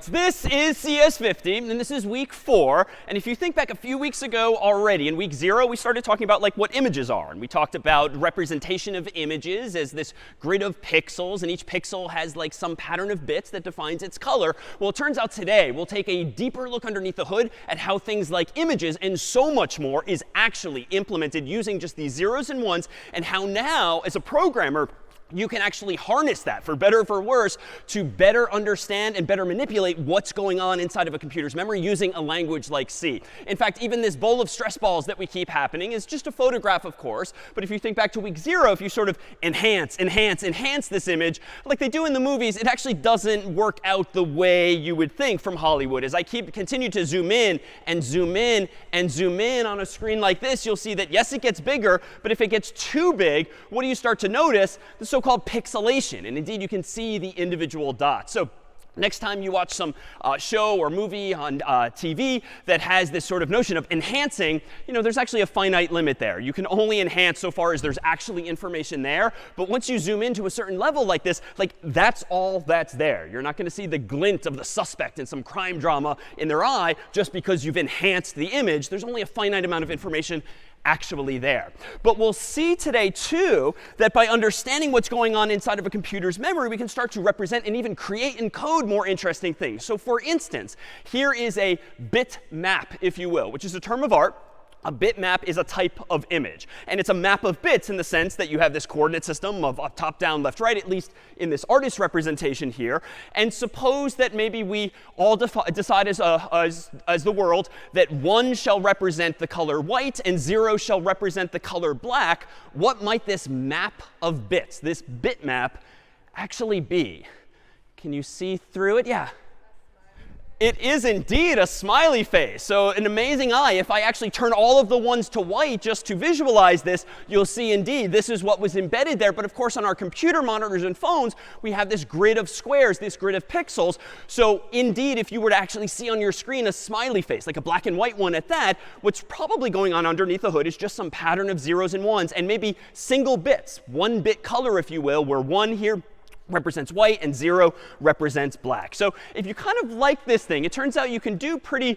This is CS50, and this is week 4. And if you think back a few weeks ago already, in week 0, we started talking about what images are. And we talked about representation of images as this grid of pixels, and each pixel has some pattern of bits that defines its color. Well, it turns out today we'll take a deeper look underneath the hood at how things like images and so much more is actually implemented using just these zeros and ones, and how now, as a programmer, you can actually harness that, for better or for worse, to better understand and better manipulate what's going on inside of a computer's memory using a language like C. In fact, even this bowl of stress balls that we keep happening is just a photograph, of course. But if you think back to week 0, if you sort of enhance this image, like they do in the movies, it actually doesn't work out the way you would think from Hollywood. As I continue to zoom in and zoom in and zoom in on a screen like this, you'll see that, yes, it gets bigger. But if it gets too big, what do you start to notice? The so-called pixelation. And indeed, you can see the individual dots. So next time you watch some show or movie on TV that has this sort of notion of enhancing, there's actually a finite limit there. You can only enhance so far as there's actually information there. But once you zoom into a certain level like this, that's all that's there. You're not going to see the glint of the suspect in some crime drama in their eye just because you've enhanced the image. There's only a finite amount of information actually there. But we'll see today, too, that by understanding what's going on inside of a computer's memory, we can start to represent and even create and code more interesting things. So for instance, here is a bitmap, if you will, which is a term of art. A bitmap is a type of image. And it's a map of bits in the sense that you have this coordinate system of up, top, down, left, right, at least in this artist representation here. And suppose that maybe we all decide as the world that 1 shall represent the color white and 0 shall represent the color black. What might this map of bits, this bitmap, actually be? Can you see through it? Yeah. It is indeed a smiley face. So an amazing eye. If I actually turn all of the ones to white just to visualize this, you'll see indeed this is what was embedded there. But of course, on our computer monitors and phones, we have this grid of squares, this grid of pixels. So indeed, if you were to actually see on your screen a smiley face, like a black and white one at that, what's probably going on underneath the hood is just some pattern of zeros and ones and maybe single bits, 1-bit color, if you will, where 1 here represents white and 0 represents black. So if you kind of like this thing, it turns out you can do pretty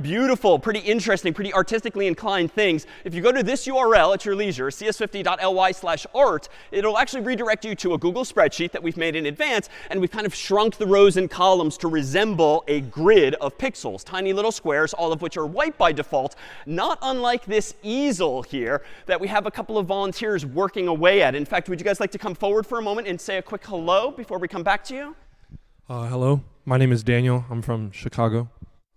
beautiful, pretty interesting, pretty artistically inclined things. If you go to this URL at your leisure, cs50.ly/art, it'll actually redirect you to a Google spreadsheet that we've made in advance. And we've kind of shrunk the rows and columns to resemble a grid of pixels, tiny little squares, all of which are white by default, not unlike this easel here that we have a couple of volunteers working away at. In fact, would you guys like to come forward for a moment and say a quick hello before we come back to you? Hello, my name is Daniel. I'm from Chicago.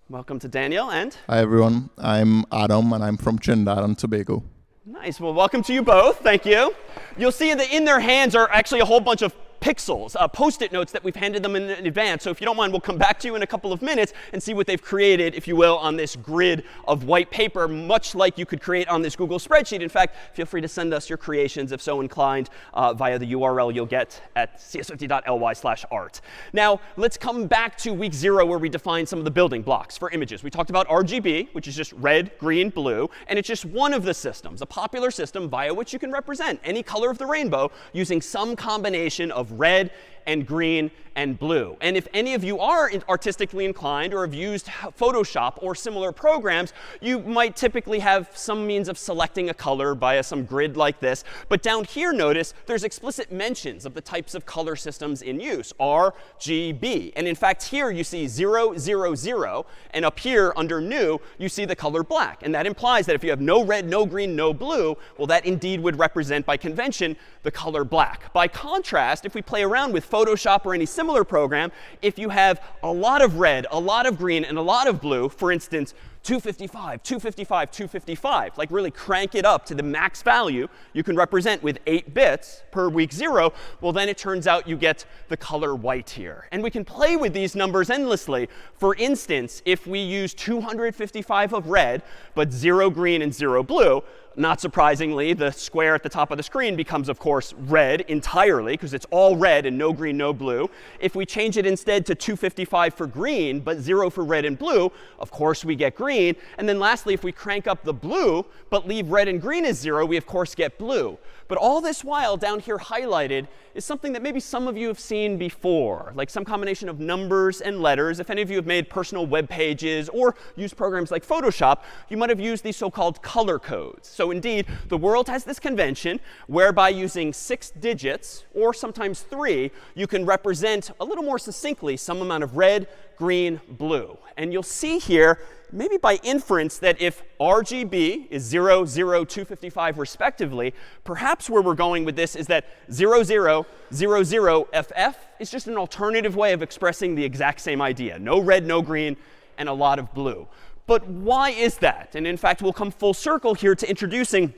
Welcome to Daniel. And? Hi, everyone. I'm Adam, and I'm from Trinidad and Tobago. Nice. Well, welcome to you both. Thank you. You'll see that in their hands are actually a whole bunch of pixels, Post-it notes that we've handed them in advance. So if you don't mind, we'll come back to you in a couple of minutes and see what they've created, if you will, on this grid of white paper, much like you could create on this Google spreadsheet. In fact, feel free to send us your creations, if so inclined, via the URL you'll get at cs50.ly/art. Now, let's come back to week 0, where we define some of the building blocks for images. We talked about RGB, which is just red, green, blue. And it's just one of the systems, a popular system via which you can represent any color of the rainbow using some combination of red and green and blue. And if any of you are artistically inclined or have used Photoshop or similar programs, you might typically have some means of selecting a color by some grid like this. But down here, notice, there's explicit mentions of the types of color systems in use, R, G, B. And in fact, here you see 0, 0, 0. And up here under new, you see the color black. And that implies that if you have no red, no green, no blue, well, that indeed would represent, by convention, the color black. By contrast, if we play around with Photoshop or any similar program, if you have a lot of red, a lot of green, and a lot of blue, for instance, 255, 255, 255, like really crank it up to the max value you can represent with 8 bits per week 0, well, then it turns out you get the color white here. And we can play with these numbers endlessly. For instance, if we use 255 of red, but 0 green and 0 blue, not surprisingly, the square at the top of the screen becomes, of course, red entirely, because it's all red and no green, no blue. If we change it instead to 255 for green, but 0 for red and blue, of course, we get green. And then lastly, if we crank up the blue, but leave red and green as 0, we, of course, get blue. But all this while, down here highlighted, is something that maybe some of you have seen before, like some combination of numbers and letters. If any of you have made personal web pages or used programs like Photoshop, you might have used these so-called color codes. So indeed, the world has this convention whereby using 6 digits, or sometimes 3, you can represent a little more succinctly some amount of red, green, blue. And you'll see here, maybe by inference, that if RGB is 0, 0, 255 respectively, perhaps where we're going with this is that 0, 0, 0, 0, FF is just an alternative way of expressing the exact same idea. No red, no green, and a lot of blue. But why is that? And in fact, we'll come full circle here to introducing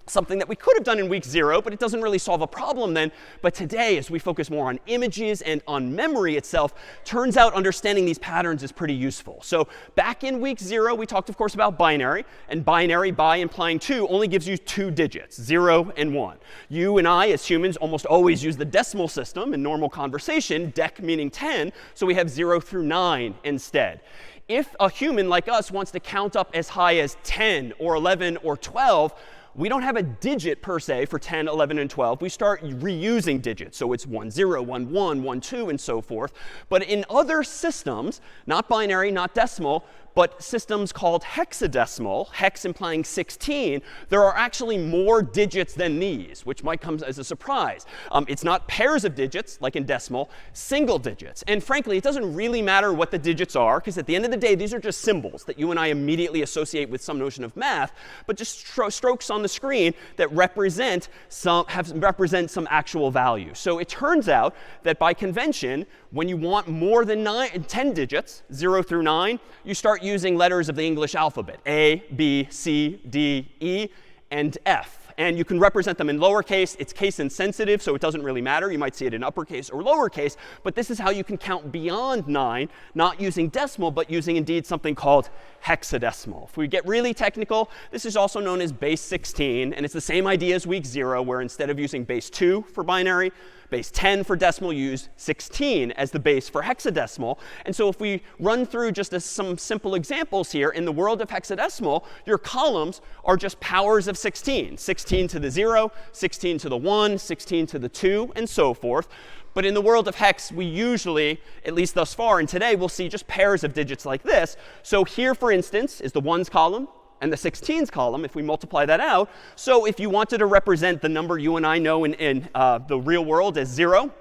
something that we could have done in week 0, but it doesn't really solve a problem then. But today, as we focus more on images and on memory itself, turns out understanding these patterns is pretty useful. So back in week 0, we talked, of course, about binary. And binary, by implying 2, only gives you 2 digits, 0 and 1. You and I, as humans, almost always use the decimal system in normal conversation, dec meaning 10. So we have 0 through 9 instead. If a human like us wants to count up as high as 10 or 11 or 12, we don't have a digit per se for 10, 11, and 12. We start reusing digits. So it's 1, 0, 1, 1, 1, 2, and so forth. But in other systems, not binary, not decimal, but systems called hexadecimal, hex implying 16, there are actually more digits than these, which might come as a surprise. It's not pairs of digits, like in decimal, single digits. And frankly, it doesn't really matter what the digits are, because at the end of the day, these are just symbols that you and I immediately associate with some notion of math, but just strokes on the screen that represent some actual value. So it turns out that by convention, when you want more than 10 digits, 0 through 9, you start using letters of the English alphabet, A, B, C, D, E, and F. And you can represent them in lowercase. It's case insensitive, so it doesn't really matter. You might see it in uppercase or lowercase. But this is how you can count beyond 9, not using decimal, but using indeed something called hexadecimal. If we get really technical, this is also known as base 16. And it's the same idea as week 0, where instead of using base 2 for binary, base 10 for decimal, you use 16 as the base for hexadecimal. And so if we run through just some simple examples here, in the world of hexadecimal, your columns are just powers of 16. 16 to the 0, 16 to the 1, 16 to the 2, and so forth. But in the world of hex, we usually, at least thus far, and today, we'll see just pairs of digits like this. So here, for instance, is the 1s column and the 16s column, if we multiply that out. So if you wanted to represent the number you and I know in the real world as 0,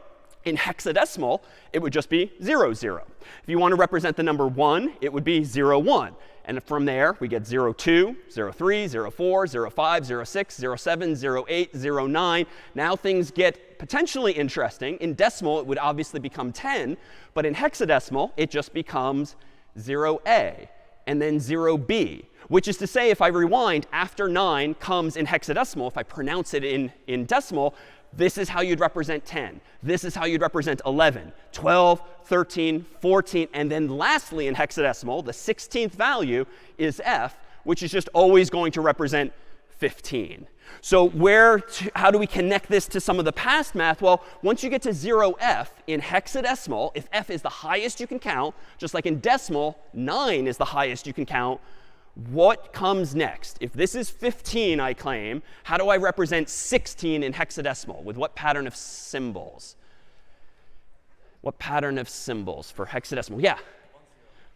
in hexadecimal, it would just be 0, 0. If you want to represent the number 1, it would be 0, 1. And from there, we get 0, 2, 0, 3, 0, 4, 0, 5, 0, 6, 0, 7, 0, 8, 0, 9. Now things get potentially interesting. In decimal, it would obviously become 10. But in hexadecimal, it just becomes 0a and then 0b. Which is to say, if I rewind, after 9 comes in hexadecimal. If I pronounce it in decimal, this is how you'd represent 10. This is how you'd represent 11, 12, 13, 14. And then lastly, in hexadecimal, the 16th value is f, which is just always going to represent 15. So how do we connect this to some of the past math? Well, once you get to 0f in hexadecimal, if f is the highest you can count, just like in decimal, 9 is the highest you can count, what comes next? If this is 15, I claim, how do I represent 16 in hexadecimal? With what pattern of symbols? What pattern of symbols for hexadecimal? Yeah.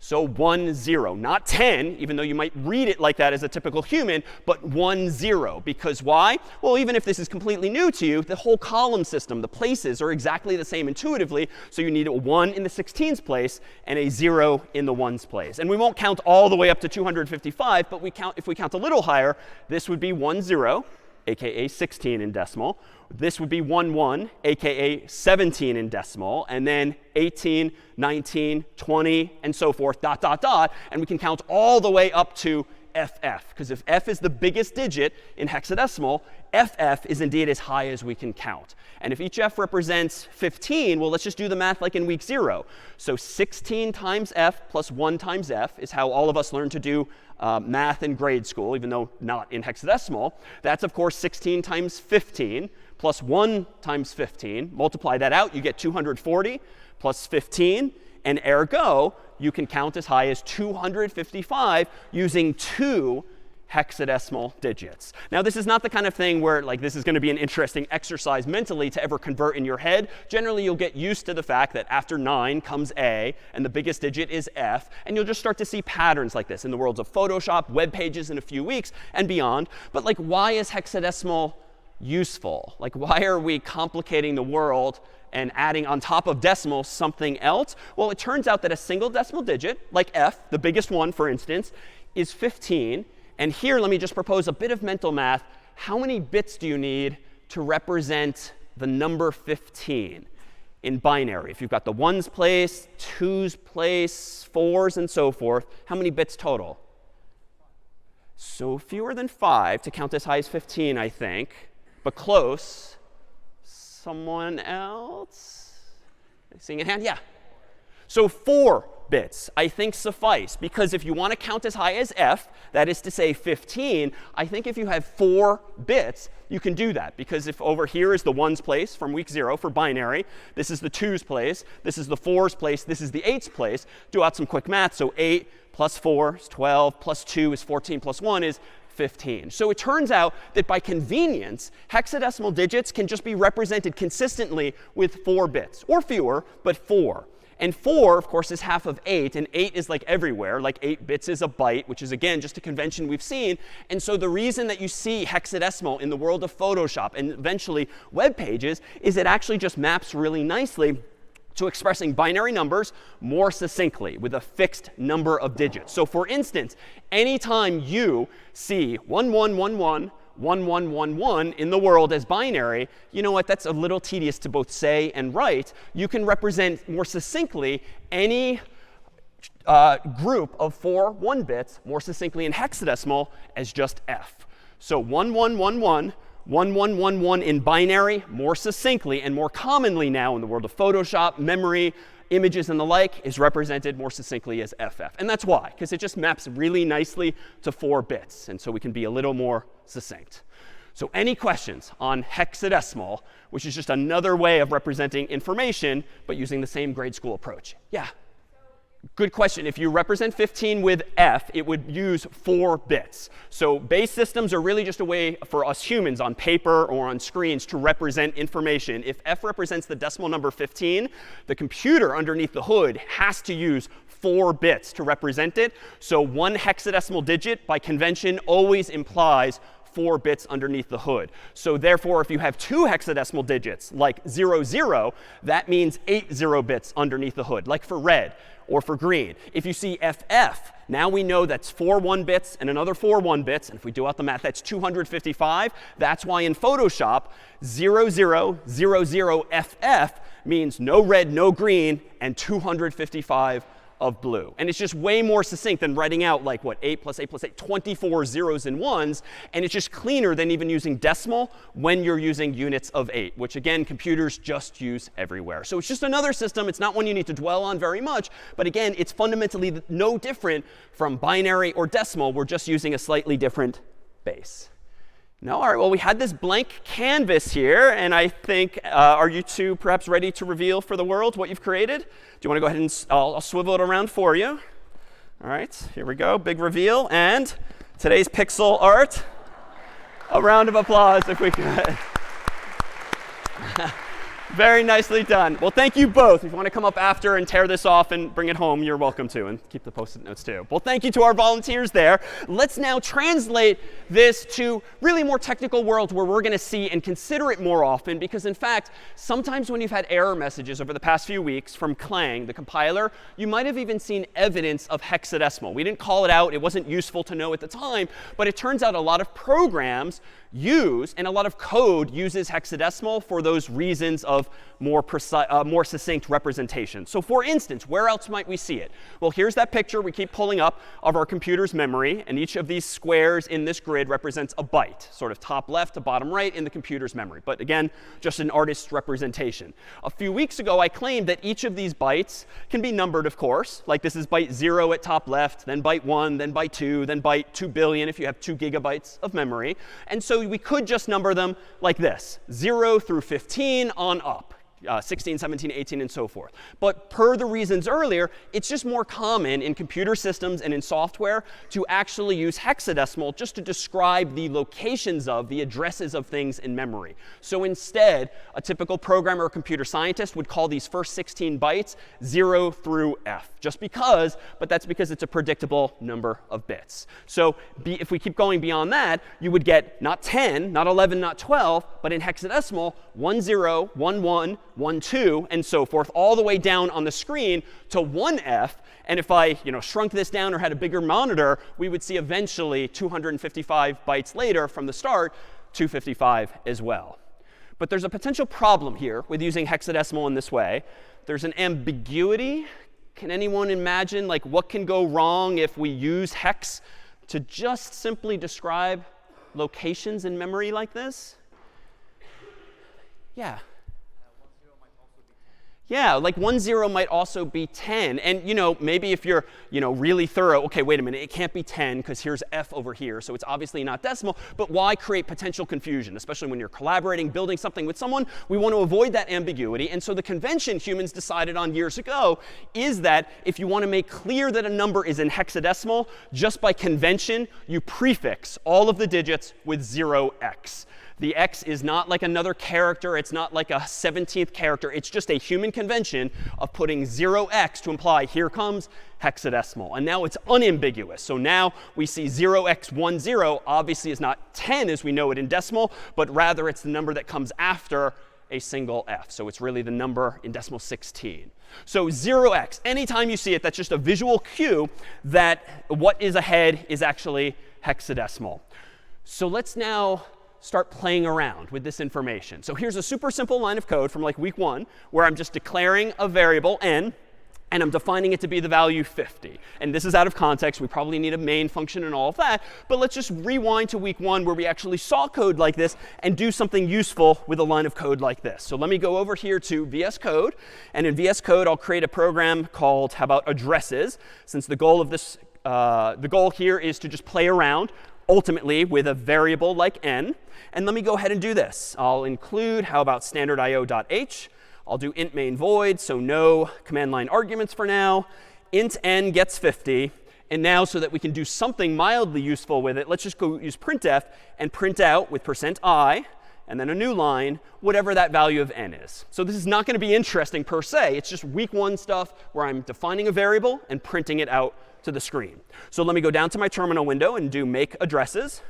So 1, 0, not 10, even though you might read it like that as a typical human, but 1, 0. Because why? Well, even if this is completely new to you, the whole column system, the places are exactly the same intuitively. So you need a 1 in the 16s place and a 0 in the 1s place. And we won't count all the way up to 255, but if we count a little higher, this would be 1, 0, aka 16 in decimal. This would be 1, 1, aka 17 in decimal, and then 18, 19, 20, and so forth, dot, dot, dot. And we can count all the way up to FF. Because if F is the biggest digit in hexadecimal, FF is indeed as high as we can count. And if each F represents 15, well, let's just do the math like in week 0. So 16 times F plus 1 times F is how all of us learn to do math in grade school, even though not in hexadecimal. That's, of course, 16 times 15 plus 1 times 15. Multiply that out, you get 240 plus 15. And ergo, you can count as high as 255 using 2 hexadecimal digits. Now, this is not the kind of thing where like this is going to be an interesting exercise mentally to ever convert in your head. Generally, you'll get used to the fact that after 9 comes A, and the biggest digit is F. And you'll just start to see patterns like this in the worlds of Photoshop, web pages in a few weeks, and beyond. But like, why is hexadecimal useful? Like, why are we complicating the world and adding on top of decimal something else? Well, it turns out that a single decimal digit, like F, the biggest one, for instance, is 15. And here, let me just propose a bit of mental math. How many bits do you need to represent the number 15 in binary? If you've got the 1s place, 2s place, 4s, and so forth, how many bits total? So fewer than 5 to count as high as 15, I think. But close. Someone else? Seeing a hand? Yeah. So 4 bits, I think, suffice. Because if you want to count as high as F, that is to say 15, I think if you have 4 bits, you can do that. Because if over here is the 1s place from week 0 for binary, this is the 2s place, this is the 4s place, this is the 8s place, do out some quick math. So 8 plus 4 is 12, plus 2 is 14, plus 1 is 15. So it turns out that by convenience, hexadecimal digits can just be represented consistently with 4 bits, or fewer, but 4. And 4, of course, is half of 8, and 8 is like everywhere. Like 8 bits is a byte, which is, again, just a convention we've seen. And so the reason that you see hexadecimal in the world of Photoshop and eventually web pages is it actually just maps really nicely to expressing binary numbers more succinctly with a fixed number of digits. So for instance, anytime you see 1111, 1111 in the world as binary, you know what? That's a little tedious to both say and write. You can represent more succinctly any group of 4 1 bits more succinctly in hexadecimal as just F. So 1111, 1111 in binary more succinctly and more commonly now in the world of Photoshop, memory, images, and the like is represented more succinctly as FF. And that's why, because it just maps really nicely to 4 bits. And so we can be a little more succinct. So any questions on hexadecimal, which is just another way of representing information, but using the same grade school approach? Yeah. Good question. If you represent 15 with F, it would use 4 bits. So base systems are really just a way for us humans on paper or on screens to represent information. If F represents the decimal number 15, the computer underneath the hood has to use 4 bits to represent it. So 1 hexadecimal digit, by convention, always implies 4 bits underneath the hood. So therefore, if you have 2 hexadecimal digits, like 00, that means 80 bits underneath the hood, like for red or for green. If you see FF, now we know that's 4 1 bits and another 4 1 bits. And if we do out the math, that's 255. That's why in Photoshop, 0000FF means no red, no green, and 255 of blue. And it's just way more succinct than writing out like, what, 8 plus 8 plus 8, 24 zeros and ones. And it's just cleaner than even using decimal when you're using units of 8, which, again, computers just use everywhere. So it's just another system. It's not one you need to dwell on very much. But again, it's fundamentally no different from binary or decimal. We're just using a slightly different base. No? All right, well, we had this blank canvas here. And I think, are you two perhaps ready to reveal for the world what you've created? Do you want to go ahead and I'll swivel it around for you. All right, here we go. Big reveal. And today's pixel art. A round of applause if we could. Very nicely done. Well, thank you both. If you want to come up after and tear this off and bring it home, you're welcome to. And keep the post-it notes too. Well, thank you to our volunteers there. Let's now translate this to really more technical worlds where we're going to see and consider it more often. Because in fact, sometimes when you've had error messages over the past few weeks from Clang, the compiler, you might have even seen evidence of hexadecimal. We didn't call it out. It wasn't useful to know at the time. But it turns out a lot of programs use, and a lot of code uses hexadecimal for those reasons of more succinct representation. So for instance, where else might we see it? Well, here's that picture we keep pulling up of our computer's memory. And each of these squares in this grid represents a byte, sort of top left to bottom right in the computer's memory. But again, just an artist's representation. A few weeks ago, I claimed that each of these bytes can be numbered, of course. Like this is byte 0 at top left, then byte 1, then byte 2, then byte 2 billion if you have 2 gigabytes of memory. And so we could just number them like this, 0 through 15 on up. 16, 17, 18, and so forth. But per the reasons earlier, it's just more common in computer systems and in software to actually use hexadecimal just to describe the locations of, the addresses of things in memory. So instead, a typical programmer or computer scientist would call these first 16 bytes 0 through F. Just because, but that's because it's a predictable number of bits. So if we keep going beyond that, you would get not 10, not 11, not 12, but in hexadecimal, 10, 11, 12, and so forth, all the way down on the screen to 1F. And if I shrunk this down or had a bigger monitor, we would see eventually 255 bytes later from the start, 255 as well. But there's a potential problem here with using hexadecimal in this way. There's an ambiguity. Can anyone imagine what can go wrong if we use hex to just simply describe locations in memory like this? Yeah. Yeah, like 10 might also be 10. And maybe if you're really thorough, OK, wait a minute, it can't be 10 because here's F over here. So it's obviously not decimal. But why create potential confusion, especially when you're collaborating, building something with someone? We want to avoid that ambiguity. And so the convention humans decided on years ago is that if you want to make clear that a number is in hexadecimal, just by convention, you prefix all of the digits with 0x. The x is not like another character. It's not like a 17th character. It's just a human convention of putting 0x to imply here comes hexadecimal. And now it's unambiguous. So now we see 0x10 obviously is not 10 as we know it in decimal, but rather it's the number that comes after a single f. So it's really the number in decimal 16. So 0x, anytime you see it, that's just a visual cue that what is ahead is actually hexadecimal. So let's now start playing around with this information. So here's a super simple line of code from week 1 where I'm just declaring a variable n, and I'm defining it to be the value 50. And this is out of context. We probably need a main function and all of that. But let's just rewind to week 1 where we actually saw code like this and do something useful with a line of code like this. So let me go over here to VS Code. And in VS Code, I'll create a program called, how about addresses, since the goal of this, the goal here is to just play around ultimately with a variable like n. And let me go ahead and do this. I'll include, how about standard.io.h. I'll do int main void, so no command line arguments for now. Int n gets 50. And now so that we can do something mildly useful with it, let's just go use printf and print out with %i, and then a new line, whatever that value of n is. So this is not going to be interesting per se. It's just week 1 stuff where I'm defining a variable and printing it out to the screen. So let me go down to my terminal window and do make addresses.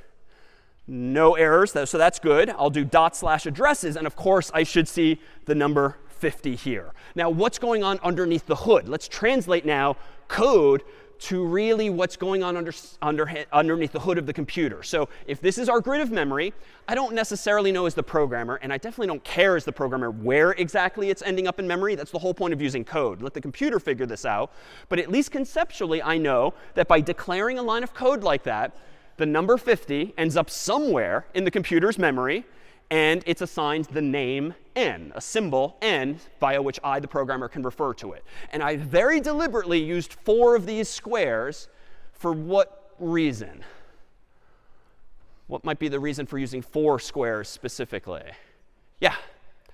No errors, so that's good. I'll do /addresses, and of course, I should see the number 50 here. Now, what's going on underneath the hood? Let's translate now code to really what's going on underneath the hood of the computer. So if this is our grid of memory, I don't necessarily know as the programmer, and I definitely don't care as the programmer where exactly it's ending up in memory. That's the whole point of using code. Let the computer figure this out. But at least conceptually, I know that by declaring a line of code like that, the number 50 ends up somewhere in the computer's memory, and it's assigned the name n, a symbol n, via which I, the programmer, can refer to it. And I very deliberately used 4 of these squares for what reason? What might be the reason for using 4 squares specifically? Yeah.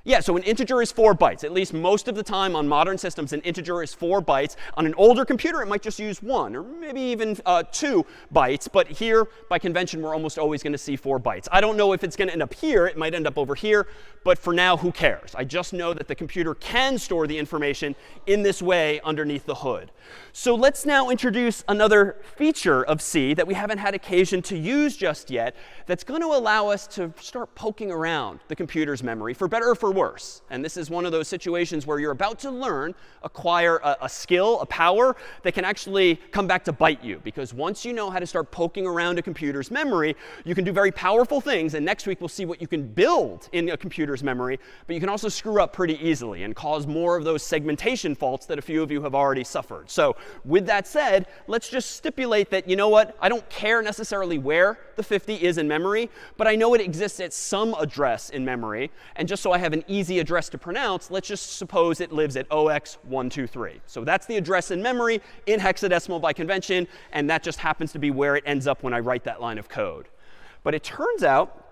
Yeah, so an integer is 4 bytes. At least most of the time on modern systems, an integer is 4 bytes. On an older computer, it might just use 1 or maybe even 2 bytes. But here, by convention, we're almost always going to see 4 bytes. I don't know if it's going to end up here. It might end up over here. But for now, who cares? I just know that the computer can store the information in this way underneath the hood. So let's now introduce another feature of C that we haven't had occasion to use just yet that's going to allow us to start poking around the computer's memory, for better or for worse. And this is one of those situations where you're about to acquire a skill, a power that can actually come back to bite you. Because once you know how to start poking around a computer's memory, you can do very powerful things. And next week, we'll see what you can build in a computer's memory. But you can also screw up pretty easily and cause more of those segmentation faults that a few of you have already suffered. So with that said, let's just stipulate that, you know what, I don't care necessarily where the 50 is in memory, but I know it exists at some address in memory. And just so I have an easy address to pronounce, let's just suppose it lives at 0x123. So that's the address in memory in hexadecimal by convention, and that just happens to be where it ends up when I write that line of code. But it turns out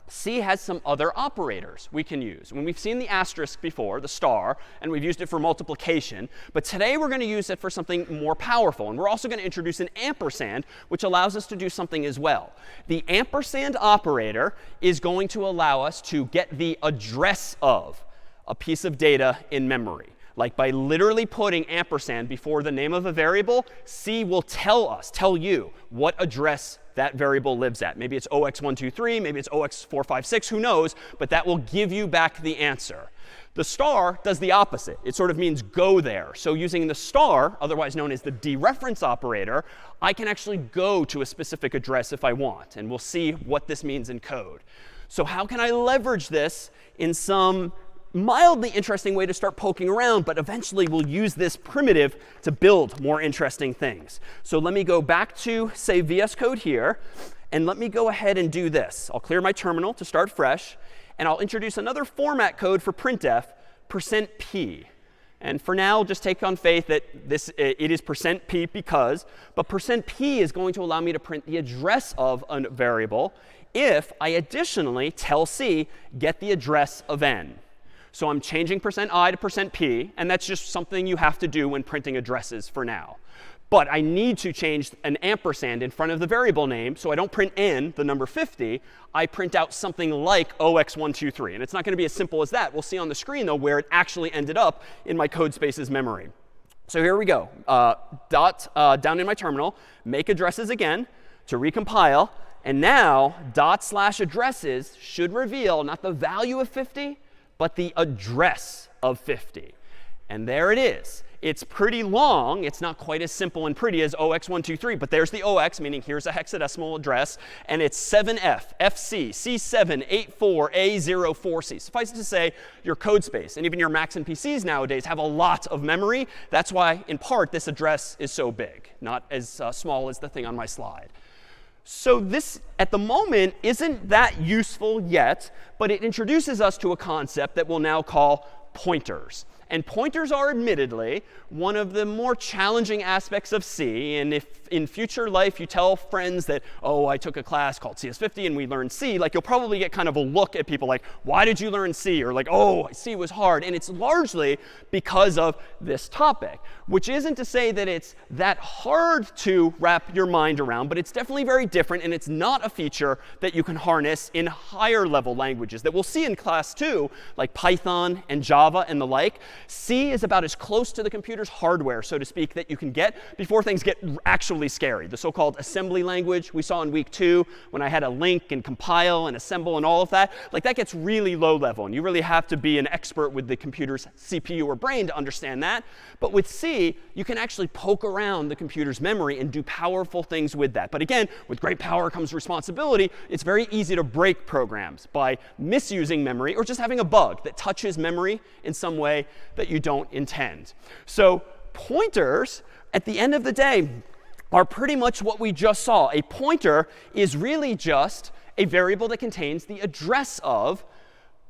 C has some other operators we can use. When we've seen the asterisk before, the star, and we've used it for multiplication. But today we're going to use it for something more powerful. And we're also going to introduce an ampersand, which allows us to do something as well. The ampersand operator is going to allow us to get the address of a piece of data in memory. Like by literally putting ampersand before the name of a variable, C will tell you what address that variable lives at. Maybe it's 0x123, maybe it's 0x456, who knows? But that will give you back the answer. The star does the opposite. It sort of means go there. So using the star, otherwise known as the dereference operator, I can actually go to a specific address if I want. And we'll see what this means in code. So how can I leverage this in some mildly interesting way to start poking around, but eventually we'll use this primitive to build more interesting things. So let me go back to, say, VS Code here, and let me go ahead and do this. I'll clear my terminal to start fresh, and I'll introduce another format code for printf, %p. And for now, just take on faith that it is %p because, but %p is going to allow me to print the address of a variable if I additionally tell C, get the address of n. So I'm changing %i to %p, and that's just something you have to do when printing addresses for now. But I need to change an ampersand in front of the variable name, so I don't print n, the number 50. I print out something like 0x123. And it's not going to be as simple as that. We'll see on the screen, though, where it actually ended up in my code space's memory. So here we go. Down in my terminal, make addresses again to recompile. And now /addresses should reveal not the value of 50, but the address of 50. And there it is. It's pretty long. It's not quite as simple and pretty as 0x123, but there's the 0x, meaning here's a hexadecimal address. And it's 7f, fc, c784a04c. Suffice it to say, your code space, and even your Macs and PCs nowadays, have a lot of memory. That's why, in part, this address is so big, not as small as the thing on my slide. So this, at the moment, isn't that useful yet, but it introduces us to a concept that we'll now call pointers. And pointers are admittedly one of the more challenging aspects of C. And if in future life you tell friends that, oh, I took a class called CS50 and we learned C, like you'll probably get kind of a look at people like, why did you learn C? Or like, oh, C was hard. And it's largely because of this topic, which isn't to say that it's that hard to wrap your mind around, but it's definitely very different. And it's not a feature that you can harness in higher level languages that we'll see in class 2, like Python and Java and the like. C is about as close to the computer's hardware, so to speak, that you can get before things get actually scary. The so-called assembly language we saw in week 2 when I had to link and compile and assemble and all of that, like that gets really low level. And you really have to be an expert with the computer's CPU or brain to understand that. But with C, you can actually poke around the computer's memory and do powerful things with that. But again, with great power comes responsibility. It's very easy to break programs by misusing memory or just having a bug that touches memory in some way that you don't intend. So pointers, at the end of the day, are pretty much what we just saw. A pointer is really just a variable that contains the address of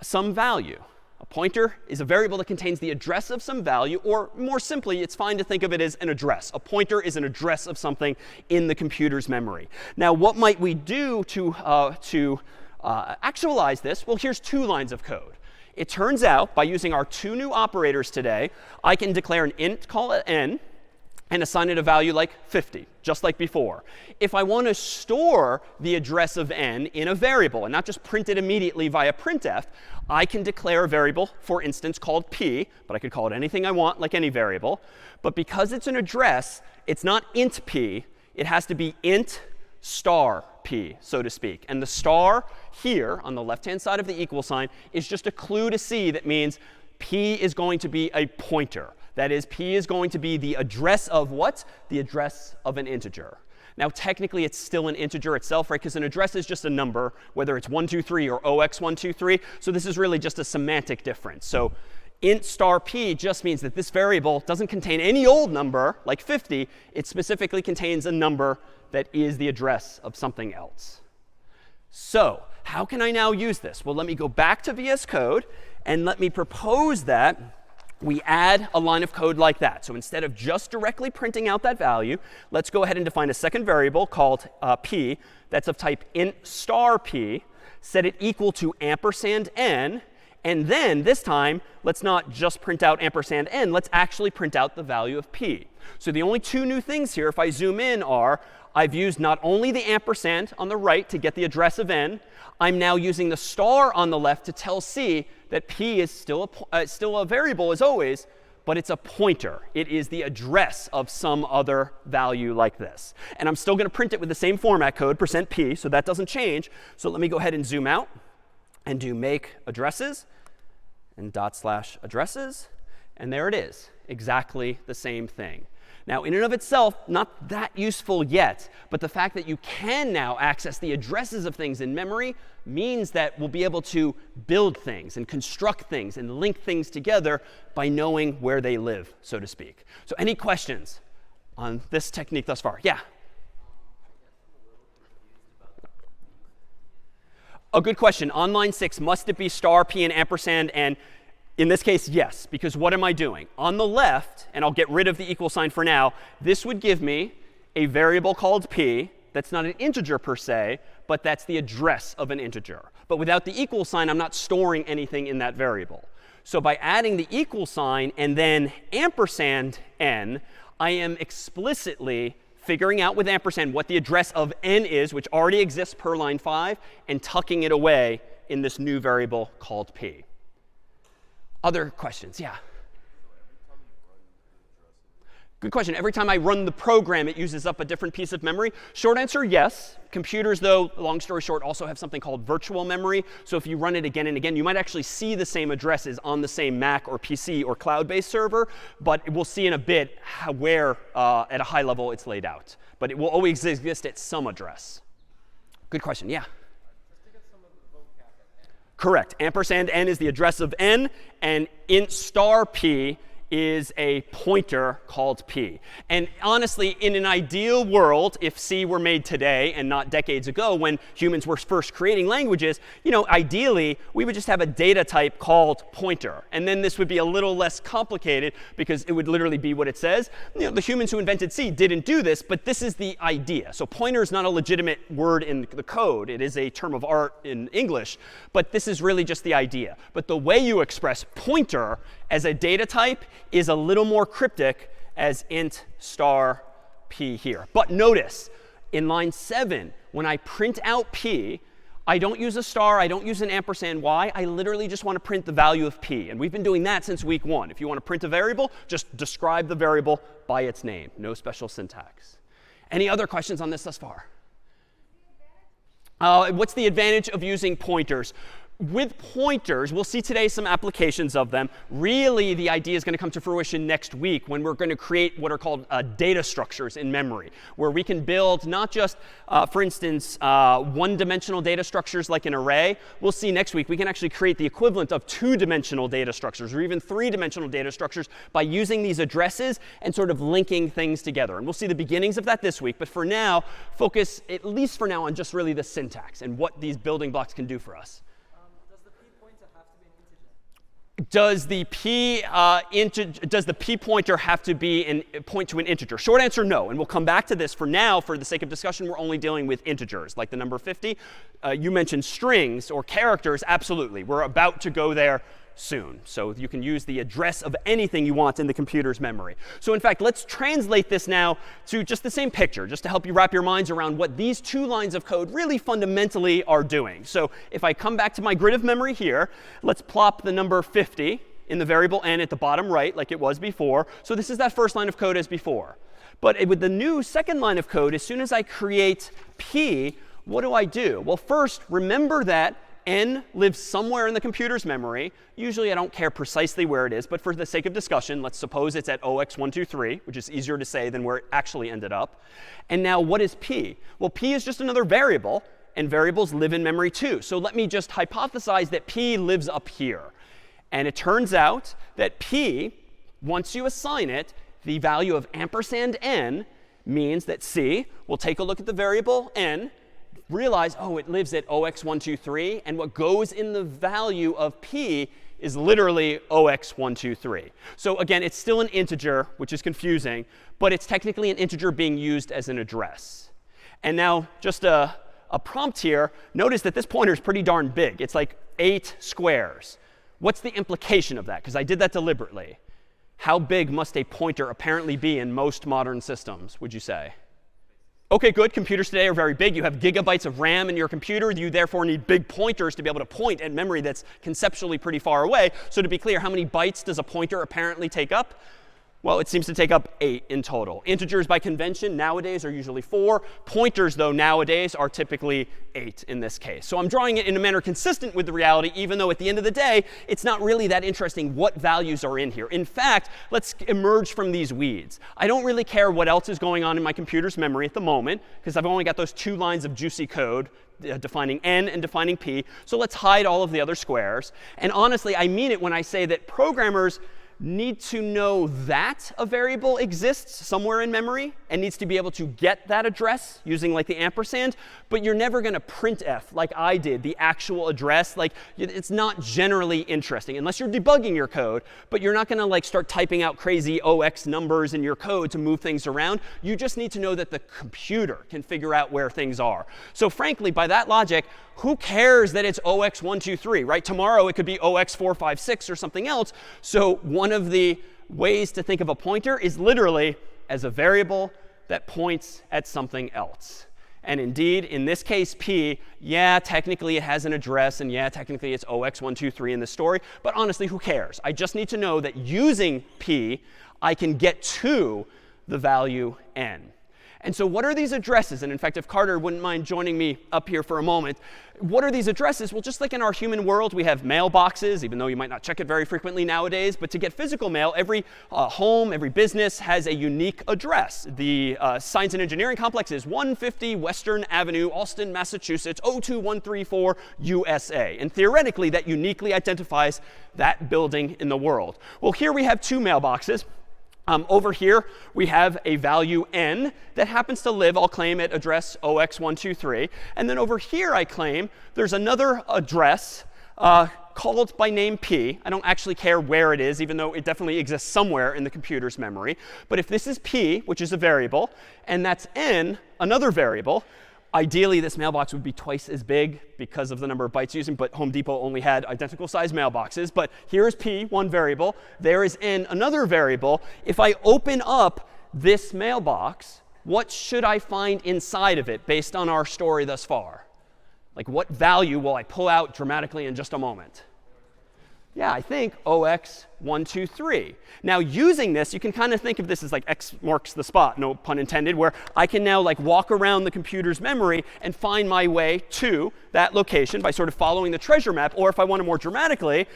some value. A pointer is a variable that contains the address of some value, or more simply, it's fine to think of it as an address. A pointer is an address of something in the computer's memory. Now, what might we do to actualize this? Well, here's 2 lines of code. It turns out, by using our two new operators today, I can declare an int, call it n, and assign it a value like 50, just like before. If I want to store the address of n in a variable and not just print it immediately via printf, I can declare a variable, for instance, called p, but I could call it anything I want, like any variable. But because it's an address, it's not int p. It has to be int star p, so to speak. And the star here on the left-hand side of the equal sign is just a clue to C that means p is going to be a pointer. That is, p is going to be the address of what? The address of an integer. Now, technically, it's still an integer itself, right? Because an address is just a number, whether it's 123 or 0x123. So this is really just a semantic difference. So int star p just means that this variable doesn't contain any old number, like 50. It specifically contains a number that is the address of something else. So how can I now use this? Well, let me go back to VS Code, and let me propose that we add a line of code like that. So instead of just directly printing out that value, let's go ahead and define a second variable called p that's of type int star p, set it equal to ampersand n, and then this time, let's not just print out ampersand n, let's actually print out the value of p. So the only two new things here, if I zoom in, are I've used not only the ampersand on the right to get the address of n, I'm now using the star on the left to tell C that p is still a variable as always, but it's a pointer. It is the address of some other value like this. And I'm still going to print it with the same format code, %p, so that doesn't change. So let me go ahead and zoom out and do make addresses and /addresses. And there it is, exactly the same thing. Now, in and of itself, not that useful yet, but the fact that you can now access the addresses of things in memory means that we'll be able to build things and construct things and link things together by knowing where they live, so to speak. So any questions on this technique thus far? Yeah? A good question. On line 6, must it be star p and ampersand n? In this case, yes, because what am I doing? On the left, and I'll get rid of the equal sign for now, this would give me a variable called p that's not an integer per se, but that's the address of an integer. But without the equal sign, I'm not storing anything in that variable. So by adding the equal sign and then ampersand n, I am explicitly figuring out with ampersand what the address of n is, which already exists per line 5, and tucking it away in this new variable called p. Other questions? Yeah? Good question. Every time I run the program, it uses up a different piece of memory. Short answer, yes. Computers, though, long story short, also have something called virtual memory. So if you run it again and again, you might actually see the same addresses on the same Mac or PC or cloud-based server. But we'll see in a bit where, at a high level, it's laid out. But it will always exist at some address. Good question. Yeah? Correct. Ampersand n is the address of n, and int star p is a pointer called p. And honestly, in an ideal world, if C were made today and not decades ago when humans were first creating languages, ideally, we would just have a data type called pointer. And then this would be a little less complicated because it would literally be what it says. The humans who invented C didn't do this, but this is the idea. So pointer is not a legitimate word in the code. It is a term of art in English. But this is really just the idea. But the way you express pointer as a data type is a little more cryptic as int star p here. But notice, in line 7, when I print out p, I don't use a star. I don't use an ampersand. Why? I literally just want to print the value of p. And we've been doing that since week 1. If you want to print a variable, just describe the variable by its name. No special syntax. Any other questions on this thus far? What's the advantage of using pointers? With pointers, we'll see today some applications of them. Really, the idea is going to come to fruition next week when we're going to create what are called data structures in memory, where we can build not just, for instance, one-dimensional data structures like an array. We'll see next week we can actually create the equivalent of two-dimensional data structures or even three-dimensional data structures by using these addresses and sort of linking things together. And we'll see the beginnings of that this week. But for now, focus, at least for now, on just really the syntax and what these building blocks can do for us. Does the p pointer have to be point to an integer? Short answer, no. And we'll come back to this. For now, for the sake of discussion, we're only dealing with integers, like the number 50. You mentioned strings or characters. Absolutely. We're about to go there soon. So you can use the address of anything you want in the computer's memory. So in fact, let's translate this now to just the same picture, just to help you wrap your minds around what these two lines of code really fundamentally are doing. So if I come back to my grid of memory here, let's plop the number 50 in the variable n at the bottom right like it was before. So this is that first line of code as before. But with the new second line of code, as soon as I create p, what do? Well, first, remember that n lives somewhere in the computer's memory. Usually, I don't care precisely where it is. But for the sake of discussion, let's suppose it's at 0x123, which is easier to say than where it actually ended up. And now, what is p? Well, p is just another variable. And variables live in memory too. So let me just hypothesize that p lives up here. And it turns out that p, once you assign it, the value of ampersand n means that c will take a look at the variable n, realize, oh, it lives at 0x123. And what goes in the value of p is literally 0x123. So again, it's still an integer, which is confusing. But it's technically an integer being used as an address. And now just a prompt here. Notice that this pointer is pretty darn big. It's like 8 squares. What's the implication of that? Because I did that deliberately. How big must a pointer apparently be in most modern systems, would you say? OK, good. Computers today are very big. You have gigabytes of RAM in your computer. You therefore need big pointers to be able to point at memory that's conceptually pretty far away. So to be clear, how many bytes does a pointer apparently take up? Well, it seems to take up 8 in total. Integers by convention nowadays are usually 4. Pointers, though, nowadays are typically 8 in this case. So I'm drawing it in a manner consistent with the reality, even though at the end of the day, it's not really that interesting what values are in here. In fact, let's emerge from these weeds. I don't really care what else is going on in my computer's memory at the moment, because I've only got those 2 lines of juicy code defining n and defining p. So let's hide all of the other squares. And honestly, I mean it when I say that programmers need to know that a variable exists somewhere in memory and needs to be able to get that address using like the ampersand. But you're never going to printf like I did the actual address. Like it's not generally interesting unless you're debugging your code. But you're not going to like start typing out crazy OX numbers in your code to move things around. You just need to know that the computer can figure out where things are. So frankly, by that logic, who cares that it's 0x123, right? Tomorrow it could be 0x456 or something else. So one of the ways to think of a pointer is literally as a variable that points at something else. And indeed, in this case, p, yeah, technically it has an address. And yeah, technically it's 0x123 in the story. But honestly, who cares? I just need to know that using p, I can get to the value n. And so what are these addresses? And in fact, if Carter wouldn't mind joining me up here for a moment, what are these addresses? Well, just like in our human world, we have mailboxes, even though you might not check it very frequently nowadays. But to get physical mail, every home, every business has a unique address. The Science and Engineering Complex is 150 Western Avenue, Austin, Massachusetts, 02134 USA. And theoretically, that uniquely identifies that building in the world. Well, here we have 2 mailboxes. Over here, we have a value n that happens to live, I'll claim, at address 0x123. And then over here, I claim there's another address called by name p. I don't actually care where it is, even though it definitely exists somewhere in the computer's memory. But if this is p, which is a variable, and that's n, another variable, ideally, this mailbox would be twice as big because of the number of bytes using, but Home Depot only had identical sized mailboxes. But here is p, one variable. There is n, another variable. If I open up this mailbox, what should I find inside of it based on our story thus far? Like, what value will I pull out dramatically in just a moment? Yeah, I think 0x123. Now, using this, you can kind of think of this as like X marks the spot, no pun intended, where I can now like walk around the computer's memory and find my way to that location by sort of following the treasure map. Or if I want to more dramatically,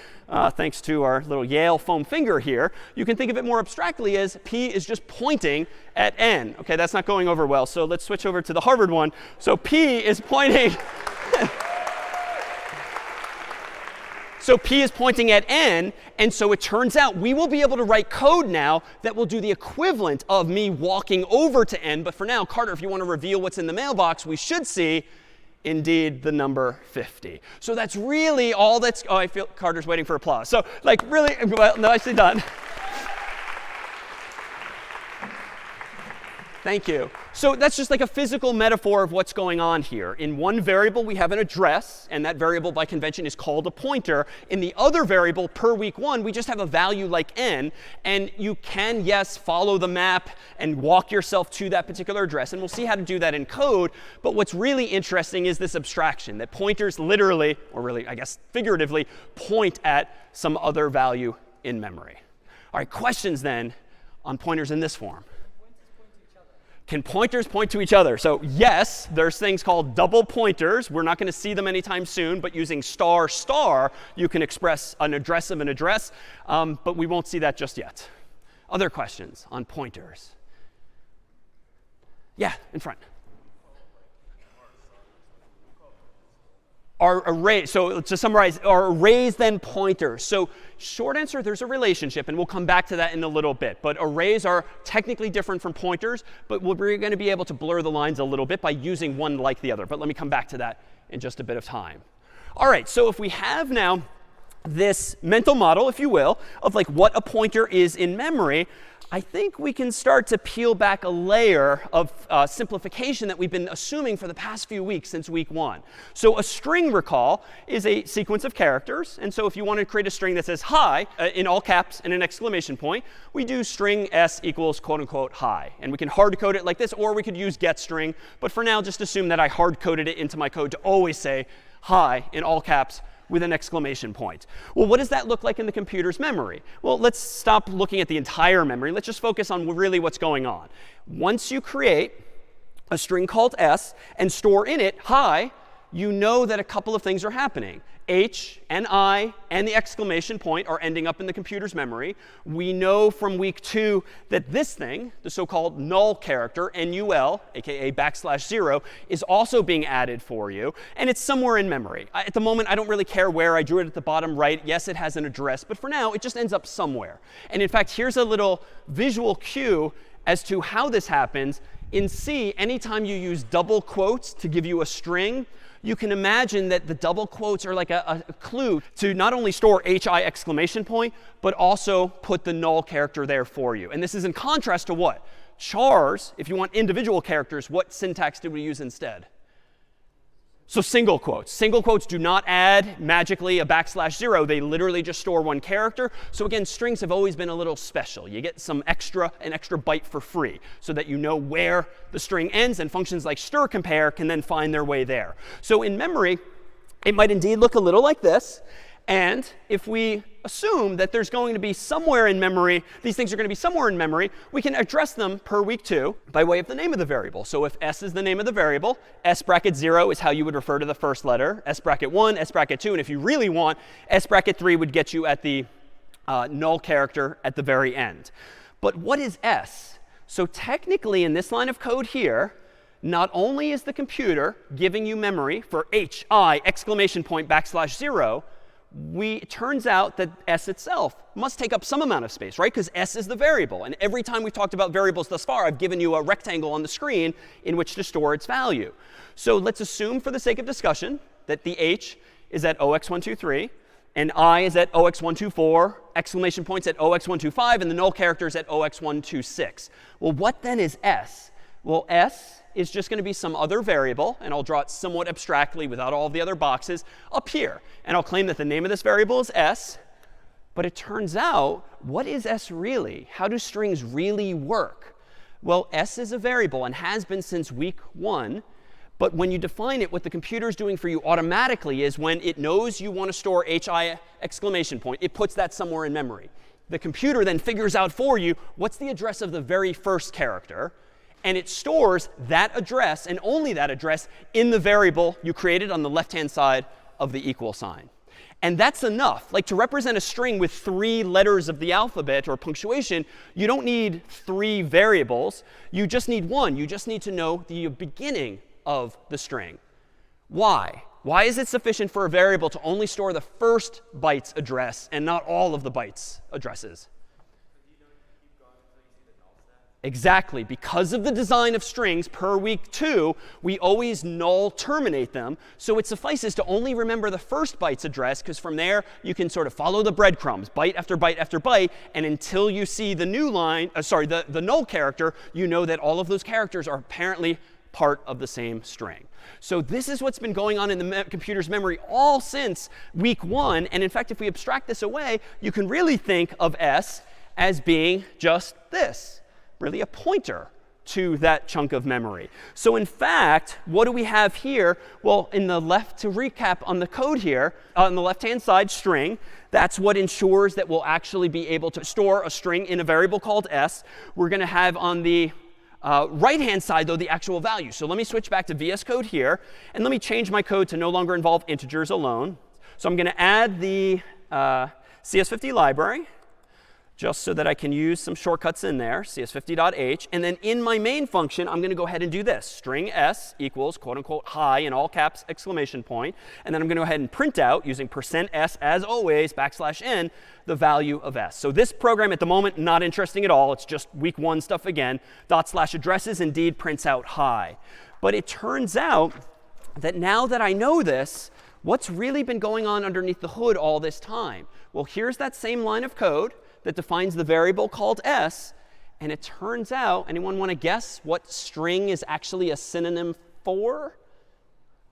thanks to our little Yale foam finger here, you can think of it more abstractly as p is just pointing at n. OK, that's not going over well. So let's switch over to the Harvard one. So p is pointing. So p is pointing at n, and so it turns out we will be able to write code now that will do the equivalent of me walking over to n. But for now, Carter, if you want to reveal what's in the mailbox, we should see, indeed, the number 50. So that's really all that's – oh, I feel Carter's waiting for applause. So like really – well, nicely done. Thank you. So that's just like a physical metaphor of what's going on here. In one variable, we have an address, and that variable by convention is called a pointer. In the other variable, per week 1, we just have a value like n. And you can, yes, follow the map and walk yourself to that particular address. And we'll see how to do that in code. But what's really interesting is this abstraction, that pointers literally, or really, I guess, figuratively, point at some other value in memory. All right, questions then on pointers in this form. Can pointers point to each other? So yes, there's things called double pointers. We're not going to see them anytime soon, but using star star, you can express an address of an address. But we won't see that just yet. Other questions on pointers? Yeah, in front. Are arrays, so to summarize, are arrays then pointers? So short answer, there's a relationship, and we'll come back to that in a little bit. But arrays are technically different from pointers, but we're going to be able to blur the lines a little bit by using one like the other. But let me come back to that in just a bit of time. All right, so if we have now this mental model, if you will, of like what a pointer is in memory, I think we can start to peel back a layer of simplification that we've been assuming for the past few weeks since week 1. So a string, recall, is a sequence of characters. And so if you want to create a string that says hi in all caps and an exclamation point, we do string s equals quote unquote hi. And we can hard code it like this, or we could use getString. But for now, just assume that I hard coded it into my code to always say hi in all caps with an exclamation point. Well, what does that look like in the computer's memory? Well, let's stop looking at the entire memory. Let's just focus on really what's going on. Once you create a string called s and store in it hi, you know that a couple of things are happening. H and I and the exclamation point are ending up in the computer's memory. We know from week 2 that this thing, the so-called null character, NUL, aka \0, is also being added for you. And it's somewhere in memory. At the moment, I don't really care where. I drew it at the bottom right. Yes, it has an address. But for now, it just ends up somewhere. And in fact, here's a little visual cue as to how this happens. In C, anytime you use double quotes to give you a string, you can imagine that the double quotes are like a clue to not only store hi exclamation point, but also put the null character there for you. And this is in contrast to what? Chars, if you want individual characters, what syntax did we use instead? So single quotes. Single quotes do not add magically a \0. They literally just store one character. So again, strings have always been a little special. You get an extra byte for free so that you know where the string ends, and functions like stir compare can then find their way there. So in memory, it might indeed look a little like this. And if we assume that there's going to be somewhere in memory, these things are going to be somewhere in memory, we can address them per week 2 by way of the name of the variable. So if s is the name of the variable, s bracket 0 is how you would refer to the first letter, s bracket 1, s bracket 2. And if you really want, s bracket 3 would get you at the null character at the very end. But what is s? So technically, in this line of code here, not only is the computer giving you memory for hi exclamation point \0, it turns out that s itself must take up some amount of space, right? Because s is the variable. And every time we've talked about variables thus far, I've given you a rectangle on the screen in which to store its value. So let's assume, for the sake of discussion, that the h is at 0x123, and I is at 0x124, exclamation points at 0x125, and the null character is at 0x126. Well, what then is s? Well, s is just going to be some other variable, and I'll draw it somewhat abstractly without all of the other boxes up here. And I'll claim that the name of this variable is s. But it turns out, what is s really? How do strings really work? Well, s is a variable and has been since week 1. But when you define it, what the computer is doing for you automatically is when it knows you want to store hi exclamation point, it puts that somewhere in memory. The computer then figures out for you what's the address of the very first character. And it stores that address, and only that address, in the variable you created on the left-hand side of the equal sign. And that's enough. Like, to represent a string with 3 letters of the alphabet or punctuation, you don't need 3 variables. You just need one. You just need to know the beginning of the string. Why? Why is it sufficient for a variable to only store the first byte's address and not all of the byte's addresses? Exactly. Because of the design of strings per week 2, we always null terminate them. So it suffices to only remember the first byte's address, because from there you can sort of follow the breadcrumbs, byte after byte after byte. And until you see the new line, the null character, you know that all of those characters are apparently part of the same string. So this is what's been going on in the computer's memory all since week 1. And in fact, if we abstract this away, you can really think of S as being just this. Really a pointer to that chunk of memory. So in fact, what do we have here? Well, to recap on the code here, on the left-hand side, string, that's what ensures that we'll actually be able to store a string in a variable called S. We're going to have on the right-hand side, though, the actual value. So let me switch back to VS Code here, and let me change my code to no longer involve integers alone. So I'm going to add the CS50 library, just so that I can use some shortcuts in there, CS50.h. And then in my main function, I'm going to go ahead and do this. String s equals, quote unquote, hi, in all caps, exclamation point. And then I'm going to go ahead and print out, using %s, as always, \n, the value of s. So this program at the moment, not interesting at all. It's just week 1 stuff again. /addresses indeed prints out hi. But it turns out that now that I know this, what's really been going on underneath the hood all this time? Well, here's that same line of code that defines the variable called s. And it turns out, anyone want to guess what string is actually a synonym for?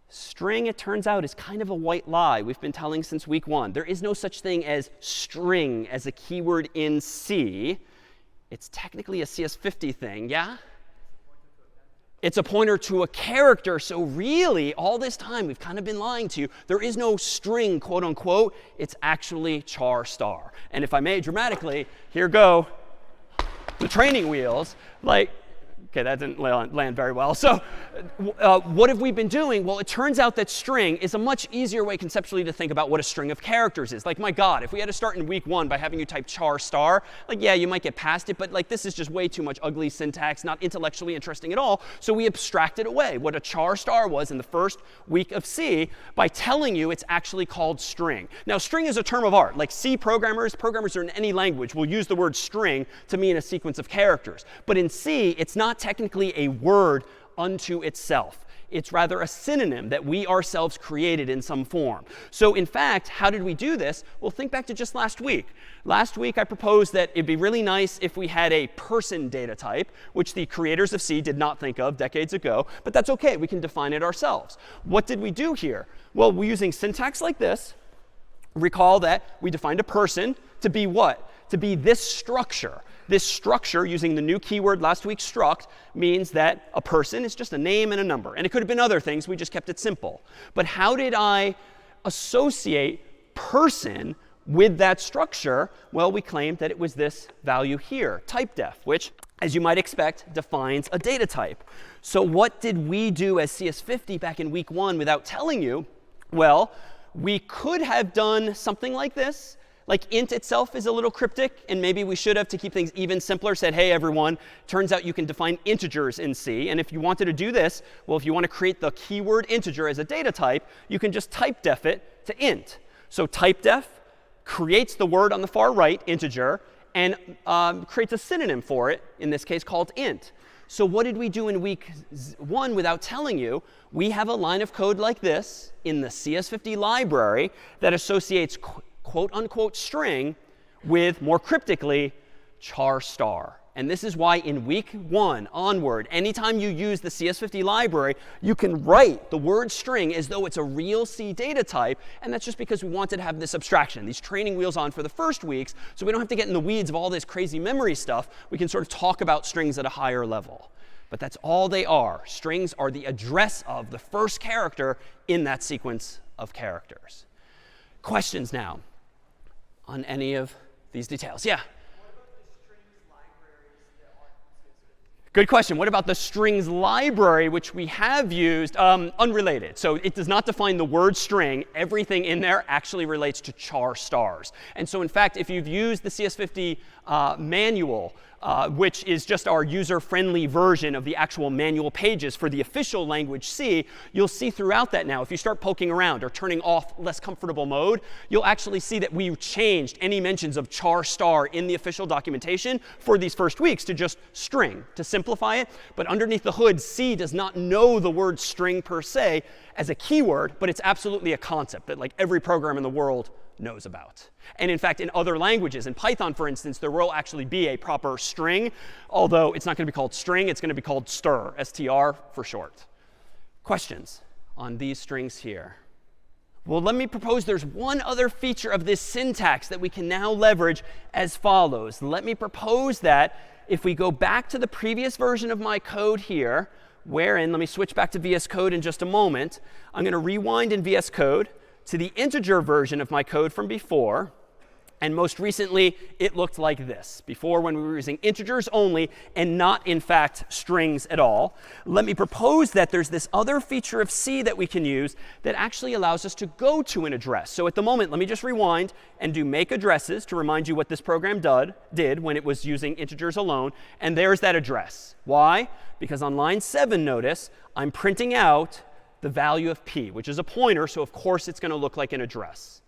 String, it turns out, is kind of a white lie we've been telling since week 1. There is no such thing as string as a keyword in C. It's technically a CS50 thing, yeah? It's a pointer to a character. So really, all this time, we've kind of been lying to you. There is no string, quote unquote. It's actually char star. And if I may dramatically, here go the training wheels. OK, that didn't land very well. So what have we been doing? Well, it turns out that string is a much easier way conceptually to think about what a string of characters is. Like, my God, if we had to start in week 1 by having you type char star, yeah, you might get past it. But this is just way too much ugly syntax, not intellectually interesting at all. So we abstracted away what a char star was in the first week of C by telling you it's actually called string. Now, string is a term of art. Like C programmers are in any language, will use the word string to mean a sequence of characters. But in C, it's not technically a word unto itself. It's rather a synonym that we ourselves created in some form. So in fact, how did we do this? Well, think back to just last week. Last week, I proposed that it'd be really nice if we had a person data type, which the creators of C did not think of decades ago. But that's OK. We can define it ourselves. What did we do here? Well, we're using syntax like this. Recall that we defined a person to be what? To be this structure. This structure, using the new keyword last week, struct, means that a person is just a name and a number. And it could have been other things. We just kept it simple. But how did I associate person with that structure? Well, we claimed that it was this value here, typedef, which, as you might expect, defines a data type. So what did we do as CS50 back in week 1 without telling you? Well, we could have done something like this. Like int itself is a little cryptic, and maybe we should have, to keep things even simpler, said, hey, everyone, turns out you can define integers in C. And if you wanted to do this, well, if you want to create the keyword integer as a data type, you can just typedef it to int. So typedef creates the word on the far right, integer, and creates a synonym for it, in this case called int. So what did we do in week 1 without telling you? We have a line of code like this in the CS50 library that associates quote unquote string with, more cryptically, char star. And this is why in week 1 onward, anytime you use the CS50 library, you can write the word string as though it's a real C data type. And that's just because we wanted to have this abstraction, these training wheels on for the first weeks, so we don't have to get in the weeds of all this crazy memory stuff. We can sort of talk about strings at a higher level. But that's all they are. Strings are the address of the first character in that sequence of characters. Questions now on any of these details? Yeah? Good question. What about the strings library, which we have used? Unrelated. So it does not define the word string. Everything in there actually relates to char stars. And so in fact, if you've used the CS50 manual, which is just our user-friendly version of the actual manual pages for the official language C, you'll see throughout that now, if you start poking around or turning off less comfortable mode, you'll actually see that we changed any mentions of char star in the official documentation for these first weeks to just string, to simplify it. But underneath the hood, C does not know the word string per se as a keyword, but it's absolutely a concept that like every program in the world knows about. And in fact, in other languages, in Python, for instance, there will actually be a proper string, although it's not going to be called string. It's going to be called str, S-T-R for short. Questions on these strings here? Well, let me propose there's one other feature of this syntax that we can now leverage as follows. Let me propose that if we go back to the previous version of my code here, wherein, let me switch back to VS Code in just a moment. I'm going to rewind in VS Code to the integer version of my code from before. And most recently, it looked like this. Before, when we were using integers only and not, in fact, strings at all. Let me propose that there's this other feature of C that we can use that actually allows us to go to an address. So at the moment, let me just rewind and do make addresses to remind you what this program did when it was using integers alone. And there's that address. Why? Because on line 7, notice, I'm printing out the value of p, which is a pointer. So of course, it's going to look like an address.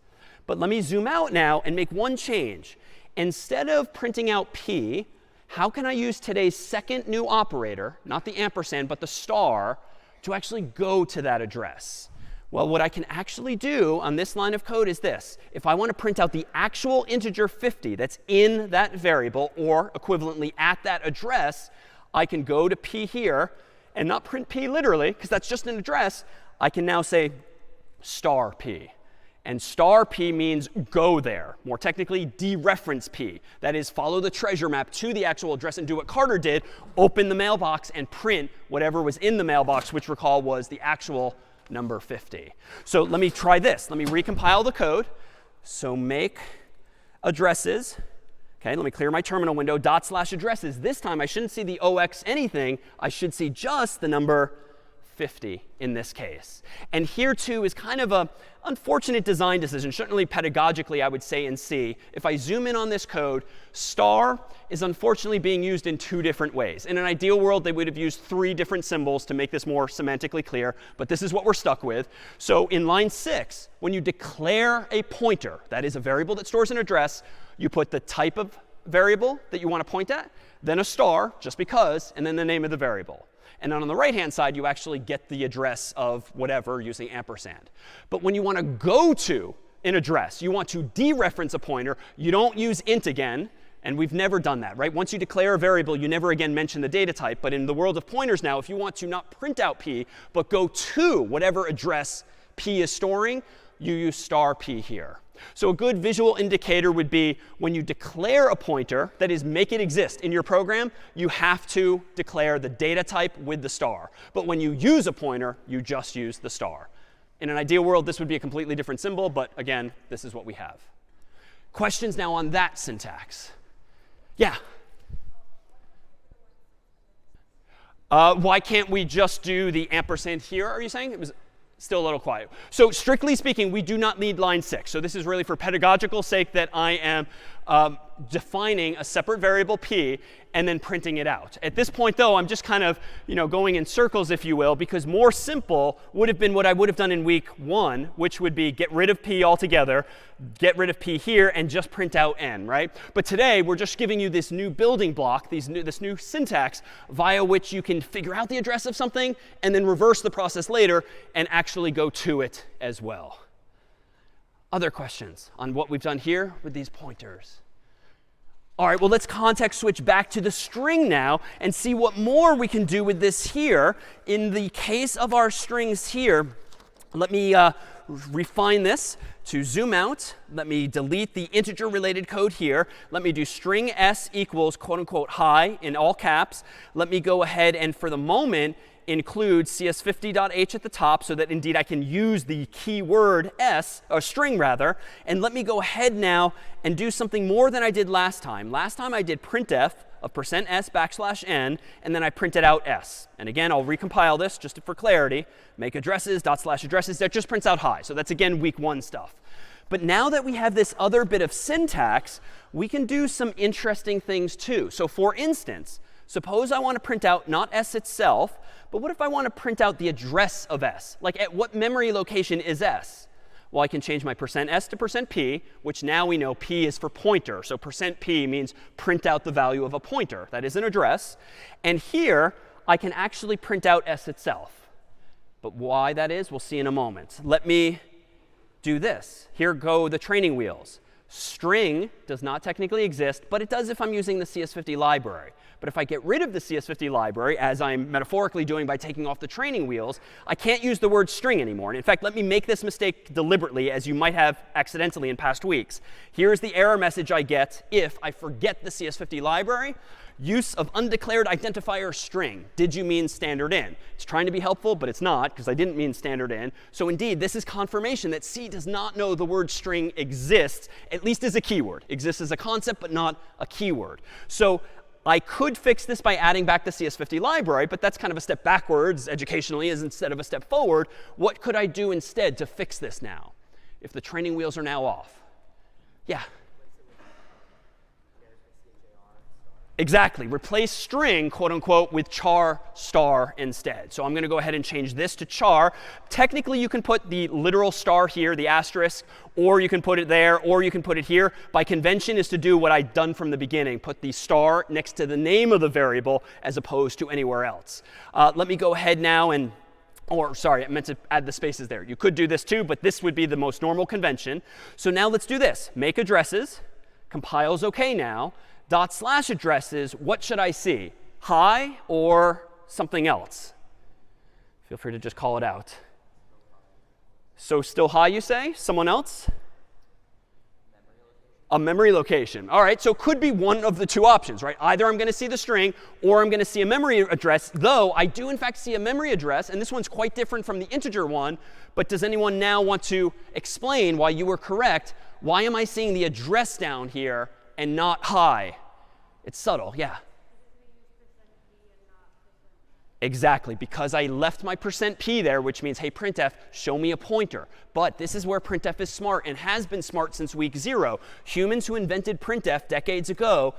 But let me zoom out now and make one change. Instead of printing out p, how can I use today's second new operator, not the ampersand, but the star, to actually go to that address? Well, what I can actually do on this line of code is this. If I want to print out the actual integer 50 that's in that variable, or equivalently at that address, I can go to p here and not print p literally, because that's just an address. I can now say star p. And star p means go there. More technically, dereference p. That is, follow the treasure map to the actual address and do what Carter did, open the mailbox and print whatever was in the mailbox, which recall was the actual number 50. So let me try this. Let me recompile the code. So make addresses. OK, let me clear my terminal window. /addresses. This time, I shouldn't see the OX anything. I should see just the number 50 in this case. And here, too, is kind of an unfortunate design decision, certainly pedagogically, I would say, in C. If I zoom in on this code, star is unfortunately being used in 2 different ways. In an ideal world, they would have used 3 different symbols to make this more semantically clear. But this is what we're stuck with. So in line 6, when you declare a pointer, that is a variable that stores an address, you put the type of variable that you want to point at, then a star, just because, and then the name of the variable. And then on the right-hand side, you actually get the address of whatever using ampersand. But when you want to go to an address, you want to dereference a pointer, you don't use int again. And we've never done that, right? Once you declare a variable, you never again mention the data type. But in the world of pointers now, if you want to not print out p, but go to whatever address p is storing, you use star p here. So a good visual indicator would be when you declare a pointer, that is, make it exist in your program, you have to declare the data type with the star. But when you use a pointer, you just use the star. In an ideal world, this would be a completely different symbol. But again, this is what we have. Questions now on that syntax? Yeah? Why can't we just do the ampersand here, are you saying? It was still a little quiet. So strictly speaking, we do not need line 6. So this is really for pedagogical sake that I am defining a separate variable p and then printing it out. At this point, though, I'm just kind of going in circles, if you will, because more simple would have been what I would have done in week 1, which would be get rid of p altogether, get rid of p here, and just print out n, right? But today, we're just giving you this new building block, this new syntax, via which you can figure out the address of something and then reverse the process later and actually go to it as well. Other questions on what we've done here with these pointers? All right, well, let's context switch back to the string now and see what more we can do with this here. In the case of our strings here, let me refine this to zoom out. Let me delete the integer-related code here. Let me do string s equals quote unquote hi in all caps. Let me go ahead and, for the moment, include CS50.h at the top so that indeed I can use the keyword s, or string rather. And let me go ahead now and do something more than I did last time. Last time I did printf of %s\n, and then I printed out s. And again, I'll recompile this just for clarity. Make addresses, /addresses. That just prints out hi. So that's, again, week 1 stuff. But now that we have this other bit of syntax, we can do some interesting things too. So for instance, suppose I want to print out not s itself, but what if I want to print out the address of s? Like at what memory location is s? Well, I can change my %s to %p, which now we know p is for pointer. So %p means print out the value of a pointer. That is an address. And here, I can actually print out s itself. But why that is, we'll see in a moment. Let me do this. Here go the training wheels. String does not technically exist, but it does if I'm using the CS50 library. But if I get rid of the CS50 library, as I'm metaphorically doing by taking off the training wheels, I can't use the word string anymore. And in fact, let me make this mistake deliberately, as you might have accidentally in past weeks. Here's the error message I get if I forget the CS50 library. Use of undeclared identifier string. Did you mean standard in? It's trying to be helpful, but it's not, because I didn't mean standard in. So indeed, this is confirmation that C does not know the word string exists, at least as a keyword. Exists as a concept, but not a keyword. So I could fix this by adding back the CS50 library, but that's kind of a step backwards educationally as instead of a step forward. What could I do instead to fix this now if the training wheels are now off? Yeah? Exactly. Replace string, quote unquote, with char star instead. So I'm going to go ahead and change this to char. Technically, you can put the literal star here, the asterisk, or you can put it there, or you can put it here. By convention is to do what I've done from the beginning, put the star next to the name of the variable as opposed to anywhere else. Let me go ahead now and sorry, I meant to add the spaces there. You could do this too, but this would be the most normal convention. So now let's do this. Make addresses. Compiles OK now. / addresses, what should I see? Hi or something else? Feel free to just call it out. So still hi, you say? Someone else? A memory location. All right, so it could be one of the two options, right? Either I'm going to see the string or I'm going to see a memory address, though I do, in fact, see a memory address. And this one's quite different from the integer one. But does anyone now want to explain why you were correct? Why am I seeing the address down here and not hi? It's subtle, yeah. Exactly, because I left my %p there, which means, hey, printf, show me a pointer. But this is where printf is smart and has been smart since week 0. Humans who invented printf decades ago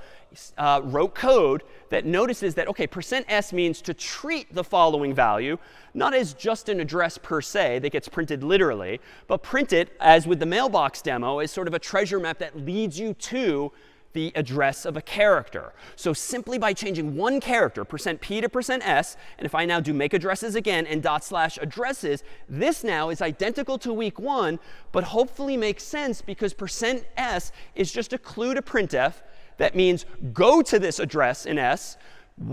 wrote code that notices that, OK, %s means to treat the following value, not as just an address per se that gets printed literally, but print it, as with the mailbox demo, as sort of a treasure map that leads you to the address of a character. So simply by changing one character, %p to %s, and if I now do make addresses again and / addresses, this now is identical to week 1, but hopefully makes sense because %s is just a clue to printf that means go to this address in s,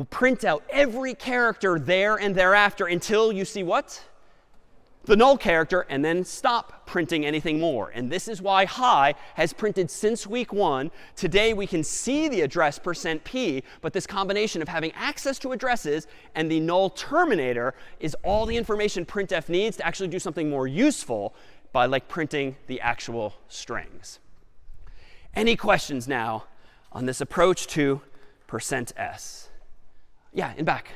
print out every character there and thereafter until you see what? The null character, and then stop printing anything more. And this is why hi has printed since week 1. Today, we can see the address %p, but this combination of having access to addresses and the null terminator is all the information printf needs to actually do something more useful by like printing the actual strings. Any questions now on this approach to %s? Yeah, in back.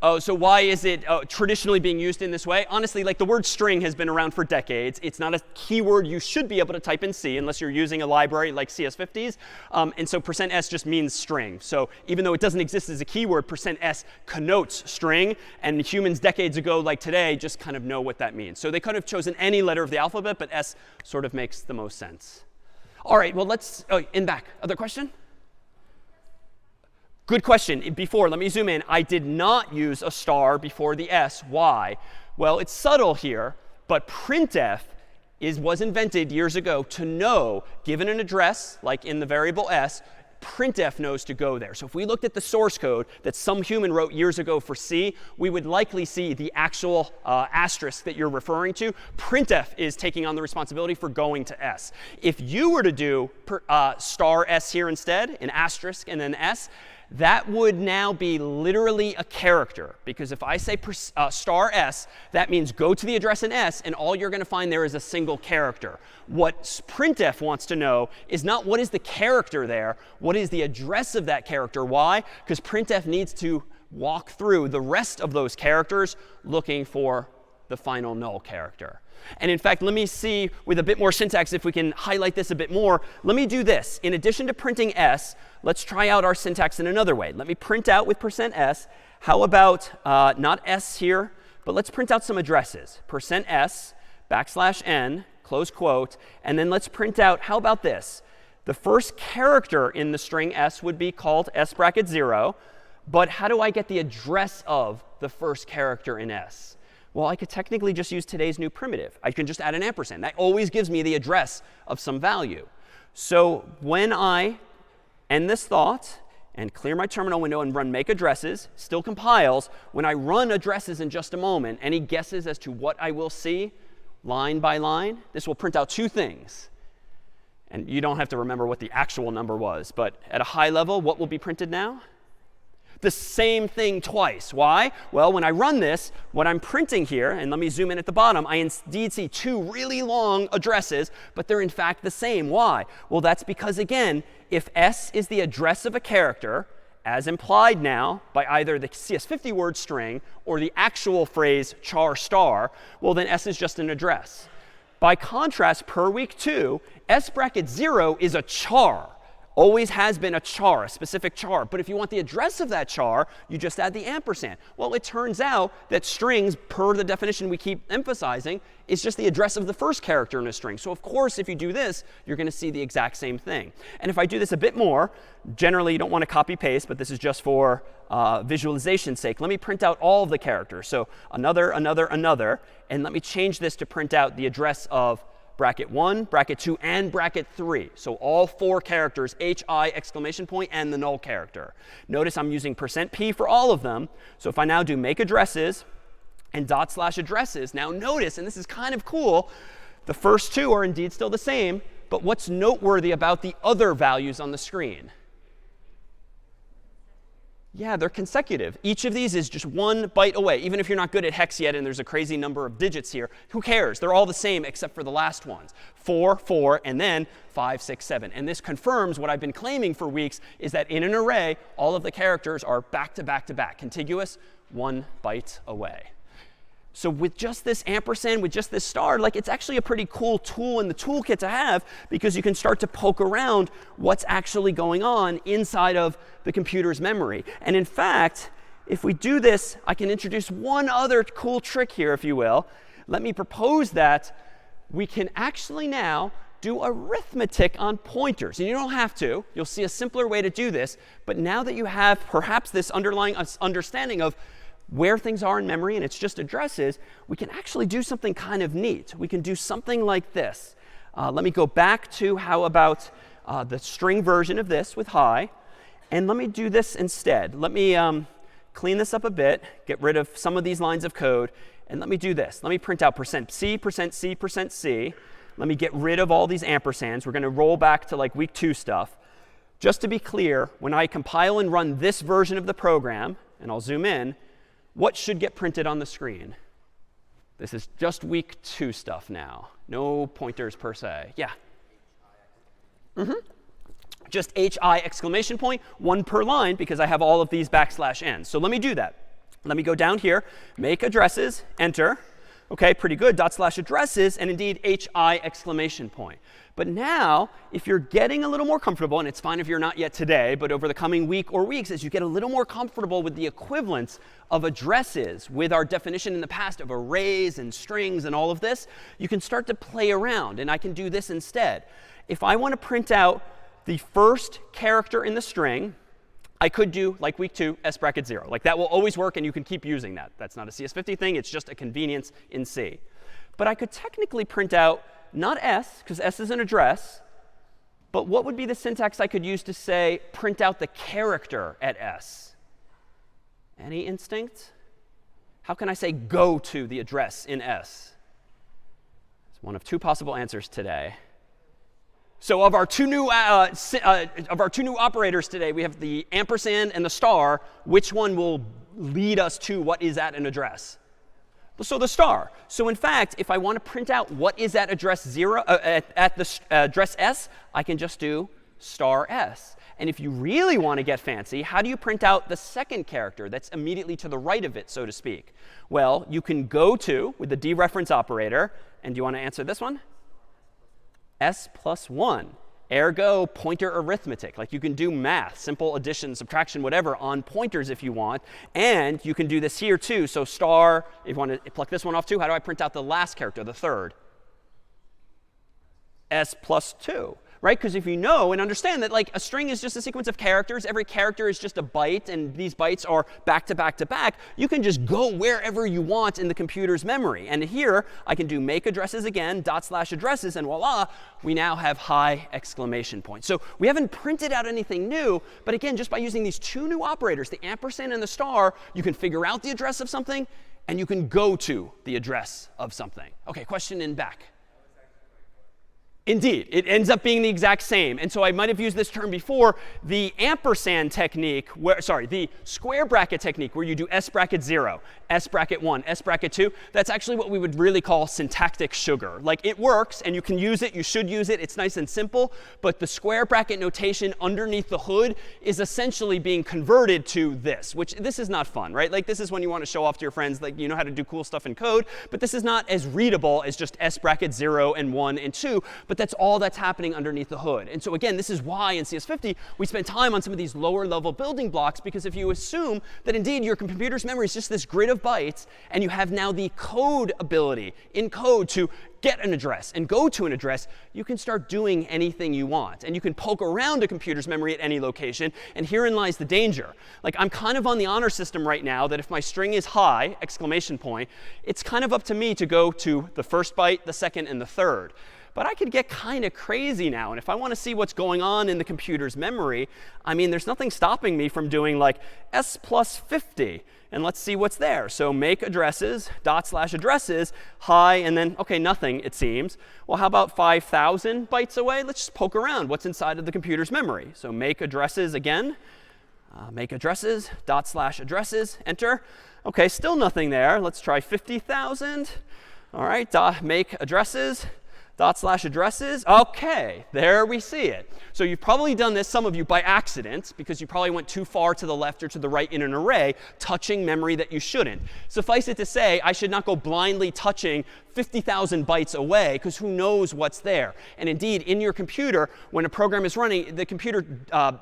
Oh, so why is it traditionally being used in this way? Honestly, like the word string has been around for decades. It's not a keyword you should be able to type in C unless you're using a library like CS50's. And so %s just means string. So even though it doesn't exist as a keyword, %s connotes string. And humans decades ago, like today, just kind of know what that means. So they could have chosen any letter of the alphabet, but s sort of makes the most sense. All right, well, let's in back. Other question? Good question. Before, let me zoom in. I did not use a star before the s. Why? Well, it's subtle here, but printf was invented years ago to know, given an address, like in the variable s, printf knows to go there. So if we looked at the source code that some human wrote years ago for C, we would likely see the actual asterisk that you're referring to. Printf is taking on the responsibility for going to s. If you were to do star s here instead, an asterisk and then s, that would now be literally a character. Because if I say star s, that means go to the address in s, and all you're going to find there is a single character. What printf wants to know is not what is the character there, what is the address of that character. Why? Because printf needs to walk through the rest of those characters looking for the final null character. And in fact, let me see with a bit more syntax if we can highlight this a bit more. Let me do this. In addition to printing s, let's try out our syntax in another way. Let me print out with %s. How about not s here, but let's print out some addresses. %s, \n, close quote. And then let's print out, how about this? The first character in the string s would be called s bracket 0. But how do I get the address of the first character in s? Well, I could technically just use today's new primitive. I can just add an ampersand. That always gives me the address of some value. So when I end this thought and clear my terminal window and run make addresses, still compiles. When I run addresses in just a moment, any guesses as to what I will see line by line? This will print out two things. And you don't have to remember what the actual number was. But at a high level, what will be printed now? The same thing twice. Why? Well, when I run this, what I'm printing here, and let me zoom in at the bottom, I indeed see two really long addresses, but they're in fact the same. Why? Well, that's because, again, if s is the address of a character, as implied now by either the CS50 word string or the actual phrase char star, well, then s is just an address. By contrast, per week 2, s bracket 0 is a char. Always has been a char, a specific char. But if you want the address of that char, you just add the ampersand. Well, it turns out that strings, per the definition we keep emphasizing, is just the address of the first character in a string. So of course, if you do this, you're going to see the exact same thing. And if I do this a bit more, generally you don't want to copy paste, but this is just for visualization's sake. Let me print out all of the characters. So another, and let me change this to print out the address of bracket 1, bracket 2, and bracket 3. So all 4 characters, HI, exclamation point, and the null character. Notice I'm using %p for all of them. So if I now do make addresses and /addresses, now notice, and this is kind of cool, the first 2 are indeed still the same. But what's noteworthy about the other values on the screen? Yeah, they're consecutive. Each of these is just 1 byte away. Even if you're not good at hex yet and there's a crazy number of digits here, who cares? They're all the same except for the last ones. 4, 4, and then 5, 6, 7. And this confirms what I've been claiming for weeks, is that in an array, all of the characters are back to back to back, contiguous, 1 byte away. So with just this ampersand, with just this star, like, it's actually a pretty cool tool in the toolkit to have, because you can start to poke around what's actually going on inside of the computer's memory. And in fact, if we do this, I can introduce one other cool trick here, if you will. Let me propose that we can actually now do arithmetic on pointers. And you don't have to. You'll see a simpler way to do this. But now that you have perhaps this underlying understanding of where things are in memory, and it's just addresses, we can actually do something kind of neat. We can do something like this. Let me go back to, how about the string version of this with hi. And let me do this instead. Let me clean this up a bit, get rid of some of these lines of code, and let me do this. Let me print out %c, %c, %c. Let me get rid of all these ampersands. We're going to roll back to like week 2 stuff. Just to be clear, when I compile and run this version of the program, and I'll zoom in, what should get printed on the screen? This is just week 2 stuff now. No pointers per se. Yeah? Just HI exclamation point, 1 per line, because I have all of these \n. So let me do that. Let me go down here, make addresses, enter. OK, pretty good, /addresses, and indeed HI exclamation point. But now, if you're getting a little more comfortable, and it's fine if you're not yet today, but over the coming week or weeks, as you get a little more comfortable with the equivalence of addresses with our definition in the past of arrays and strings and all of this, you can start to play around. And I can do this instead. If I want to print out the first character in the string, I could do, like week 2, s bracket 0. Like, that will always work, and you can keep using that. That's not a CS50 thing. It's just a convenience in C. But I could technically print out not s, because s is an address, but what would be the syntax I could use to say print out the character at s? Any instinct? How can I say go to the address in s? It's one of 2 possible answers today. So of our two new operators today, we have the ampersand and the star. Which one will lead us to what is at an address? So the star. So in fact, if I want to print out what is at address 0 at the address s, I can just do star s. And if you really want to get fancy, how do you print out the second character that's immediately to the right of it, so to speak? Well, you can go to, with the dereference operator, and do you want to answer this one? S plus 1. Ergo, pointer arithmetic. Like you can do math, simple addition, subtraction, whatever, on pointers if you want. And you can do this here too. So star, if you want to pluck this one off too, how do I print out the last character, the third? S plus 2. Right? Because if you know and understand that like a string is just a sequence of characters, every character is just a byte, and these bytes are back to back to back, you can just go wherever you want in the computer's memory. And here, I can do make addresses again, /addresses, and voila, we now have high exclamation point. So we haven't printed out anything new, but again, just by using these two new operators, the ampersand and the star, you can figure out the address of something, and you can go to the address of something. OK, question in back. Indeed, it ends up being the exact same. And so I might have used this term before. The ampersand technique, the square bracket technique where you do s bracket 0, s bracket 1, s bracket 2, that's actually what we would really call syntactic sugar. Like it works, and you can use it. You should use it. It's nice and simple. But the square bracket notation underneath the hood is essentially being converted to this, which this is not fun, right? Like this is when you want to show off to your friends, like you know how to do cool stuff in code. But this is not as readable as just s bracket 0 and 1 and 2. But that's all that's happening underneath the hood. And so again, this is why in CS50 we spend time on some of these lower level building blocks, because if you assume that indeed your computer's memory is just this grid of bytes, and you have now the code ability in code to get an address and go to an address, you can start doing anything you want. And you can poke around a computer's memory at any location. And herein lies the danger. Like I'm kind of on the honor system right now that if my string is high, exclamation point, it's kind of up to me to go to the first byte, the second, and the third. But I could get kind of crazy now. And if I want to see what's going on in the computer's memory, I mean, there's nothing stopping me from doing like s plus 50. And let's see what's there. So make addresses, /addresses, high, and then, OK, nothing, it seems. Well, how about 5,000 bytes away? Let's just poke around. What's inside of the computer's memory? So make addresses again. Make addresses, /addresses, enter. OK, still nothing there. Let's try 50,000. All right, make addresses. /addresses. OK, there we see it. So you've probably done this, some of you, by accident, because you probably went too far to the left or to the right in an array, touching memory that you shouldn't. Suffice it to say, I should not go blindly touching 50,000 bytes away, because who knows what's there. And indeed, in your computer, when a program is running, the computer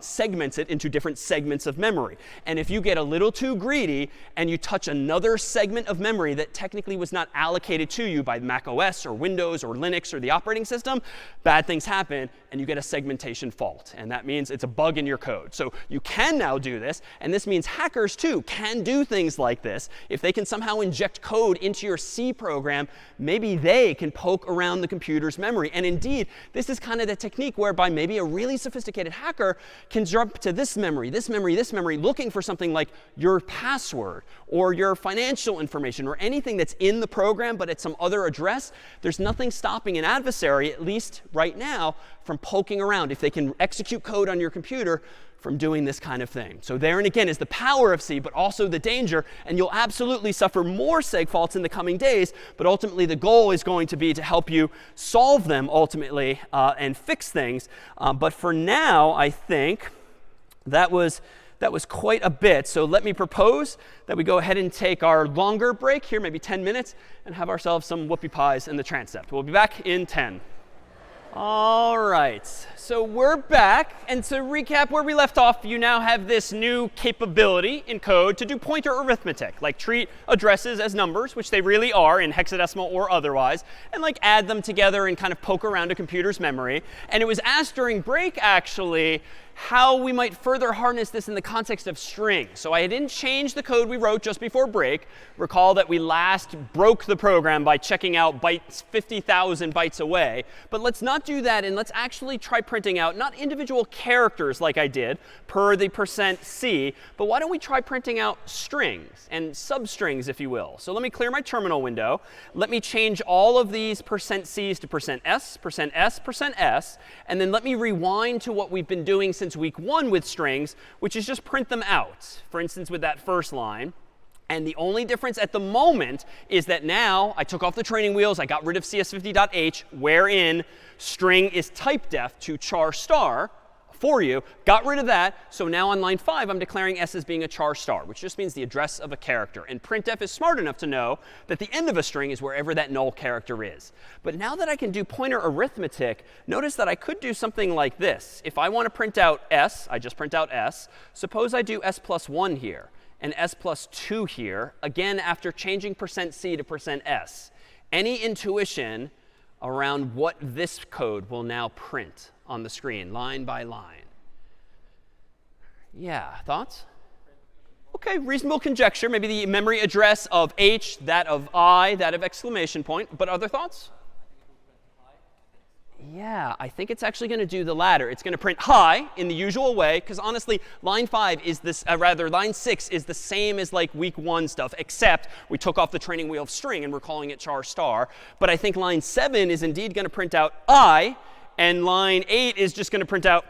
segments it into different segments of memory. And if you get a little too greedy and you touch another segment of memory that technically was not allocated to you by Mac OS or Windows or Linux or the operating system, bad things happen, and you get a segmentation fault. And that means it's a bug in your code. So you can now do this. And this means hackers, too, can do things like this. If they can somehow inject code into your C program, maybe they can poke around the computer's memory. And indeed, this is kind of the technique whereby maybe a really sophisticated hacker can jump to this memory, this memory, this memory, looking for something like your password or your financial information or anything that's in the program but at some other address. There's nothing stopping an adversary, at least right now, from poking around, if they can execute code on your computer, from doing this kind of thing. So there, and again, is the power of C, but also the danger. And you'll absolutely suffer more seg faults in the coming days. But ultimately, the goal is going to be to help you solve them ultimately and fix things. But for now, I think that was quite a bit. So let me propose that we go ahead and take our longer break here, maybe 10 minutes, and have ourselves some whoopie pies in the transept. We'll be back in 10. All right, so we're back. And to recap where we left off, you now have this new capability in code to do pointer arithmetic, like treat addresses as numbers, which they really are in hexadecimal or otherwise, and like add them together and kind of poke around a computer's memory. And it was asked during break, actually, how we might further harness this in the context of strings. So I didn't change the code we wrote just before break. Recall that we last broke the program by checking out bytes 50,000 bytes away. But let's not do that, and let's actually try printing out not individual characters like I did per the %C, but why don't we try printing out strings and substrings, if you will. So let me clear my terminal window. Let me change all of these %Cs to %S, %S, %S, and then let me rewind to what we've been doing since week 1 with strings, which is just print them out, for instance, with that first line. And the only difference at the moment is that now I took off the training wheels. I got rid of CS50.h, wherein string is type def to char star, for you. Got rid of that. So now on line 5, I'm declaring s as being a char star, which just means the address of a character. And printf is smart enough to know that the end of a string is wherever that null character is. But now that I can do pointer arithmetic, notice that I could do something like this. If I want to print out s, I just print out s. Suppose I do s plus 1 here and s plus 2 here, again after changing %c to %s. Any intuition around what this code will now print on the screen, line by line? Yeah, thoughts? OK, reasonable conjecture. Maybe the memory address of h, that of I, that of exclamation point. But other thoughts? Yeah, I think it's actually going to do the latter. It's going to print hi in the usual way, because honestly, line 5 is this, line 6 is the same as like week 1 stuff, except we took off the training wheel of string and we're calling it char star. But I think line 7 is indeed going to print out I, and line 8 is just going to print out,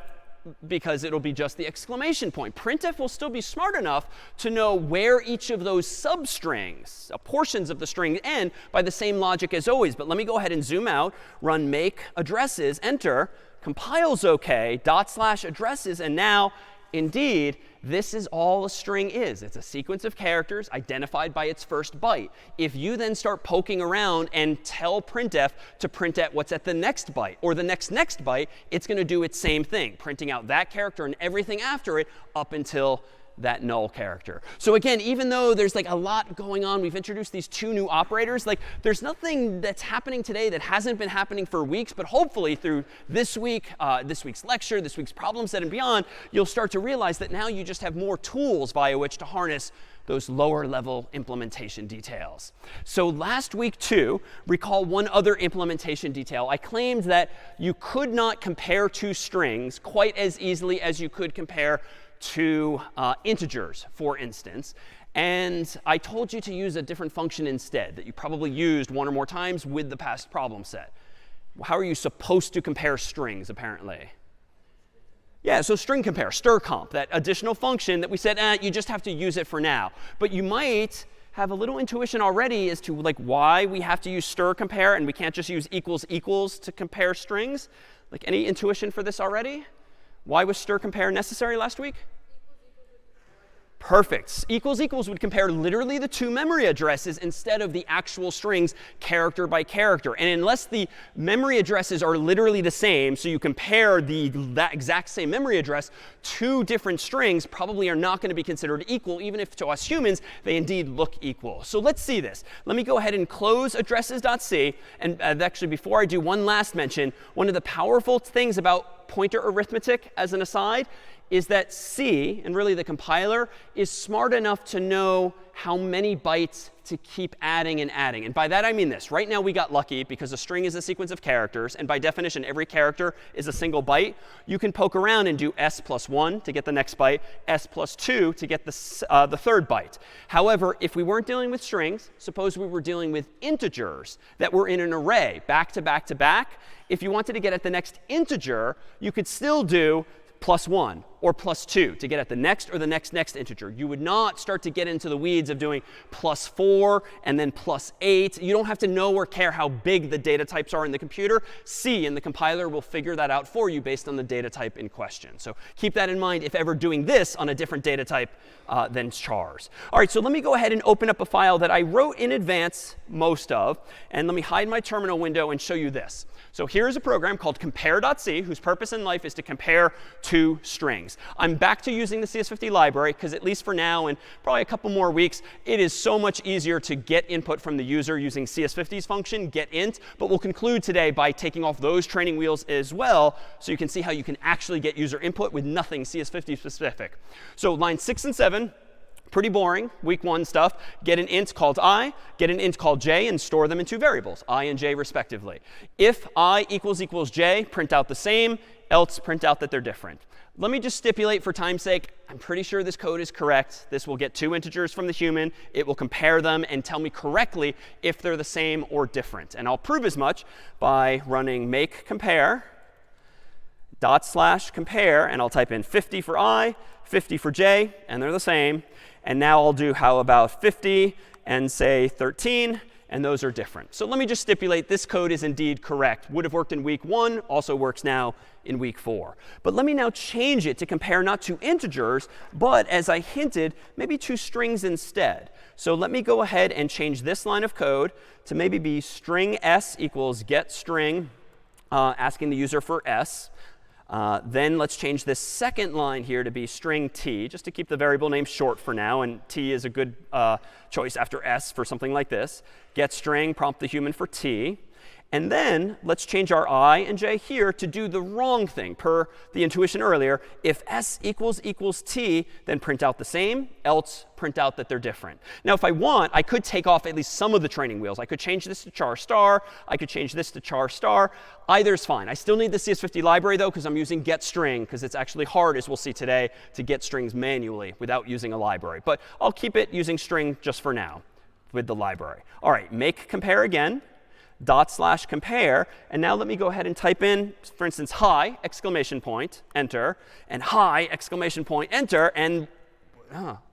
because it'll be just the exclamation point. Printf will still be smart enough to know where each of those substrings, portions of the string, end by the same logic as always. But let me go ahead and zoom out, run make addresses, enter, compiles OK, /addresses, and now, indeed, this is all a string is. It's a sequence of characters identified by its first byte. If you then start poking around and tell printf to print at what's at the next byte or the next byte, it's going to do its same thing, printing out that character and everything after it up until that null character. So again, even though there's like a lot going on, we've introduced these 2 new operators, like there's nothing that's happening today that hasn't been happening for weeks, but hopefully through this week, this week's lecture, this week's problem set and beyond, you'll start to realize that now you just have more tools via which to harness those lower level implementation details. So last week too, recall one other implementation detail. I claimed that you could not compare 2 strings quite as easily as you could compare to integers, for instance. And I told you to use a different function instead that you probably used 1 or more times with the past problem set. How are you supposed to compare strings, apparently? Yeah, so string compare, strcomp, that additional function that we said, you just have to use it for now. But you might have a little intuition already as to like why we have to use strcompare and we can't just use equals equals to compare strings. Like any intuition for this already? Why was strcompare necessary last week? Perfect. Equals equals would compare literally the 2 memory addresses instead of the actual strings character by character. And unless the memory addresses are literally the same, so you compare that exact same memory address, 2 different strings probably are not going to be considered equal, even if to us humans they indeed look equal. So let's see this. Let me go ahead and close addresses.c. And actually, before I do one last mention, one of the powerful things about pointer arithmetic, as an aside, is that C, and really the compiler, is smart enough to know how many bytes to keep adding and adding. And by that I mean this. Right now we got lucky because a string is a sequence of characters. And by definition, every character is a single byte. You can poke around and do s plus 1 to get the next byte, s plus 2 to get the 3rd byte. However, if we weren't dealing with strings, suppose we were dealing with integers that were in an array back to back to back. If you wanted to get at the next integer, you could still do +1 or +2 to get at the next or the next integer. You would not start to get into the weeds of doing +4 and then +8. You don't have to know or care how big the data types are in the computer. C and the compiler will figure that out for you based on the data type in question. So keep that in mind if ever doing this on a different data type than chars. All right, so let me go ahead and open up a file that I wrote in advance most of. And let me hide my terminal window and show you this. So here's a program called compare.c, whose purpose in life is to compare 2 strings. I'm back to using the CS50 library because at least for now and probably a couple more weeks, it is so much easier to get input from the user using CS50's function, getInt. But we'll conclude today by taking off those training wheels as well so you can see how you can actually get user input with nothing CS50 specific. So lines 6 and 7. Pretty boring, week 1 stuff. Get an int called I, get an int called j, and store them in 2 variables, I and j respectively. If I == j, print out the same, else print out that they're different. Let me just stipulate for time's sake, I'm pretty sure this code is correct. This will get 2 integers from the human. It will compare them and tell me correctly if they're the same or different. And I'll prove as much by running make compare /compare, and I'll type in 50 for I, 50 for j, and they're the same. And now I'll do how about 50 and say 13, and those are different. So let me just stipulate this code is indeed correct. Would have worked in week 1, also works now in week 4. But let me now change it to compare not to integers, but as I hinted, maybe to strings instead. So let me go ahead and change this line of code to maybe be string s equals get string, asking the user for s. Then let's change this second line here to be string t, just to keep the variable name short for now. And t is a good choice after s for something like this. Get string, prompt the human for t. And then let's change our I and j here to do the wrong thing. Per the intuition earlier, if s equals t, then print out the same, else print out that they're different. Now, if I want, I could take off at least some of the training wheels. I could change this to char star. I could change this to char star. Either is fine. I still need the CS50 library, though, because I'm using get string, because it's actually hard, as we'll see today, to get strings manually without using a library. But I'll keep it using string just for now with the library. All right, make compare again. /compare, and now let me go ahead and type in, for instance, hi, exclamation point, enter, and hi, exclamation point, enter, and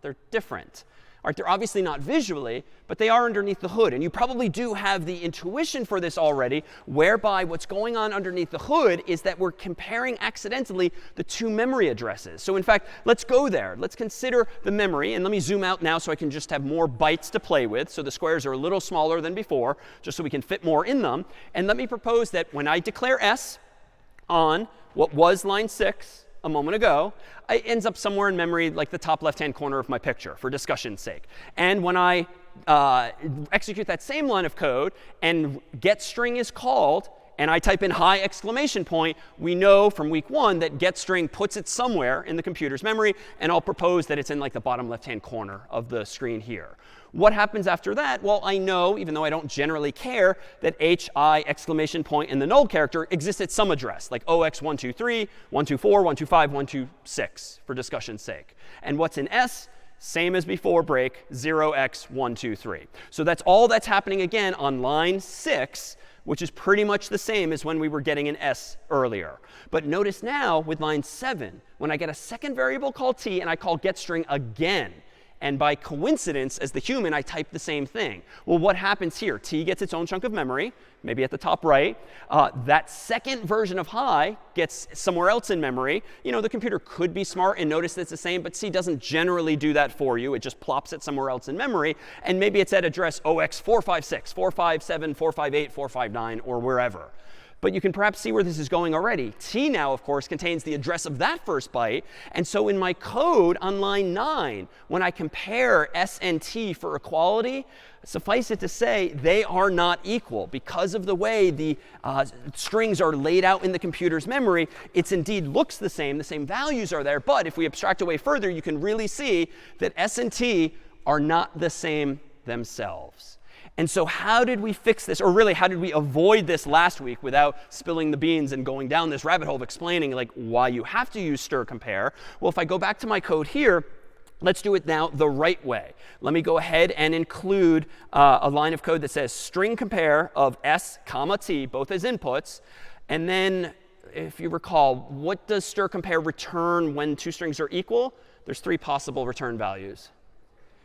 they're different. All right, they're obviously not visually, but they are underneath the hood. And you probably do have the intuition for this already, whereby what's going on underneath the hood is that we're comparing accidentally the two memory addresses. So in fact, let's go there. Let's consider the memory. And let me zoom out now so I can just have more bytes to play with. So the squares are a little smaller than before, just so we can fit more in them. And let me propose that when I declare s on what was line 6, a moment ago, it ends up somewhere in memory, like the top left-hand corner of my picture, for discussion's sake. And when I execute that same line of code and get string is called, and I type in hi exclamation point, we know from week 1 that get string puts it somewhere in the computer's memory. And I'll propose that it's in like the bottom left-hand corner of the screen here. What happens after that? Well, I know, even though I don't generally care, that hi exclamation point and the null character exists at some address, like 0x123, 124, 125, 126, for discussion's sake. And what's in s? Same as before break, 0x123. So that's all that's happening again on line 6, which is pretty much the same as when we were getting an s earlier. But notice now with line 7, when I get a second variable called t and I call getString again, and by coincidence, as the human, I type the same thing. Well, what happens here? T gets its own chunk of memory, maybe at the top right. That second version of hi gets somewhere else in memory. You know, the computer could be smart and notice that it's the same, but C doesn't generally do that for you. It just plops it somewhere else in memory. And maybe it's at address 0x456, 457, 458, 459, or wherever. But you can perhaps see where this is going already. T now, of course, contains the address of that first byte. And so in my code on line 9, when I compare S and T for equality, suffice it to say they are not equal. Because of the way the strings are laid out in the computer's memory, it indeed looks the same values are there. But if we abstract away further, you can really see that S and T are not the same themselves. And so how did we fix this? Or really, how did we avoid this last week without spilling the beans and going down this rabbit hole of explaining like why you have to use stir compare? Well, if I go back to my code here, let's do it now the right way. Let me go ahead and include a line of code that says string compare of s comma t, both as inputs. And then, if you recall, what does stir compare return when two strings are equal? There's 3 possible return values.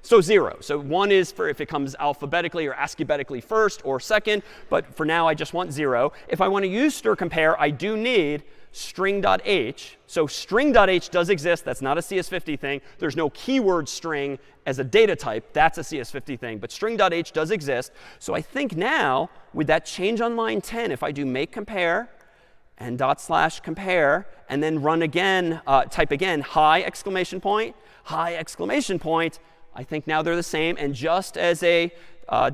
So 0. So 1 is for if it comes alphabetically or ASCII-betically first or second. But for now, I just want 0. If I want to use stir compare, I do need string.h. So string.h does exist. That's not a CS50 thing. There's no keyword string as a data type. That's a CS50 thing. But string.h does exist. So I think now, with that change on line 10, if I do make compare and /compare, and then run again, type again, hi exclamation point, hi exclamation point, I think now they're the same. And just as a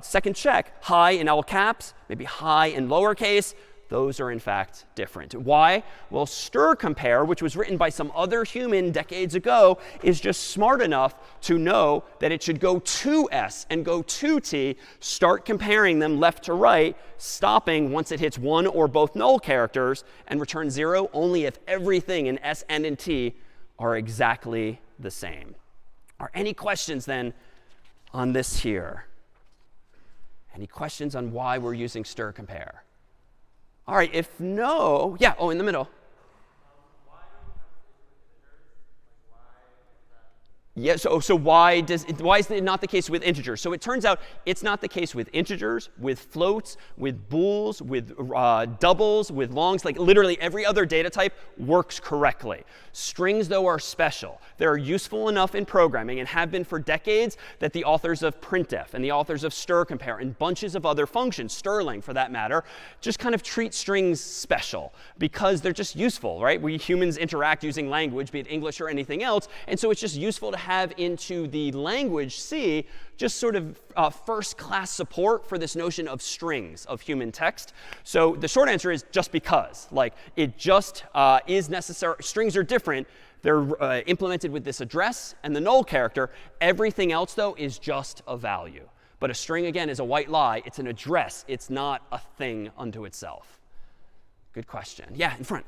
second check, hi in all caps, maybe hi in lowercase, those are in fact different. Why? Well, stir compare, which was written by some other human decades ago, is just smart enough to know that it should go to S and go to T, start comparing them left to right, stopping once it hits one or both null characters, and return 0 only if everything in S and in T are exactly the same. Are any questions then on this here? Any questions on why we're using stir compare? All right, if no, yeah, in the middle. Yeah, so why is it not the case with integers? So it turns out it's not the case with integers, with floats, with bools, with doubles, with longs. Like literally every other data type works correctly. Strings, though, are special. They're useful enough in programming and have been for decades that the authors of printf and the authors of stir compare and bunches of other functions, Sterling for that matter, just kind of treat strings special because they're just useful, right? We humans interact using language, be it English or anything else. And so it's just useful to have into the language C just sort of first-class support for this notion of strings of human text. So the short answer is just because. Like it just is necessary. Strings are different. They're implemented with this address and the null character. Everything else, though, is just a value. But a string, again, is a white lie. It's an address. It's not a thing unto itself. Good question. Yeah, in front.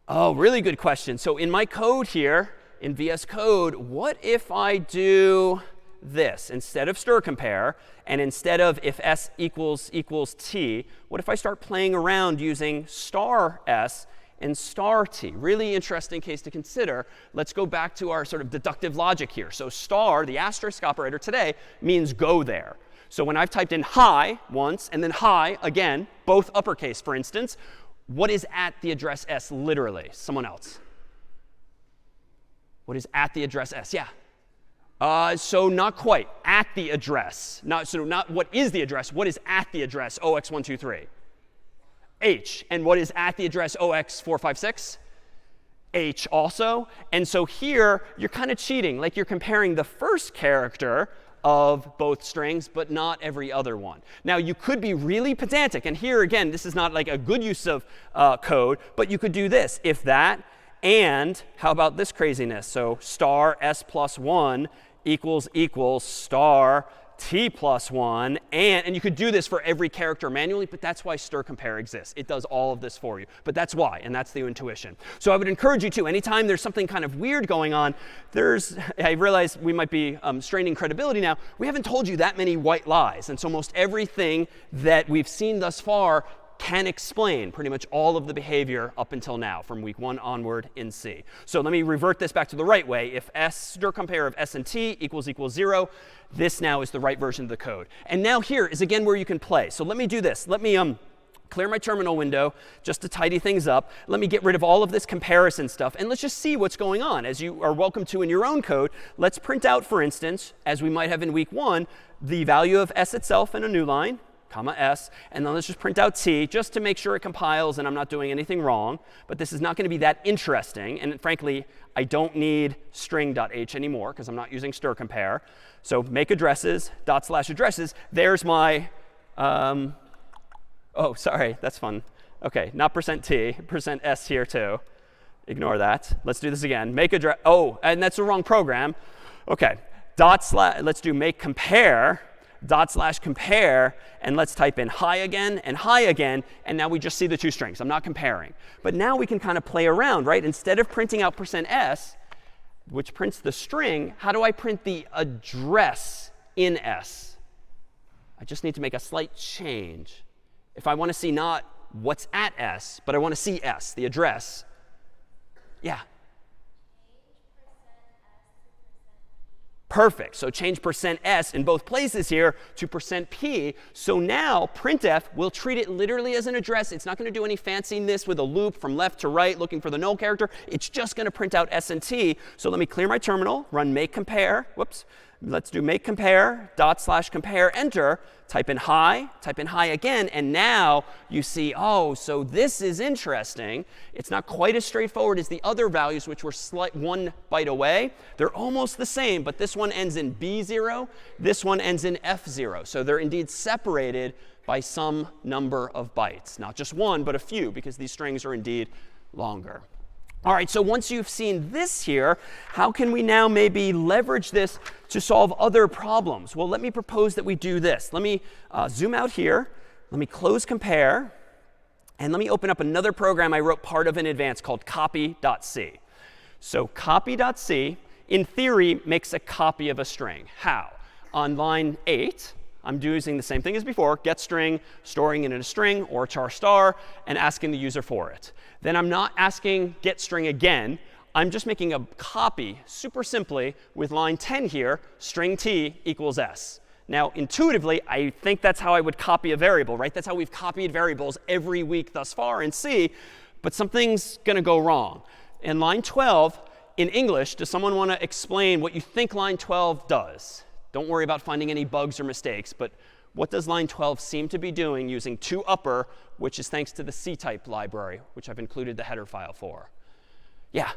Oh, really good question. So in my code here, in VS Code, what if I do this? Instead of stir compare, and instead of if s equals t, what if I start playing around using star s and star t? Really interesting case to consider. Let's go back to our sort of deductive logic here. So star, the asterisk operator today, means go there. So when I've typed in hi once and then hi again, both uppercase, for instance, what is at the address s literally? Someone else. What is at the address s? Yeah. So not quite. At the address. Not what is the address. What is at the address 0x123? H. And what is at the address 0x456? H also. And so here, you're kind of cheating. Like you're comparing the first character of both strings, but not every other one. Now, you could be really pedantic. And here, again, this is not like a good use of code. But you could do this. If that, and how about this craziness? So star s plus 1 equals star t plus 1. And you could do this for every character manually. But that's why stir compare exists. It does all of this for you. But that's why. And that's the intuition. So I would encourage you to, anytime there's something kind of weird going on, I realize we might be straining credibility now. We haven't told you that many white lies. And so most everything that we've seen thus far can explain pretty much all of the behavior up until now from week 1 onward in C. So let me revert this back to the right way. If stir compare of s and t equals 0, this now is the right version of the code. And now here is again where you can play. So let me do this. Let me clear my terminal window just to tidy things up. Let me get rid of all of this comparison stuff. And let's just see what's going on. As you are welcome to in your own code, let's print out, for instance, as we might have in week 1, the value of s itself in a new line, comma s, and then let's just print out t just to make sure it compiles and I'm not doing anything wrong. But this is not going to be that interesting. And frankly, I don't need string.h anymore because I'm not using stir compare. So make addresses, /addresses. There's my, oh, sorry, that's fun. OK, not %t, %s here too. Ignore that. Let's do this again. Make address, oh, and that's the wrong program. OK, let's do make compare. /compare, and let's type in hi again, and now we just see the two strings. I'm not comparing. But now we can kind of play around, right? Instead of printing out %s, which prints the string, how do I print the address in s? I just need to make a slight change. If I want to see not what's at s, but I want to see s, the address. Yeah. Perfect. So change %s in both places here to %p. So now printf will treat it literally as an address. It's not going to do any fanciness with a loop from left to right looking for the null character. It's just going to print out s and t. So let me clear my terminal, run make compare. Whoops. Let's do make compare, /compare, enter, type in hi again, and now you see, oh, so this is interesting. It's not quite as straightforward as the other values, which were one byte away. They're almost the same, but this one ends in B0, this one ends in F0. So they're indeed separated by some number of bytes. Not just one, but a few, because these strings are indeed longer. All right, so once you've seen this here, how can we now maybe leverage this to solve other problems? Well, let me propose that we do this. Let me zoom out here. Let me close compare. And let me open up another program I wrote part of in advance called copy.c. So copy.c, in theory, makes a copy of a string. How? On line 8, I'm using the same thing as before, get string, storing it in a string or char star, and asking the user for it. Then I'm not asking get string again. I'm just making a copy super simply with line 10 here, string t equals s. Now, intuitively, I think that's how I would copy a variable, right? That's how we've copied variables every week thus far in C. But something's going to go wrong. In line 12, in English, does someone want to explain what you think line 12 does? Don't worry about finding any bugs or mistakes. But what does line 12 seem to be doing using toUpper, which is thanks to the C-type library, which I've included the header file for? Yeah.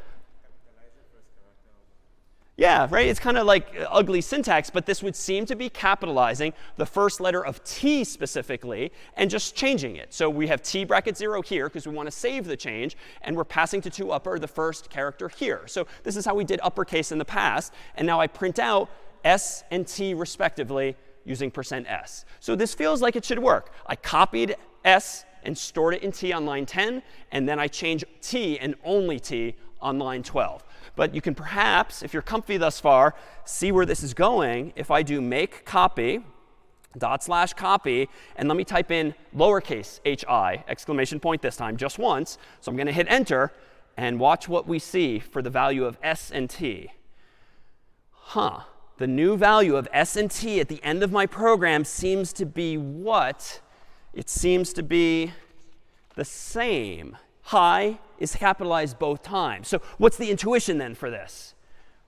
Yeah, right? It's kind of like ugly syntax, but this would seem to be capitalizing the first letter of t specifically and just changing it. So we have t bracket 0 here because we want to save the change, and we're passing to toUpper the first character here. So this is how we did uppercase in the past, and now I print out s and t respectively using %s. So this feels like it should work. I copied s and stored it in t on line 10, and then I change t and only t on line 12. But you can perhaps, if you're comfy thus far, see where this is going if I do make copy, /copy, and let me type in lowercase hi, exclamation point this time, just once. So I'm going to hit enter, and watch what we see for the value of s and t. The new value of s and t at the end of my program seems to be what? It seems to be the same. Hi is capitalized both times. So what's the intuition then for this?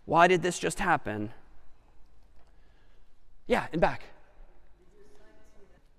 Why did this just happen? Yeah, and back.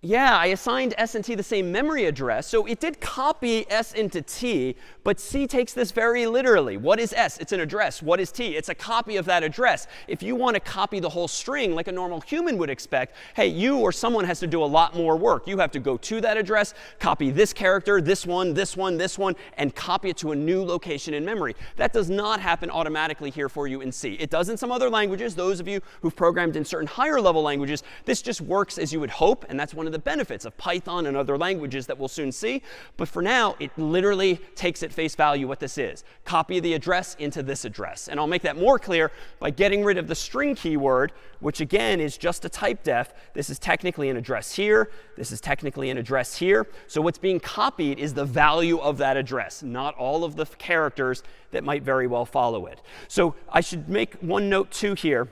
Yeah, I assigned s and t the same memory address. So it did copy s into t, but C takes this very literally. What is s? It's an address. What is t? It's a copy of that address. If you want to copy the whole string like a normal human would expect, hey, you or someone has to do a lot more work. You have to go to that address, copy this character, this one, this one, this one, and copy it to a new location in memory. That does not happen automatically here for you in C. It does in some other languages. Those of you who've programmed in certain higher level languages, this just works as you would hope, and that's one of the benefits of Python and other languages that we'll soon see. But for now, it literally takes at face value what this is. Copy the address into this address. And I'll make that more clear by getting rid of the string keyword, which again is just a type def. This is technically an address here. This is technically an address here. So what's being copied is the value of that address, not all of the characters that might very well follow it. So I should make one note too here.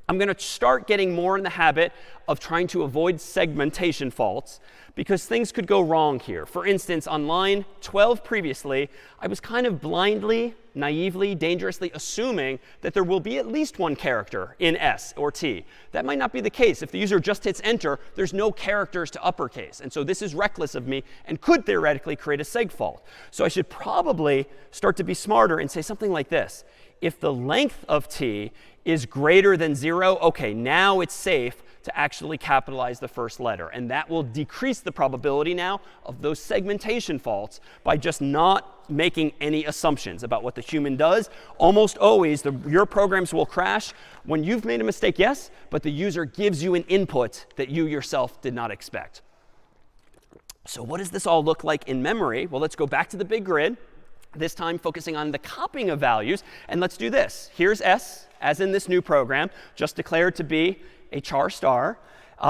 I'm going to start getting more in the habit of trying to avoid segmentation faults because things could go wrong here. For instance, on line 12 previously, I was kind of blindly, naively, dangerously assuming that there will be at least one character in S or T. That might not be the case. If the user just hits enter, there's no characters to uppercase. And so this is reckless of me and could theoretically create a seg fault. So I should probably start to be smarter and say something like this. If the length of t is greater than 0, OK, now it's safe to actually capitalize the first letter. And that will decrease the probability now of those segmentation faults by just not making any assumptions about what the human does. Almost always, your programs will crash when you've made a mistake, yes, but the user gives you an input that you yourself did not expect. So what does this all look like in memory? Well, let's go back to the big grid. This time focusing on the copying of values. And let's do this. Here's s, as in this new program, just declared to be a char star.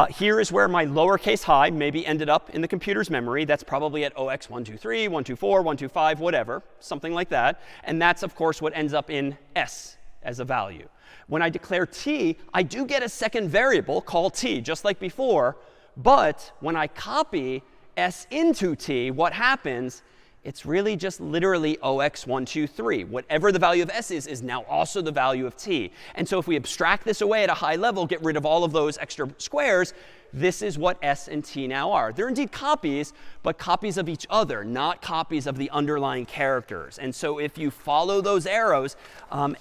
Here is where my lowercase hi maybe ended up in the computer's memory. That's probably at 0x123, 124, 125, whatever, something like that. And that's, of course, what ends up in s as a value. When I declare t, I do get a second variable called t, just like before. But when I copy s into t, what happens? It's really just literally 0x123. Whatever the value of s is now also the value of t. And so if we abstract this away at a high level, get rid of all of those extra squares, this is what s and t now are. They're indeed copies, but copies of each other, not copies of the underlying characters. And so if you follow those arrows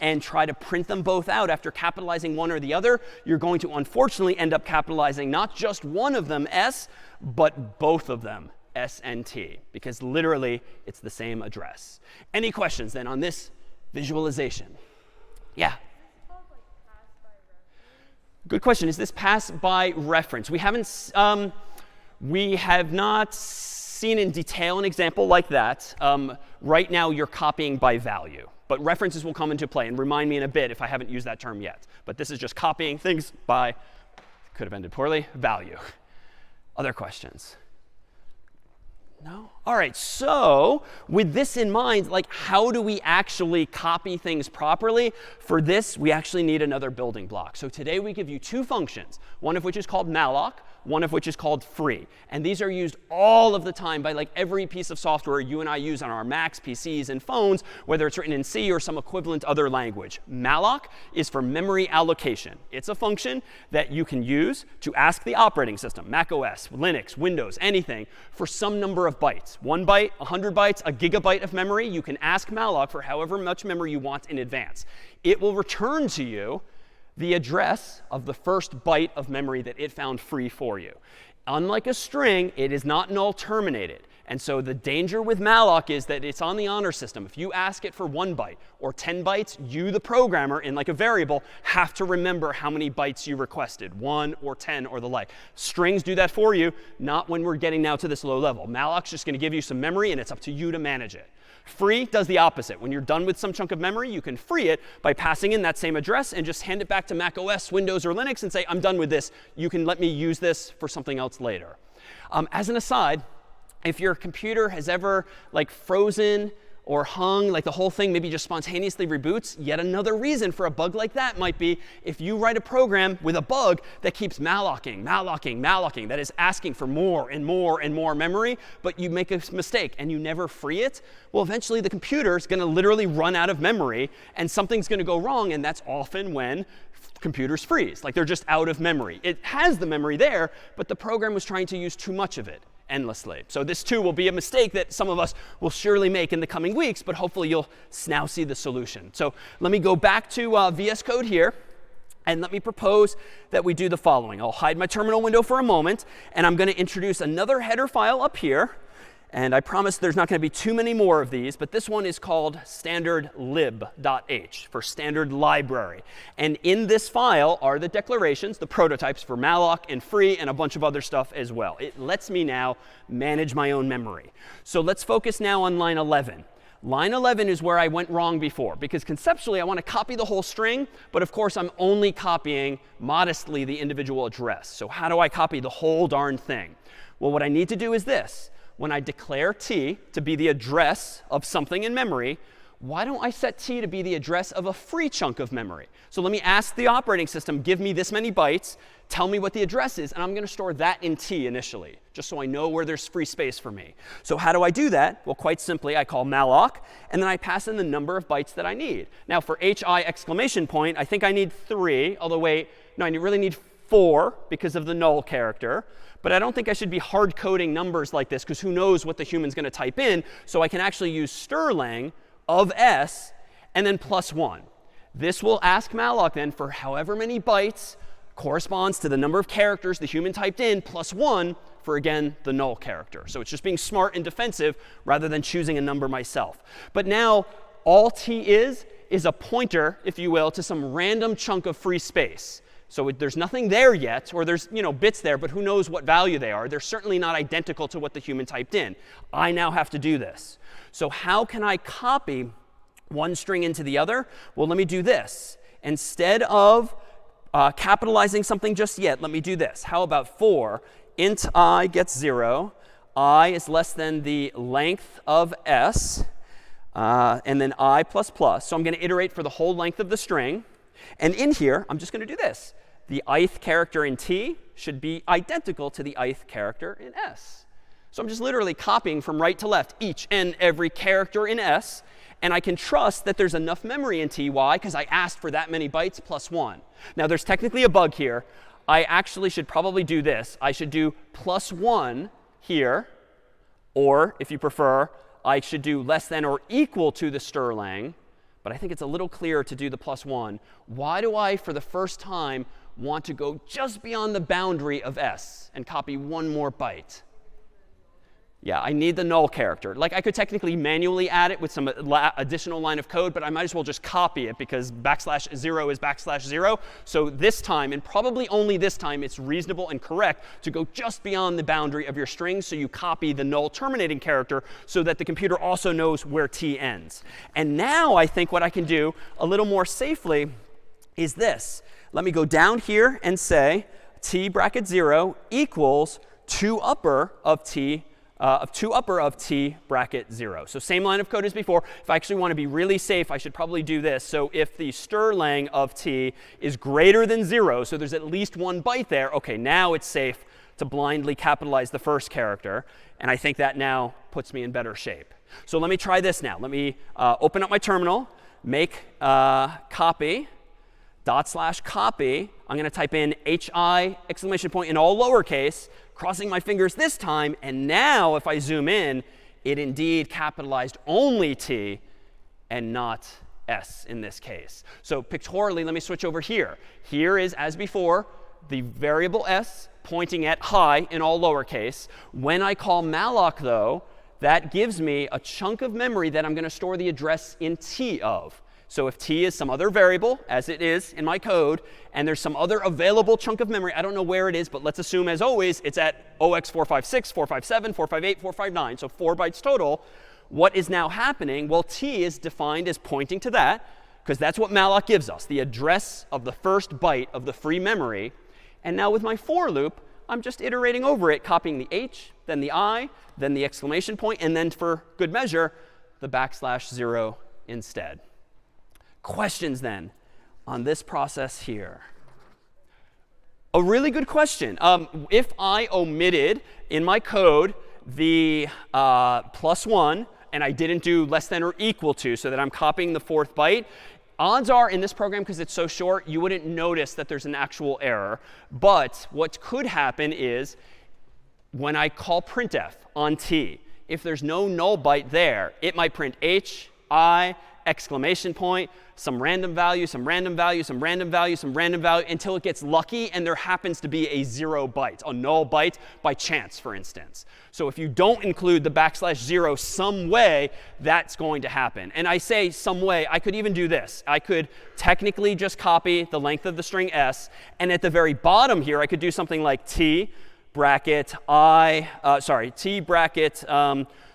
and try to print them both out after capitalizing one or the other, you're going to unfortunately end up capitalizing not just one of them, s, but both of them. S and T, because literally it's the same address. Any questions then on this visualization? Yeah? Good question. Is this pass by reference? We have not seen in detail an example like that. Right now you're copying by value. But references will come into play. And remind me in a bit if I haven't used that term yet. But this is just copying things by, could have ended poorly, value. Other questions? No? All right, so with this in mind, like how do we actually copy things properly? For this, we actually need another building block. So today we give you two functions, one of which is called malloc, one of which is called free. And these are used all of the time by like every piece of software you and I use on our Macs, PCs, and phones, whether it's written in C or some equivalent other language. Malloc is for memory allocation. It's a function that you can use to ask the operating system, Mac OS, Linux, Windows, anything, for some number of bytes. 1 byte, 100 bytes, a gigabyte of memory. You can ask malloc for however much memory you want in advance. It will return to you the address of the first byte of memory that it found free for you. Unlike a string, it is not null terminated. And so the danger with malloc is that it's on the honor system. If you ask it for 1 byte or 10 bytes, you, the programmer, in like a variable, have to remember how many bytes you requested, 1 or 10 or the like. Strings do that for you, not when we're getting now to this low level. Malloc's just going to give you some memory, and it's up to you to manage it. Free does the opposite. When you're done with some chunk of memory, you can free it by passing in that same address and just hand it back to Mac OS, Windows, or Linux and say, I'm done with this. You can let me use this for something else later. As an aside, if your computer has ever like frozen or hung, like the whole thing maybe just spontaneously reboots, yet another reason for a bug like that might be if you write a program with a bug that keeps mallocing, that is asking for more and more and more memory, but you make a mistake and you never free it, well, eventually the computer is going to literally run out of memory and something's going to go wrong, and that's often when computers freeze. Like they're just out of memory. It has the memory there, but the program was trying to use too much of it endlessly. So this too will be a mistake that some of us will surely make in the coming weeks, but hopefully you'll now see the solution. So let me go back to VS Code here, and let me propose that we do the following. I'll hide my terminal window for a moment, and I'm going to introduce another header file up here. And I promise there's not going to be too many more of these, but this one is called standardlib.h for standard library. And in this file are the declarations, the prototypes for malloc and free, and a bunch of other stuff as well. It lets me now manage my own memory. So let's focus now on line 11. Line 11 is where I went wrong before, because conceptually I want to copy the whole string, but of course I'm only copying modestly the individual address. So how do I copy the whole darn thing? Well, what I need to do is this. When I declare t to be the address of something in memory, why don't I set t to be the address of a free chunk of memory? So let me ask the operating system, give me this many bytes, tell me what the address is, and I'm going to store that in t initially, just so I know where there's free space for me. So how do I do that? Well, quite simply, I call malloc, and then I pass in the number of bytes that I need. Now, for hi exclamation point, I think I need 3, although wait, no, I really need 4 because of the null character. But I don't think I should be hard coding numbers like this, because who knows what the human's going to type in. So I can actually use Sterling of s and then +1. This will ask malloc then for however many bytes corresponds to the number of characters the human typed in, +1 for, again, the null character. So it's just being smart and defensive rather than choosing a number myself. But now all t is a pointer, if you will, to some random chunk of free space. So there's nothing there yet, or there's bits there, but who knows what value they are. They're certainly not identical to what the human typed in. I now have to do this. So how can I copy one string into the other? Well, let me do this. Instead of capitalizing something just yet, let me do this. How about for int I gets 0, I is less than the length of s, and then I plus plus. So I'm going to iterate for the whole length of the string. And in here, I'm just going to do this. The ith character in t should be identical to the ith character in s. So I'm just literally copying from right to left each and every character in s. And I can trust that there's enough memory in t. Why? Because I asked for that many bytes +1. Now, there's technically a bug here. I actually should probably do this. I should do +1 here. Or, if you prefer, I should do less than or equal to the Sterling. But I think it's a little clearer to do the +1. Why do I, for the first time, want to go just beyond the boundary of s and copy one more byte? Yeah, I need the null character. Like, I could technically manually add it with some additional line of code, but I might as well just copy it because \0 is \0. So this time, and probably only this time, it's reasonable and correct to go just beyond the boundary of your string. So you copy the null terminating character so that the computer also knows where t ends. And now I think what I can do a little more safely is this. Let me go down here and say t bracket 0 equals 2 upper of t of 2 upper of t bracket 0. So same line of code as before. If I actually want to be really safe, I should probably do this. So if the strlen of t is greater than 0, so there's at least 1 byte there, OK, now it's safe to blindly capitalize the first character. And I think that now puts me in better shape. So let me try this now. Let me open up my terminal, make copy, /copy. I'm going to type in hi exclamation point in all lowercase, crossing my fingers this time. And now if I zoom in, it indeed capitalized only t and not s in this case. So pictorially, let me switch over here. Here is, as before, the variable s pointing at hi in all lowercase. When I call malloc, though, that gives me a chunk of memory that I'm going to store the address in t of. So if t is some other variable, as it is in my code, and there's some other available chunk of memory, I don't know where it is, but let's assume, as always, it's at 0x456, 457, 458, 459, so 4 bytes total. What is now happening? Well, t is defined as pointing to that, because that's what malloc gives us, the address of the first byte of the free memory. And now with my for loop, I'm just iterating over it, copying the h, then the I, then the exclamation point, and then for good measure, the \0 instead. Questions then on this process here? A really good question. If I omitted in my code the +1 and I didn't do less than or equal to, so that I'm copying the 4th byte, odds are in this program, because it's so short, you wouldn't notice that there's an actual error. But what could happen is when I call printf on t, if there's no null byte there, it might print h, I, exclamation point, some random value, some random value, some random value, some random value, until it gets lucky and there happens to be a 0 byte, a null byte by chance, for instance. So if you don't include the \0 some way, that's going to happen. And I say some way, I could even do this. I could technically just copy the length of the string s, and at the very bottom here, I could do something like t bracket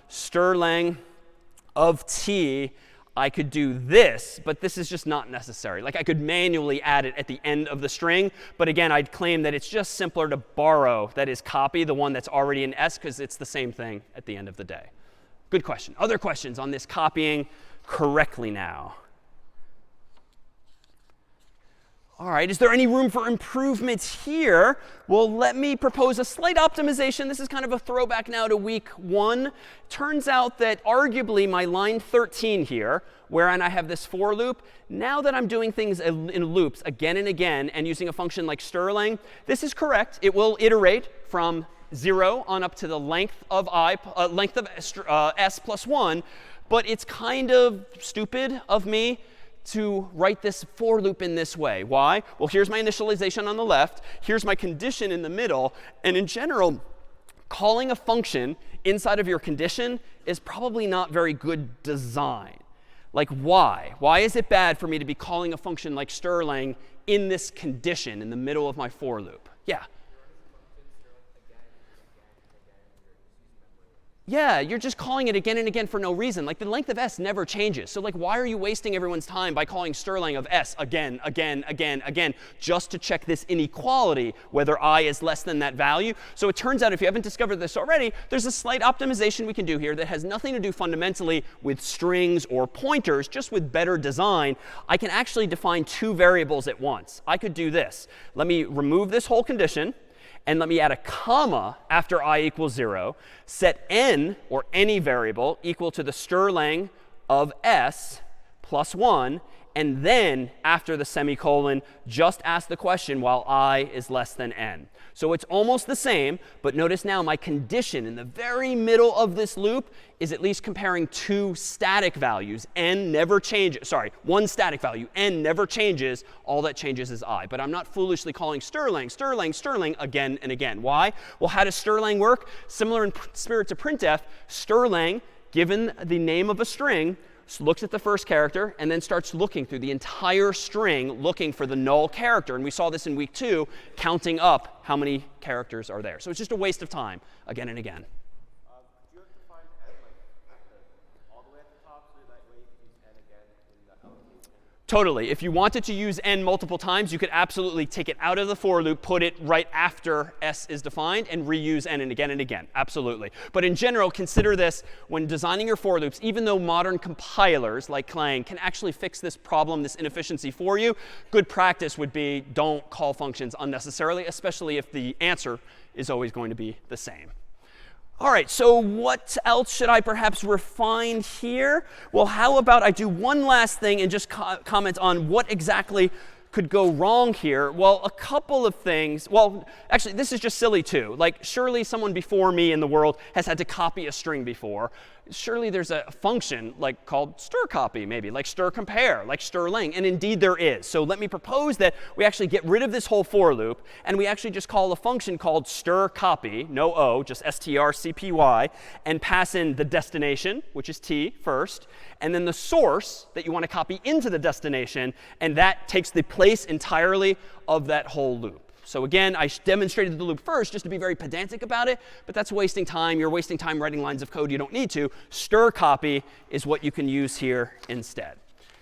strlen of t. I could do this, but this is just not necessary. Like, I could manually add it at the end of the string. But again, I'd claim that it's just simpler to borrow, that is, copy the one that's already in s, because it's the same thing at the end of the day. Good question. Other questions on this copying correctly now? All right, is there any room for improvement here? Well, let me propose a slight optimization. This is kind of a throwback now to week 1. Turns out that arguably my line 13 here, wherein I have this for loop, now that I'm doing things in loops again and again and using a function like strlen, this is correct. It will iterate from 0 on up to the length of s plus 1. But it's kind of stupid of me to write this for loop in this way. Why? Well, here's my initialization on the left. Here's my condition in the middle. And in general, calling a function inside of your condition is probably not very good design. Like, why? Why is it bad for me to be calling a function like strlen in this condition in the middle of my for loop? Yeah. Yeah, you're just calling it again and again for no reason. Like, the length of s never changes. So, like, why are you wasting everyone's time by calling strlen of s again, again, again, again, just to check this inequality, whether I is less than that value? So it turns out, if you haven't discovered this already, there's a slight optimization we can do here that has nothing to do fundamentally with strings or pointers, just with better design. I can actually define 2 variables at once. I could do this. Let me remove this whole condition. And let me add a comma after I equals 0, set n, or any variable, equal to the strlen of s plus 1, and then after the semicolon, just ask the question while I is less than n. So it's almost the same, but notice now my condition in the very middle of this loop is at least comparing 2 static values. N never changes. Sorry, 1 static value. N never changes. All that changes is I. But I'm not foolishly calling strlen again and again. Why? Well, how does strlen work? Similar in spirit to printf, strlen, given the name of a string, looks at the first character and then starts looking through the entire string, looking for the null character. And we saw this in week 2, counting up how many characters are there. So it's just a waste of time again and again. Do you have to find n all the way at the top so that way you can use n again in the allocation? Totally. If you wanted to use n multiple times, you could absolutely take it out of the for loop, put it right after s is defined, and reuse n and again and again. Absolutely. But in general, consider this when designing your for loops. Even though modern compilers like Clang can actually fix this problem, this inefficiency for you, good practice would be don't call functions unnecessarily, especially if the answer is always going to be the same. All right, so what else should I perhaps refine here? Well, how about I do one last thing and just comment on what exactly could go wrong here? Well, a couple of things. Well, actually, this is just silly too. Like, surely someone before me in the world has had to copy a string before. Surely there's a function like called strcopy, maybe, like strcompare, like strling. And indeed there is. So let me propose that we actually get rid of this whole for loop, and we actually just call a function called strcopy, no o, just strcpy, and pass in the destination, which is t first, and then the source that you want to copy into the destination, and that takes the place entirely of that whole loop. So again, I demonstrated the loop first just to be very pedantic about it, but that's wasting time. You're wasting time writing lines of code you don't need to. Strcopy is what you can use here instead.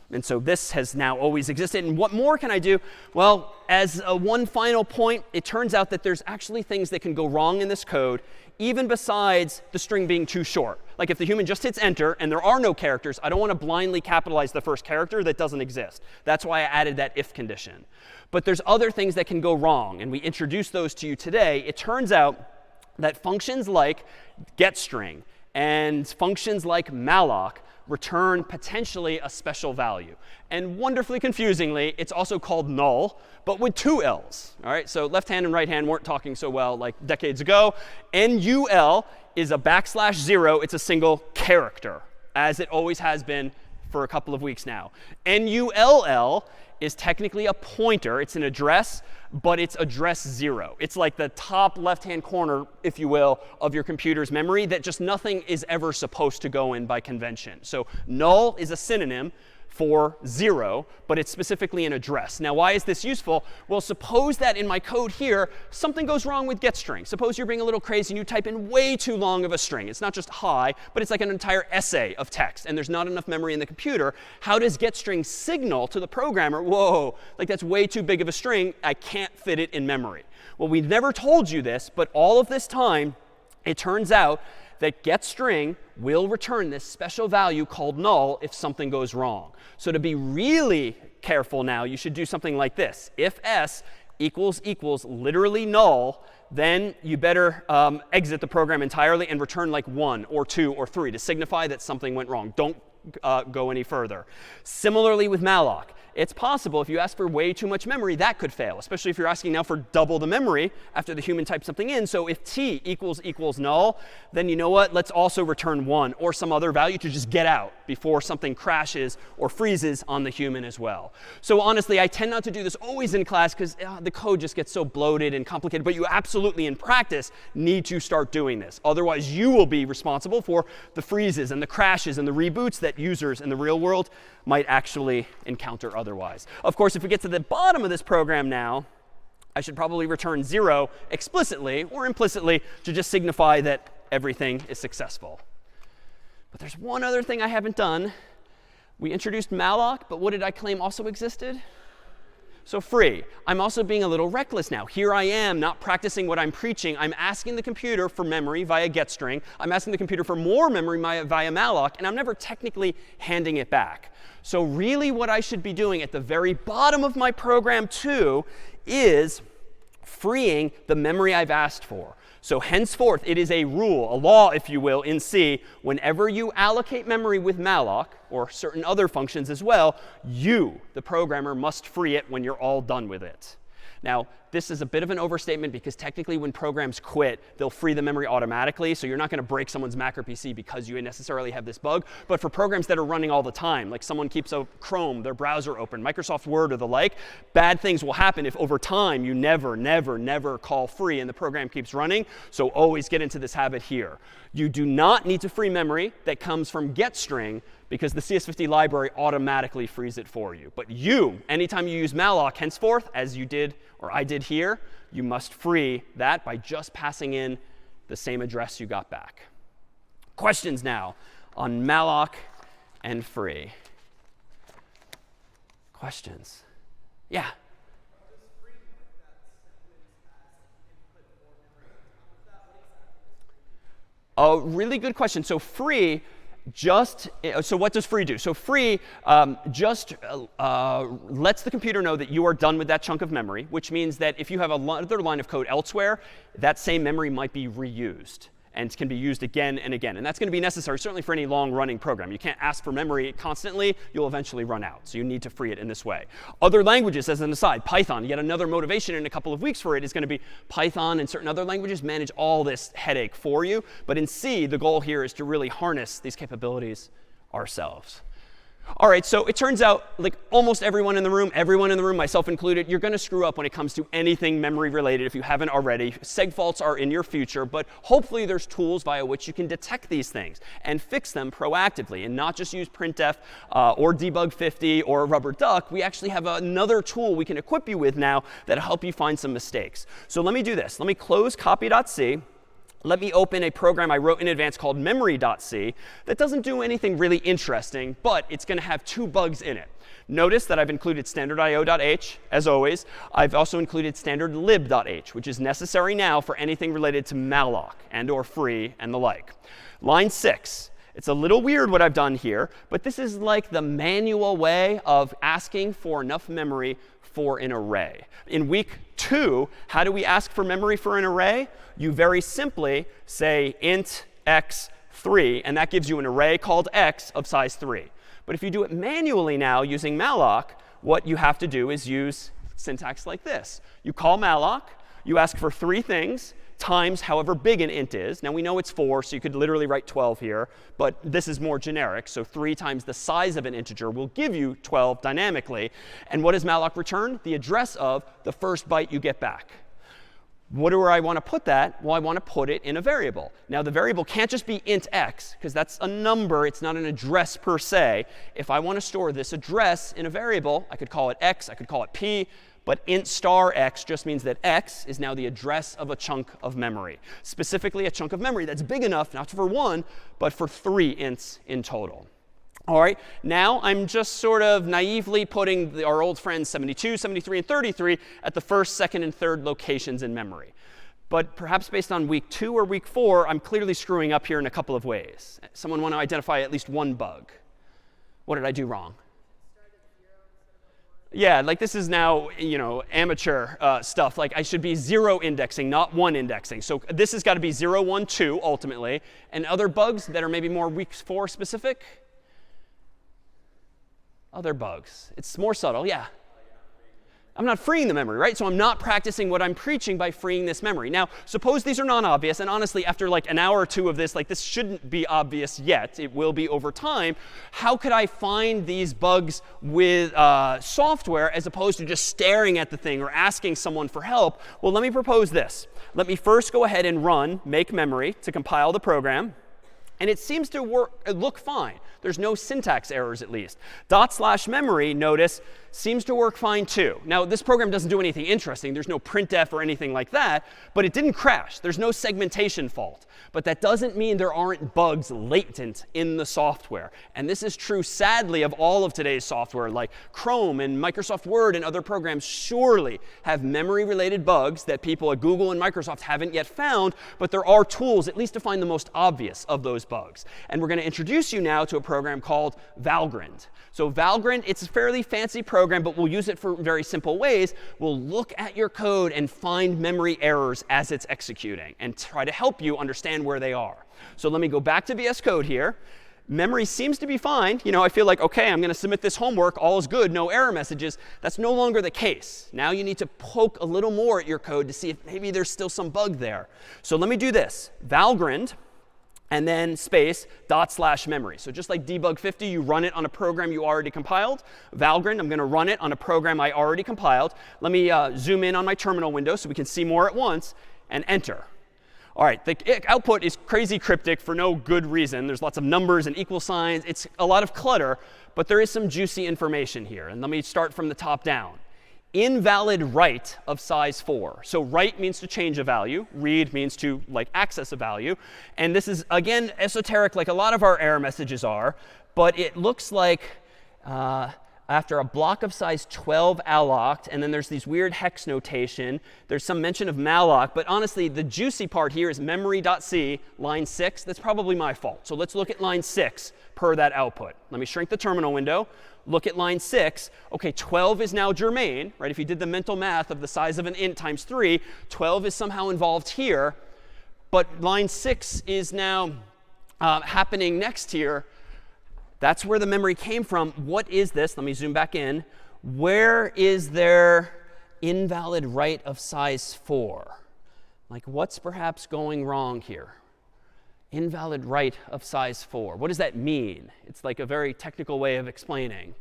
And so this has now always existed. And what more can I do? Well, as a one final point, it turns out that there's actually things that can go wrong in this code, even besides the string being too short. Like if the human just hits enter and there are no characters, I don't want to blindly capitalize the first character that doesn't exist. That's why I added that if condition. But there's other things that can go wrong, and we introduced those to you today. It turns out that functions like getString and functions like malloc return potentially a special value. And wonderfully confusingly, it's also called null, but with two L's. All right, so left hand and right hand weren't talking so well like decades ago. NUL is a \0. It's a single character, as it always has been for a couple of weeks now. NULL is technically a pointer. It's an address, but it's address 0. It's like the top left-hand corner, if you will, of your computer's memory that just nothing is ever supposed to go in by convention. So null is a synonym for 0, but it's specifically an address. Now, why is this useful? Well, suppose that in my code here, something goes wrong with getString. Suppose you're being a little crazy and you type in way too long of a string. It's not just hi, but it's like an entire essay of text, and there's not enough memory in the computer. How does getString signal to the programmer, whoa, like that's way too big of a string. I can't fit it in memory. Well, we've never told you this, but all of this time, it turns out that getString will return this special value called null if something goes wrong. So to be really careful now, you should do something like this. If s equals literally null, then you better exit the program entirely and return like 1 or 2 or 3 to signify that something went wrong. Don't go any further. Similarly with malloc. It's possible if you ask for way too much memory, that could fail, especially if you're asking now for double the memory after the human types something in. So if t equals null, then you know what? Let's also return 1 or some other value to just get out before something crashes or freezes on the human as well. So honestly, I tend not to do this always in class because the code just gets so bloated and complicated. But you absolutely, in practice, need to start doing this. Otherwise, you will be responsible for the freezes and the crashes and the reboots that users in the real world might actually encounter otherwise. Of course, if we get to the bottom of this program now, I should probably return 0 explicitly or implicitly to just signify that everything is successful. But there's one other thing I haven't done. We introduced malloc, but what did I claim also existed? So free. I'm also being a little reckless now. Here I am not practicing what I'm preaching. I'm asking the computer for memory via getString. I'm asking the computer for more memory via malloc, and I'm never technically handing it back. So really what I should be doing at the very bottom of my program too is freeing the memory I've asked for. So henceforth, it is a rule, a law, if you will, in C. Whenever you allocate memory with malloc, or certain other functions as well, you, the programmer, must free it when you're all done with it. Now, this is a bit of an overstatement because technically when programs quit, they'll free the memory automatically. So you're not going to break someone's Mac or PC because you necessarily have this bug. But for programs that are running all the time, like someone keeps a Chrome, their browser open, Microsoft Word or the like, bad things will happen if over time you never call free and the program keeps running. So always get into this habit here. You do not need to free memory that comes from getString because the CS50 library automatically frees it for you. But you, anytime you use malloc henceforth, as you did or I did here, you must free that by just passing in the same address you got back. Questions now on malloc and free? Questions? Yeah. A really good question. So free so what does free do? So free just lets the computer know that you are done with that chunk of memory, which means that if you have another line of code elsewhere, that same memory might be reused and can be used again and again. And that's going to be necessary, certainly for any long-running program. You can't ask for memory constantly. You'll eventually run out. So you need to free it in this way. Other languages, as an aside, Python, yet another motivation in a couple of weeks for it is going to be Python and certain other languages manage all this headache for you. But in C, the goal here is to really harness these capabilities ourselves. All right, so it turns out like almost everyone in the room, myself included, you're going to screw up when it comes to anything memory related if you haven't already. Seg faults are in your future, but hopefully there's tools via which you can detect these things and fix them proactively and not just use printf or debug 50 or rubber duck. We actually have another tool we can equip you with now that'll help you find some mistakes. So let me do this. Let me close copy.c. Let me open a program I wrote in advance called memory.c that doesn't do anything really interesting, but it's going to have 2 bugs in it. Notice that I've included standard.io.h, as always. I've also included standard lib.h, which is necessary now for anything related to malloc and or free and the like. Line 6. It's a little weird what I've done here, but this is like the manual way of asking for enough memory for an array. In week 2, how do we ask for memory for an array? You very simply say int x3, and that gives you an array called x of size 3. But if you do it manually now using malloc, what you have to do is use syntax like this. You call malloc, you ask for 3 things, times however big an int is. Now we know it's 4, so you could literally write 12 here, but this is more generic. So 3 times the size of an integer will give you 12 dynamically. And what does malloc return? The address of the first byte you get back. What do I want to put that? Well, I want to put it in a variable. Now, the variable can't just be int x, because that's a number. It's not an address per se. If I want to store this address in a variable, I could call it x. I could call it p. But int star x just means that x is now the address of a chunk of memory, specifically a chunk of memory that's big enough, not for 1, but for 3 ints in total. All right, now I'm just sort of naively putting our old friends 72, 73, and 33 at the first, second, and third locations in memory. But perhaps based on week 2 or week 4, I'm clearly screwing up here in a couple of ways. Someone want to identify at least one bug. What did I do wrong? Yeah, like this is now, amateur stuff. Like I should be 0 indexing, not 1 indexing. So this has got to be 0, 1, 2 ultimately. And other bugs that are maybe more week 4 specific? Other bugs. It's more subtle, yeah. I'm not freeing the memory, right? So I'm not practicing what I'm preaching by freeing this memory. Now, suppose these are non-obvious. And honestly, after like an hour or 2 of this, like this shouldn't be obvious yet. It will be over time. How could I find these bugs with software as opposed to just staring at the thing or asking someone for help? Well, let me propose this. Let me first go ahead and run make memory to compile the program. And it seems to look fine. There's no syntax errors, at least. /memory, notice, seems to work fine too. Now, this program doesn't do anything interesting. There's no printf or anything like that. But it didn't crash. There's no segmentation fault. But that doesn't mean there aren't bugs latent in the software. And this is true, sadly, of all of today's software, like Chrome and Microsoft Word and other programs surely have memory-related bugs that people at Google and Microsoft haven't yet found. But there are tools, at least to find the most obvious of those bugs. And we're going to introduce you now to a program called Valgrind. So Valgrind, it's a fairly fancy program, but we'll use it for very simple ways. We'll look at your code and find memory errors as it's executing and try to help you understand where they are. So let me go back to VS Code here. Memory seems to be fine. I feel like, OK, I'm going to submit this homework. All is good. No error messages. That's no longer the case. Now you need to poke a little more at your code to see if maybe there's still some bug there. So let me do this. Valgrind. And then space /memory. So just like debug 50, you run it on a program you already compiled. Valgrind, I'm going to run it on a program I already compiled. Let me zoom in on my terminal window so we can see more at once, and enter. All right, the output is crazy cryptic for no good reason. There's lots of numbers and equal signs. It's a lot of clutter, but there is some juicy information here. And let me start from the top down. Invalid write of size 4. So write means to change a value. Read means to access a value. And this is, again, esoteric like a lot of our error messages are. But it looks like a after a block of size 12 allocked, and then there's these weird hex notation. There's some mention of malloc, but honestly, the juicy part here is memory.c, line 6. That's probably my fault. So let's look at line 6 per that output. Let me shrink the terminal window. Look at line 6. OK, 12 is now germane, right? If you did the mental math of the size of an int times 3, 12 is somehow involved here. But line 6 is now happening next here. That's where the memory came from. What is this? Let me zoom back in. Where is there invalid write of size 4? Like, what's perhaps going wrong here? Invalid write of size 4. What does that mean? It's like a very technical way of explaining.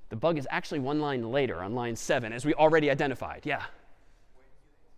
The bug is actually one line later on line 7, as we already identified. Yeah?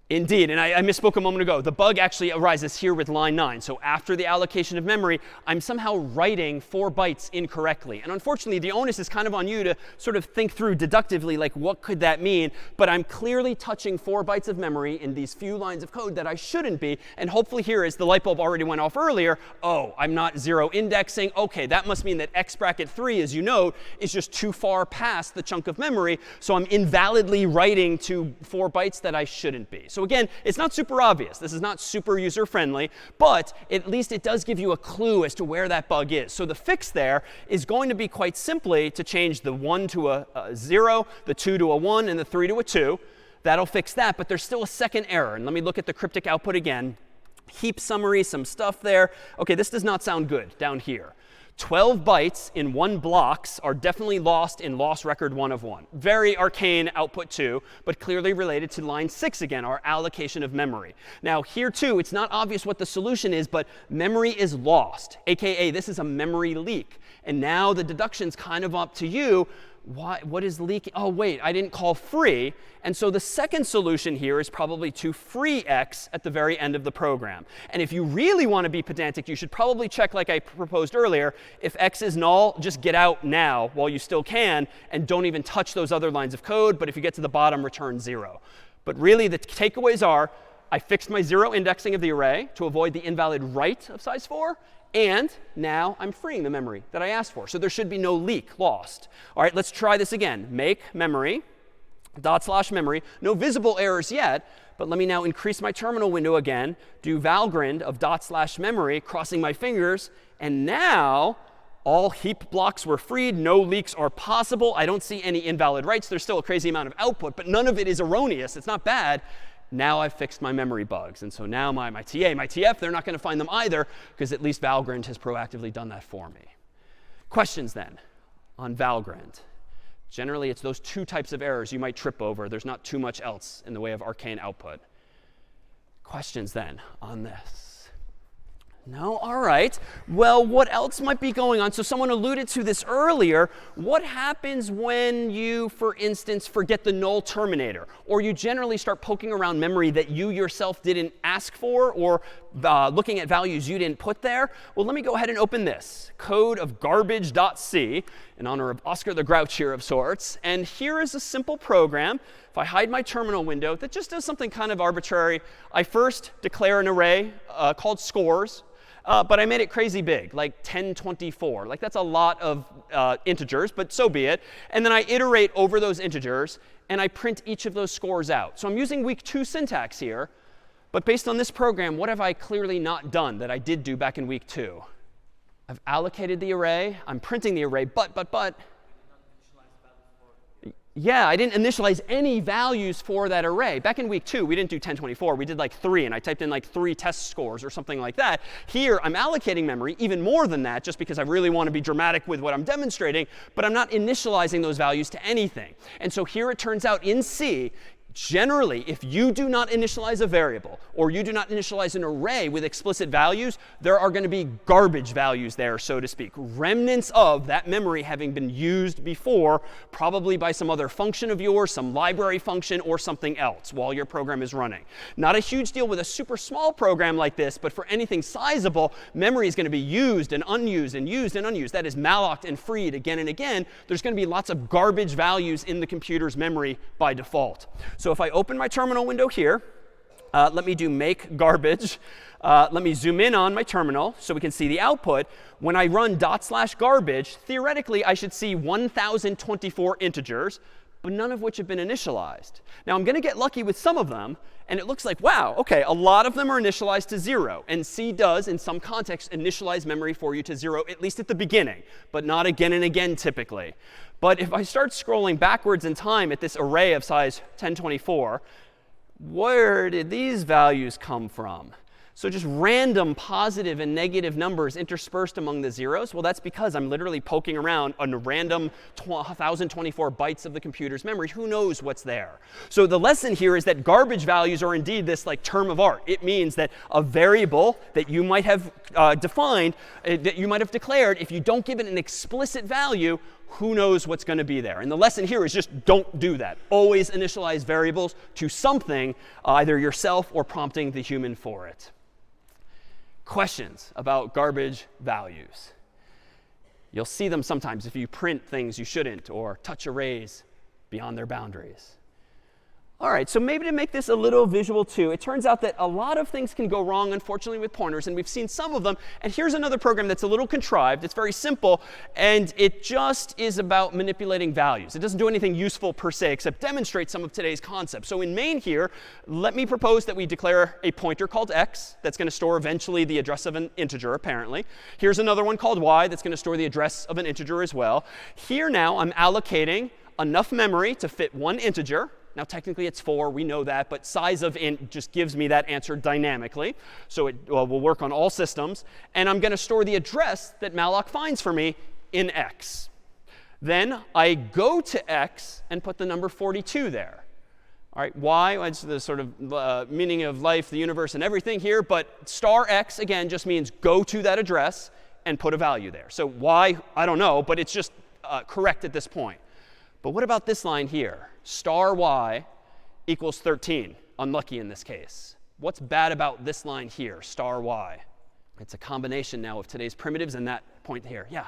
Indeed, and I misspoke a moment ago. The bug actually arises here with line 9. So after the allocation of memory, I'm somehow writing 4 bytes incorrectly. And unfortunately, the onus is kind of on you to sort of think through deductively, like, what could that mean? But I'm clearly touching 4 bytes of memory in these few lines of code that I shouldn't be. And hopefully here, as the light bulb already went off earlier, oh, I'm not 0 indexing. OK, that must mean that x bracket 3, as you note, is just too far past the chunk of memory. So I'm invalidly writing to 4 bytes that I shouldn't be. So again, it's not super obvious. This is not super user-friendly, but at least it does give you a clue as to where that bug is. So the fix there is going to be quite simply to change the 1 to a 0, the 2 to a 1, and the 3 to a 2. That'll fix that, but there's still a second error. And let me look at the cryptic output again. Heap summary, some stuff there. OK, this does not sound good down here. 12 bytes in 1 blocks are definitely lost in loss record 1 of 1. Very arcane output 2, but clearly related to line 6 again, our allocation of memory. Now here too, it's not obvious what the solution is, but memory is lost, aka this is a memory leak. And now the deduction's kind of up to you. What is leaking? Oh, wait, I didn't call free. And so the second solution here is probably to free x at the very end of the program. And if you really want to be pedantic, you should probably check, like I proposed earlier, if x is null, just get out now while you still can, and don't even touch those other lines of code. But if you get to the bottom, return 0. But really, the takeaways are, I fixed my 0 indexing of the array to avoid the invalid write of size 4. And now I'm freeing the memory that I asked for. So there should be no leak lost. All right, let's try this again. Make memory, /memory. No visible errors yet. But let me now increase my terminal window again. Do valgrind of /memory, crossing my fingers. And now all heap blocks were freed. No leaks are possible. I don't see any invalid writes. There's still a crazy amount of output, but none of it is erroneous. It's not bad. Now I've fixed my memory bugs. And so now my TA, my TF, they're not going to find them either, because at least Valgrind has proactively done that for me. Questions then on Valgrind? Generally, it's those 2 types of errors you might trip over. There's not too much else in the way of arcane output. Questions then on this? No? All right. Well, what else might be going on? So someone alluded to this earlier. What happens when you, for instance, forget the null terminator? Or you generally start poking around memory that you yourself didn't ask for, or looking at values you didn't put there? Well, let me go ahead and open this. Code of garbage.c, in honor of Oscar the Grouch here of sorts. And here is a simple program. If I hide my terminal window, that just does something kind of arbitrary. I first declare an array called scores. But I made it crazy big, like 1024. Like, that's a lot of integers, but so be it. And then I iterate over those integers, and I print each of those scores out. So I'm using week 2 syntax here. But based on this program, what have I clearly not done that I did do back in week 2? I've allocated the array. I'm printing the array, but. Yeah, I didn't initialize any values for that array. Back in week 2, we didn't do 1024. We did like 3, and I typed in like 3 test scores or something like that. Here, I'm allocating memory, even more than that, just because I really want to be dramatic with what I'm demonstrating. But I'm not initializing those values to anything. And so here it turns out in C, generally, if you do not initialize a variable, or you do not initialize an array with explicit values, there are going to be garbage values there, so to speak. Remnants of that memory having been used before, probably by some other function of yours, some library function, or something else while your program is running. Not a huge deal with a super small program like this, but for anything sizable, memory is going to be used and unused and used and unused. That is mallocked and freed again and again. There's going to be lots of garbage values in the computer's memory by default. So if I open my terminal window here, Let me do make garbage. Let me zoom in on my terminal so we can see the output. When I run /garbage, theoretically, I should see 1,024 integers, but none of which have been initialized. Now, I'm going to get lucky with some of them. And it looks like, wow, OK, a lot of them are initialized to 0. And C does, in some contexts, initialize memory for you to 0, at least at the beginning, but not again and again typically. But if I start scrolling backwards in time at this array of size 1024, where did these values come from? So just random positive and negative numbers interspersed among the zeros? Well, that's because I'm literally poking around on a random 1,024 bytes of the computer's memory. Who knows what's there? So the lesson here is that garbage values are indeed this like term of art. It means that a variable that you might have defined, that you might have declared, if you don't give it an explicit value, who knows what's going to be there? And the lesson here is just don't do that. Always initialize variables to something, either yourself or prompting the human for it. Questions about garbage values. You'll see them sometimes if you print things you shouldn't or touch arrays beyond their boundaries. All right, so maybe to make this a little visual too, it turns out that a lot of things can go wrong, unfortunately, with pointers. And we've seen some of them. And here's another program that's a little contrived. It's very simple. And it just is about manipulating values. It doesn't do anything useful per se, except demonstrate some of today's concepts. So in main here, let me propose that we declare a pointer called x that's going to store eventually the address of an integer, apparently. Here's another one called y that's going to store the address of an integer as well. Here now, I'm allocating enough memory to fit one integer. Now, technically, it's 4. We know that. But size of int just gives me that answer dynamically. So it will work on all systems. And I'm going to store the address that malloc finds for me in x. Then I go to x and put the number 42 there. All right, y, it's the sort of meaning of life, the universe, and everything here. But star x, again, just means go to that address and put a value there. So y, I don't know, but it's just correct at this point. But what about this line here? Star y equals 13. Unlucky in this case. What's bad about this line here, star y? It's a combination now of today's primitives and that point here. Yeah?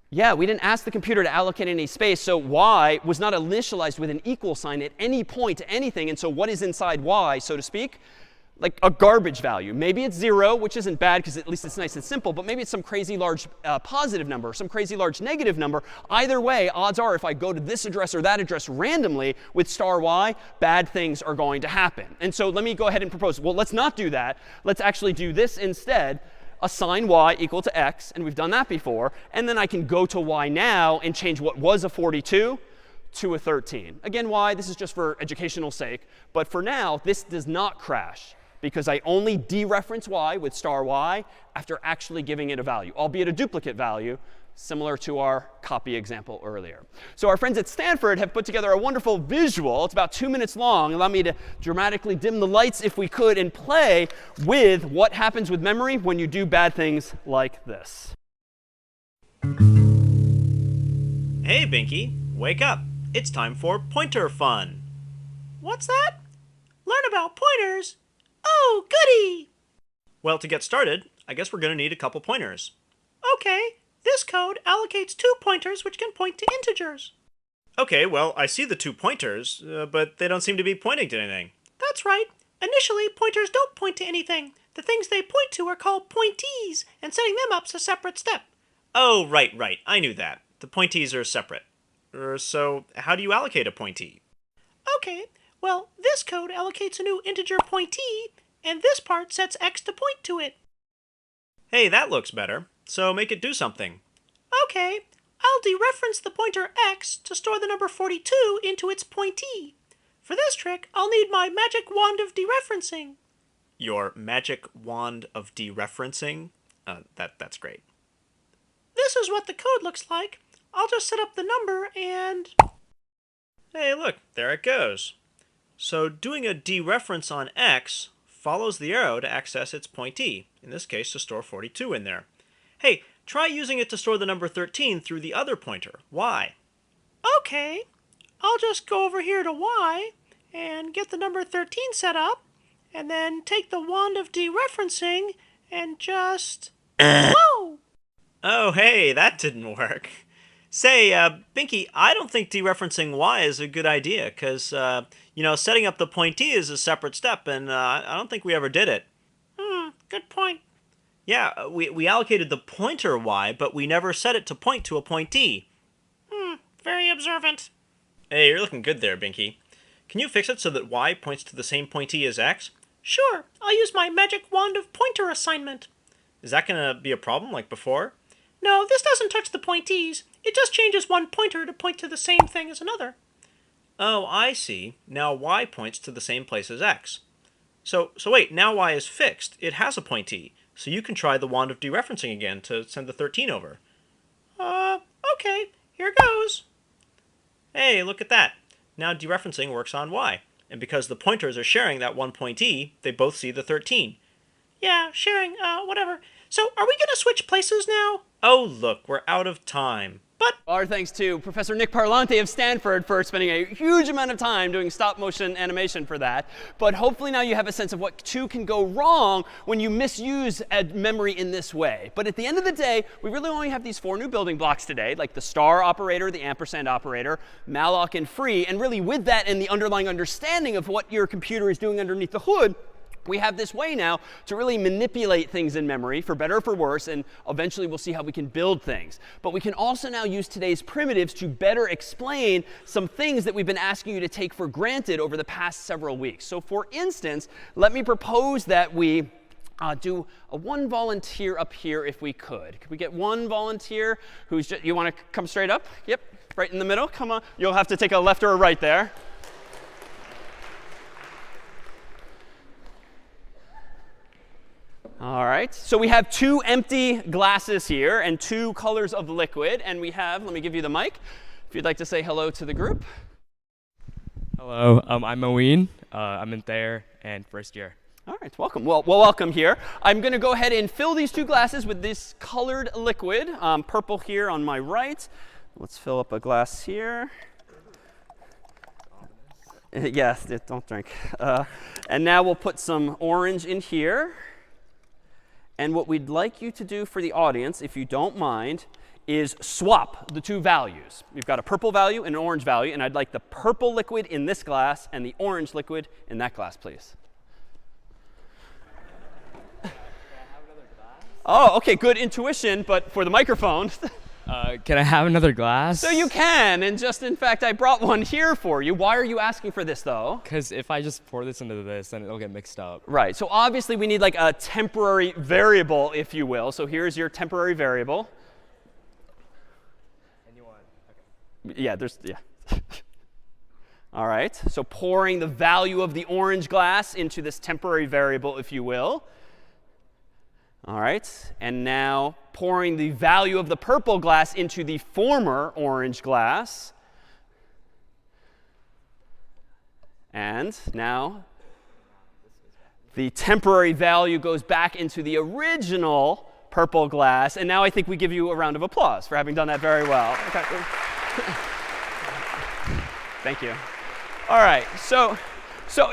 Yeah, we didn't ask the computer to allocate any space. So y was not initialized with an equal sign at any point to anything. And so what is inside y, so to speak? Like a garbage value. Maybe it's 0, which isn't bad because at least it's nice and simple. But maybe it's some crazy large positive number, some crazy large negative number. Either way, odds are if I go to this address or that address randomly with star y, bad things are going to happen. And so let me go ahead and propose, well, let's not do that. Let's actually do this instead. Assign y equal to x. And we've done that before. And then I can go to y now and change what was a 42 to a 13. Again, why? This is just for educational sake. But for now, this does not crash, because I only dereference y with star y after actually giving it a value, albeit a duplicate value, similar to our copy example earlier. So our friends at Stanford have put together a wonderful visual. It's about 2 minutes long. Allow me to dramatically dim the lights, if we could, and play with what happens with memory when you do bad things like this. Hey, Binky, wake up. It's time for pointer fun. What's that? Learn about pointers. Oh, goody! Well, to get started, I guess we're going to need a couple pointers. Okay, this code allocates 2 pointers which can point to integers. Okay, well, I see the 2 pointers, but they don't seem to be pointing to anything. That's right. Initially, pointers don't point to anything. The things they point to are called pointees, and setting them up's a separate step. Oh, right. I knew that. The pointees are separate. So, how do you allocate a pointee? Okay. Well, this code allocates a new integer pointee, and this part sets x to point to it. Hey, that looks better. So make it do something. Okay, I'll dereference the pointer x to store the number 42 into its pointee. For this trick, I'll need my magic wand of dereferencing. Your magic wand of dereferencing? That's great. This is what the code looks like. I'll just set up the number and... Hey, look, there it goes. So doing a dereference on x follows the arrow to access its pointee, in this case to store 42 in there. Hey, try using it to store the number 13 through the other pointer, y. Okay, I'll just go over here to y and get the number 13 set up, and then take the wand of dereferencing and just... Whoa! Oh, hey, that didn't work. Say, Binky, I don't think dereferencing y is a good idea, because, setting up the pointee is a separate step, and I don't think we ever did it. Good point. Yeah, we allocated the pointer y, but we never set it to point to a pointee. Very observant. Hey, you're looking good there, Binky. Can you fix it so that y points to the same pointee as x? Sure, I'll use my magic wand of pointer assignment. Is that going to be a problem like before? No, this doesn't touch the pointees. It just changes one pointer to point to the same thing as another. Oh, I see. Now y points to the same place as x. So wait, now y is fixed. It has a pointee. So you can try the wand of dereferencing again to send the 13 over. Okay, here goes. Hey, look at that. Now dereferencing works on y. And because the pointers are sharing that one pointee, they both see the 13. Yeah, sharing, whatever. So are we going to switch places now? Oh, look, we're out of time. But Our thanks to Professor Nick Parlante of Stanford for spending a huge amount of time doing stop motion animation for that. But hopefully now you have a sense of what too can go wrong when you misuse memory in this way. But at the end of the day, we really only have these 4 new building blocks today, like the star operator, the ampersand operator, malloc, and free. And really with that and the underlying understanding of what your computer is doing underneath the hood, we have this way now to really manipulate things in memory, for better or for worse, and eventually we'll see how we can build things. But we can also now use today's primitives to better explain some things that we've been asking you to take for granted over the past several weeks. So for instance, let me propose that we do one volunteer up here if we could. Could we get one volunteer who's just, you want to come straight up? Yep, right in the middle. Come on. You'll have to take a left or a right there. All right, so we have 2 empty glasses here and 2 colors of liquid. And we have, let me give you the mic, if you'd like to say hello to the group. Hello, I'm Moeen. I'm in Thayer and first year. All right, welcome. Well, welcome here. I'm going to go ahead and fill these 2 glasses with this colored liquid, purple here on my right. Let's fill up a glass here. Yes, don't drink. And now we'll put some orange in here. And what we'd like you to do for the audience, if you don't mind, is swap the 2 values. We've got a purple value and an orange value, and I'd like the purple liquid in this glass and the orange liquid in that glass, please. Oh, OK, good intuition, but for the microphone. Can I have another glass? So you can, and just in fact, I brought one here for you. Why are you asking for this, though? Because if I just pour this into this, then it'll get mixed up. Right, so obviously we need like a temporary variable, if you will. So here's your temporary variable. And you want, okay. Yeah. All right, so pouring the value of the orange glass into this temporary variable, if you will. All right, and now pouring the value of the purple glass into the former orange glass. And now the temporary value goes back into the original purple glass. And now I think we give you a round of applause for having done that very well. Okay. Thank you. All right, so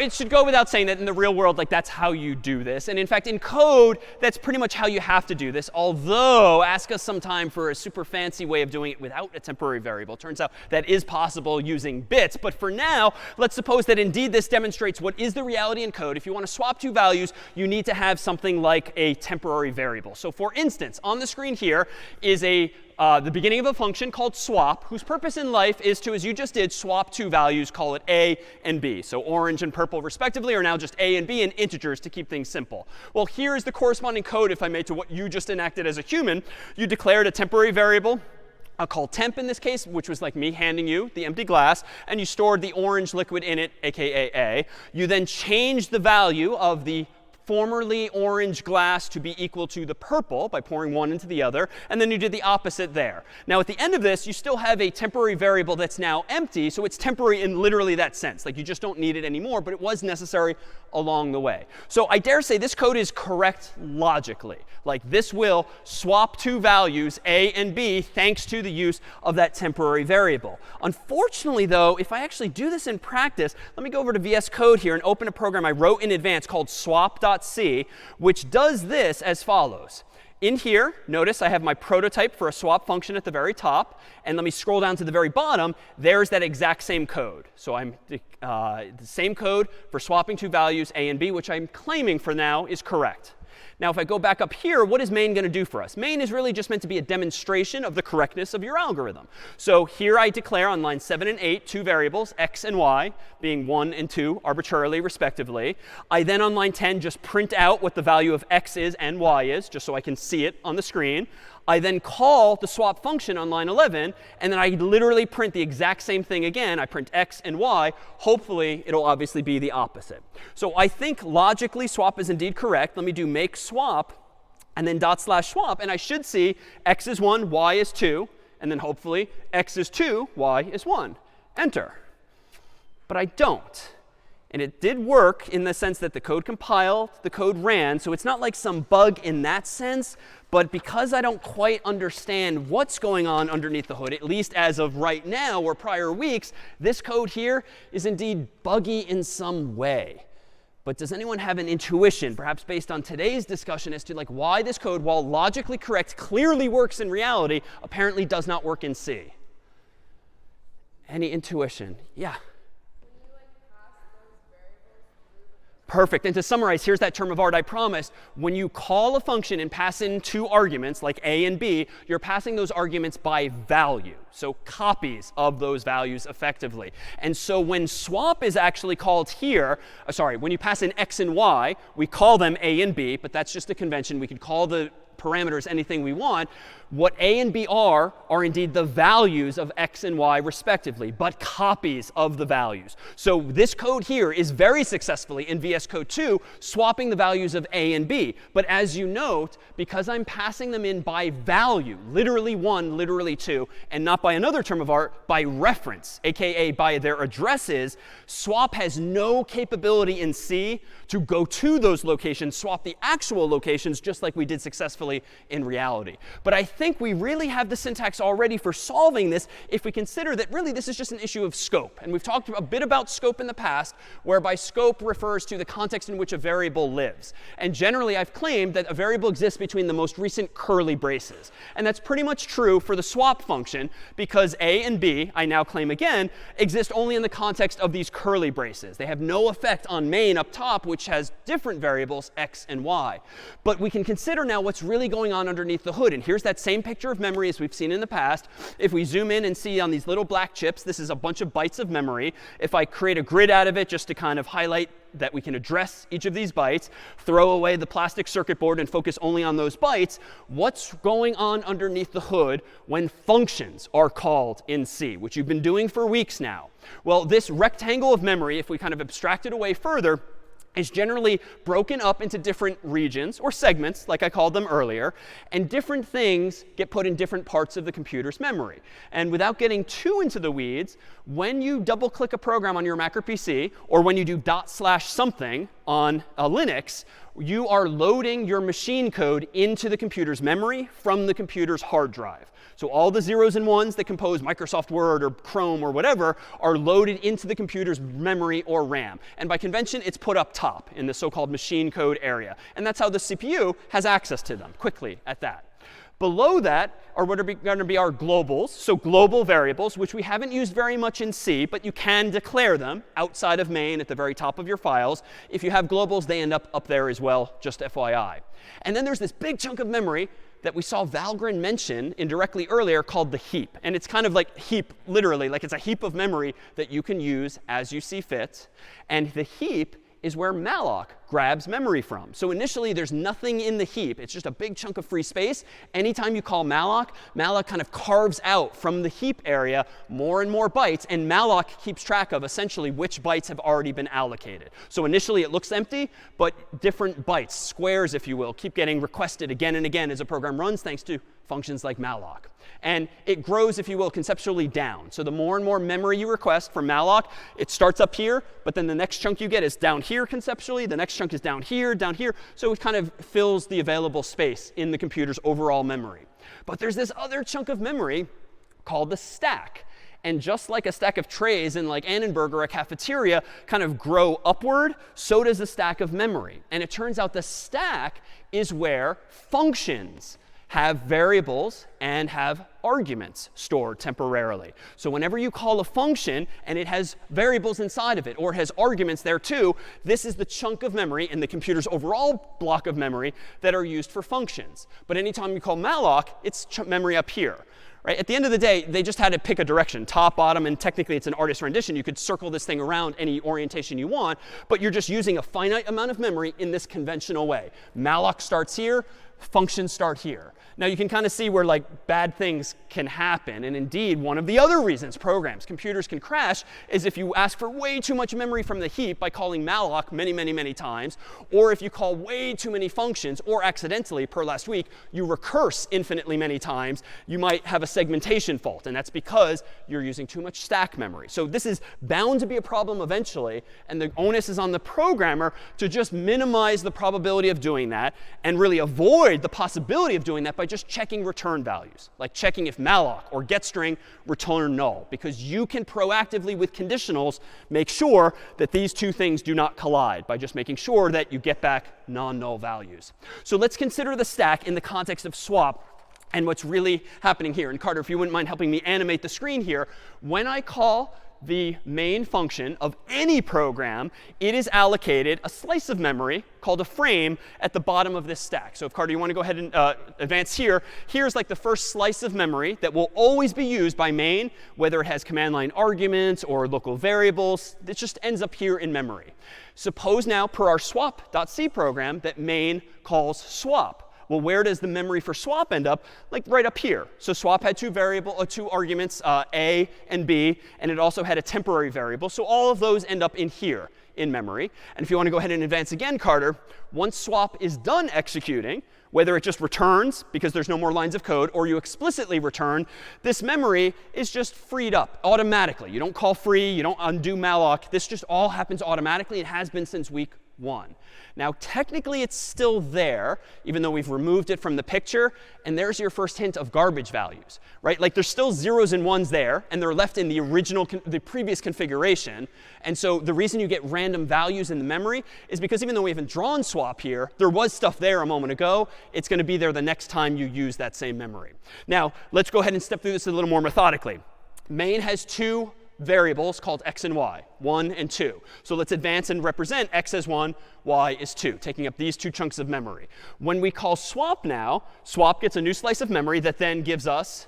it should go without saying that in the real world, like that's how you do this. And in fact, in code, that's pretty much how you have to do this. Although, ask us sometime for a super fancy way of doing it without a temporary variable. Turns out that is possible using bits. But for now, let's suppose that indeed this demonstrates what is the reality in code. If you want to swap 2 values, you need to have something like a temporary variable. So for instance, on the screen here is the beginning of a function called swap, whose purpose in life is to, as you just did, swap 2 values, call it a and b. So orange and purple, respectively, are now just a and b in integers to keep things simple. Well, here is the corresponding code, if I may, to what you just enacted as a human. You declared a temporary variable called temp in this case, which was like me handing you the empty glass, and you stored the orange liquid in it, aka a. You then changed the value of the formerly orange glass to be equal to the purple by pouring one into the other. And then you did the opposite there. Now, at the end of this, you still have a temporary variable that's now empty. So it's temporary in literally that sense. Like you just don't need it anymore. But it was necessary along the way. So I dare say this code is correct logically. Like this will swap 2 values, a and b, thanks to the use of that temporary variable. Unfortunately, though, if I actually do this in practice, let me go over to VS Code here and open a program I wrote in advance called swap.c, which does this as follows. In here, notice I have my prototype for a swap function at the very top. And let me scroll down to the very bottom. There's that exact same code. So I'm the same code for swapping two values, a and b, which I'm claiming for now is correct. Now, if I go back up here, what is main going to do for us? Main is really just meant to be a demonstration of the correctness of your algorithm. So here I declare on lines 7 and 8 two variables, x and y, being 1 and 2 arbitrarily, respectively. I then on line 10 just print out what the value of x is and y is, just so I can see it on the screen. I then call the swap function on line 11, and then I literally print the exact same thing again. I print x and y. Hopefully, it'll obviously be the opposite. So I think logically swap is indeed correct. Let me do make swap and then /swap. And I should see x is 1, y is 2. And then hopefully x is 2, y is 1. Enter. But I don't. And it did work in the sense that the code compiled, the code ran. So it's not like some bug in that sense. But because I don't quite understand what's going on underneath the hood, at least as of right now or prior weeks, this code here is indeed buggy in some way. But does anyone have an intuition, perhaps based on today's discussion, as to like why this code, while logically correct, clearly works in reality, apparently does not work in C? Any intuition? Yeah. Perfect. And to summarize, here's that term of art I promised. When you call a function and pass in two arguments, like a and b, you're passing those arguments by value. So copies of those values effectively. And so when swap is actually called here, when you pass in x and y, we call them a and b, but that's just a convention. We could call the parameters anything we want. What a and b are indeed the values of x and y respectively, but copies of the values. So this code here is very successfully in VS Code 2 swapping the values of a and b. But as you note, because I'm passing them in by value, literally 1, literally 2, and not by another term of art, by reference, aka by their addresses, swap has no capability in C to go to those locations, swap the actual locations, just like we did successfully in reality. But I think we really have the syntax already for solving this if we consider that really this is just an issue of scope. And we've talked a bit about scope in the past, whereby scope refers to the context in which a variable lives. And generally, I've claimed that a variable exists between the most recent curly braces. And that's pretty much true for the swap function, because a and b, I now claim again, exist only in the context of these curly braces. They have no effect on main up top, which has different variables, x and y. But we can consider now what's really going on underneath the hood. And here's that same picture of memory as we've seen in the past. If we zoom in and see on these little black chips, this is a bunch of bytes of memory. If I create a grid out of it just to kind of highlight that we can address each of these bytes, throw away the plastic circuit board and focus only on those bytes, what's going on underneath the hood when functions are called in C, which you've been doing for weeks now? Well, this rectangle of memory, if we kind of abstract it away further, is generally broken up into different regions or segments, like I called them earlier, and different things get put in different parts of the computer's memory. And without getting too into the weeds, when you double click a program on your Mac or PC, or when you do /something on a Linux, you are loading your machine code into the computer's memory from the computer's hard drive. So all the zeros and ones that compose Microsoft Word or Chrome or whatever are loaded into the computer's memory or RAM. And by convention, it's put up top in the so-called machine code area. And that's how the CPU has access to them quickly at that. Below that are what are going to be our globals, so global variables, which we haven't used very much in C, but you can declare them outside of main at the very top of your files. If you have globals, they end up there as well, just FYI. And then there's this big chunk of memory that we saw Valgren mention indirectly earlier called the heap. And it's kind of like heap, literally, like it's a heap of memory that you can use as you see fit. And the heap is where malloc grabs memory from. So initially, there's nothing in the heap. It's just a big chunk of free space. Anytime you call malloc, malloc kind of carves out from the heap area more and more bytes. And malloc keeps track of essentially which bytes have already been allocated. So initially, it looks empty, but different bytes, squares, if you will, keep getting requested again and again as a program runs, thanks to functions like malloc. And it grows, if you will, conceptually down. So the more and more memory you request from malloc, it starts up here, but then the next chunk you get is down here conceptually. The next chunk is down here, down here. So it kind of fills the available space in the computer's overall memory. But there's this other chunk of memory called the stack. And just like a stack of trays in like Annenberg or a cafeteria kind of grow upward, so does a stack of memory. And it turns out the stack is where functions have variables and have arguments stored temporarily. So whenever you call a function and it has variables inside of it or it has arguments there too, this is the chunk of memory in the computer's overall block of memory that are used for functions. But anytime you call malloc, it's memory up here. Right? At the end of the day, they just had to pick a direction, top, bottom, and technically it's an artist rendition. You could circle this thing around any orientation you want, but you're just using a finite amount of memory in this conventional way. Malloc starts here, functions start here. Now you can kind of see where like bad things can happen. And indeed, one of the other reasons computers can crash is if you ask for way too much memory from the heap by calling malloc many, many, many times, or if you call way too many functions, or accidentally, per last week, you recurse infinitely many times, you might have a segmentation fault. And that's because you're using too much stack memory. So this is bound to be a problem eventually. And the onus is on the programmer to just minimize the probability of doing that and really avoid the possibility of doing that by just checking return values, like checking if malloc or getString return null, because you can proactively with conditionals make sure that these two things do not collide by just making sure that you get back non-null values. So let's consider the stack in the context of swap and what's really happening here. And Carter, if you wouldn't mind helping me animate the screen here, when I call the main function of any program, it is allocated a slice of memory called a frame at the bottom of this stack. So if Carter, you want to go ahead and advance here, here's like the first slice of memory that will always be used by main, whether it has command line arguments or local variables. It just ends up here in memory. Suppose now, per our swap.c program, that main calls swap. Well, where does the memory for swap end up? Like right up here. So swap had two arguments, a and b, and it also had a temporary variable. So all of those end up in here in memory. And if you want to go ahead and advance again, Carter, once swap is done executing, whether it just returns because there's no more lines of code or you explicitly return, this memory is just freed up automatically. You don't call free, you don't undo malloc. This just all happens automatically. It has been since week 1. Now, technically, it's still there, even though we've removed it from the picture. And there's your first hint of garbage values, right? Like there's still zeros and ones there, and they're left in the the previous configuration. And so the reason you get random values in the memory is because even though we haven't drawn swap here, there was stuff there a moment ago. It's going to be there the next time you use that same memory. Now, let's go ahead and step through this a little more methodically. Main has two variables called x and y, 1 and 2. So let's advance and represent x as 1, y is 2, taking up these two chunks of memory. When we call swap now, swap gets a new slice of memory that then gives us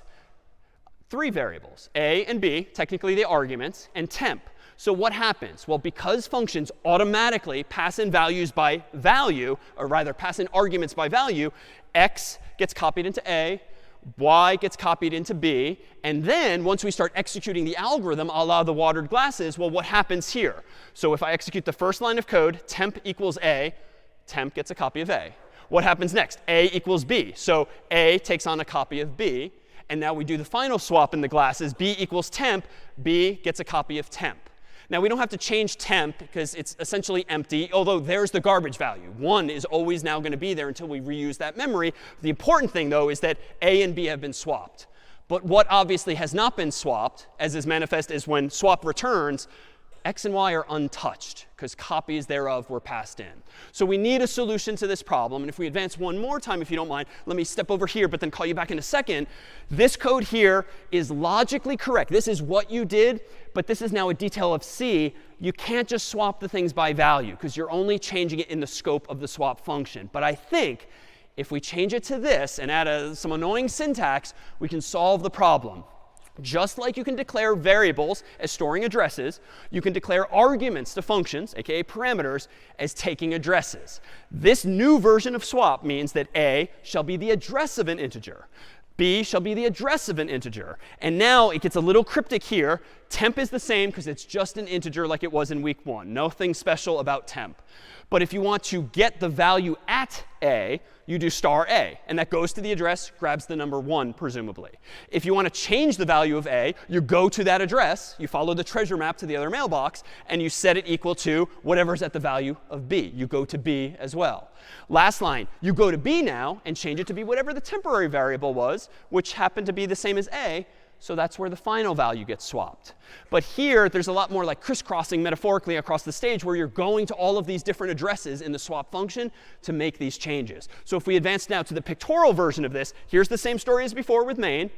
3 variables, a and b, technically the arguments, and temp. So what happens? Well, because functions automatically pass in values by value, or rather pass in arguments by value, x gets copied into a, y gets copied into b, and then once we start executing the algorithm a la the watered glasses, well, what happens here? So if I execute the first line of code, temp equals a, temp gets a copy of a. What happens next? A equals b. So a takes on a copy of b. And now we do the final swap in the glasses. B equals temp. B gets a copy of temp. Now, we don't have to change temp because it's essentially empty, although there's the garbage value. 1 is always now going to be there until we reuse that memory. The important thing, though, is that a and b have been swapped. But what obviously has not been swapped, as is manifest is when swap returns, x and y are untouched because copies thereof were passed in. So we need a solution to this problem. And if we advance one more time, if you don't mind, let me step over here, but then call you back in a second. This code here is logically correct. This is what you did, but this is now a detail of C. You can't just swap the things by value because you're only changing it in the scope of the swap function. But I think if we change it to this and add some annoying syntax, we can solve the problem. Just like you can declare variables as storing addresses, you can declare arguments to functions, aka parameters, as taking addresses. This new version of swap means that a shall be the address of an integer. B shall be the address of an integer. And now it gets a little cryptic here. Temp is the same because it's just an integer like it was in week 1. Nothing special about temp. But if you want to get the value at a, you do star a. And that goes to the address, grabs the number 1, presumably. If you want to change the value of a, you go to that address, you follow the treasure map to the other mailbox, and you set it equal to whatever's at the value of b. You go to b as well. Last line, you go to b now and change it to be whatever the temporary variable was, which happened to be the same as a. so that's where the final value gets swapped. But here, there's a lot more like crisscrossing metaphorically across the stage where you're going to all of these different addresses in the swap function to make these changes. So if we advance now to the pictorial version of this, here's the same story as before with main.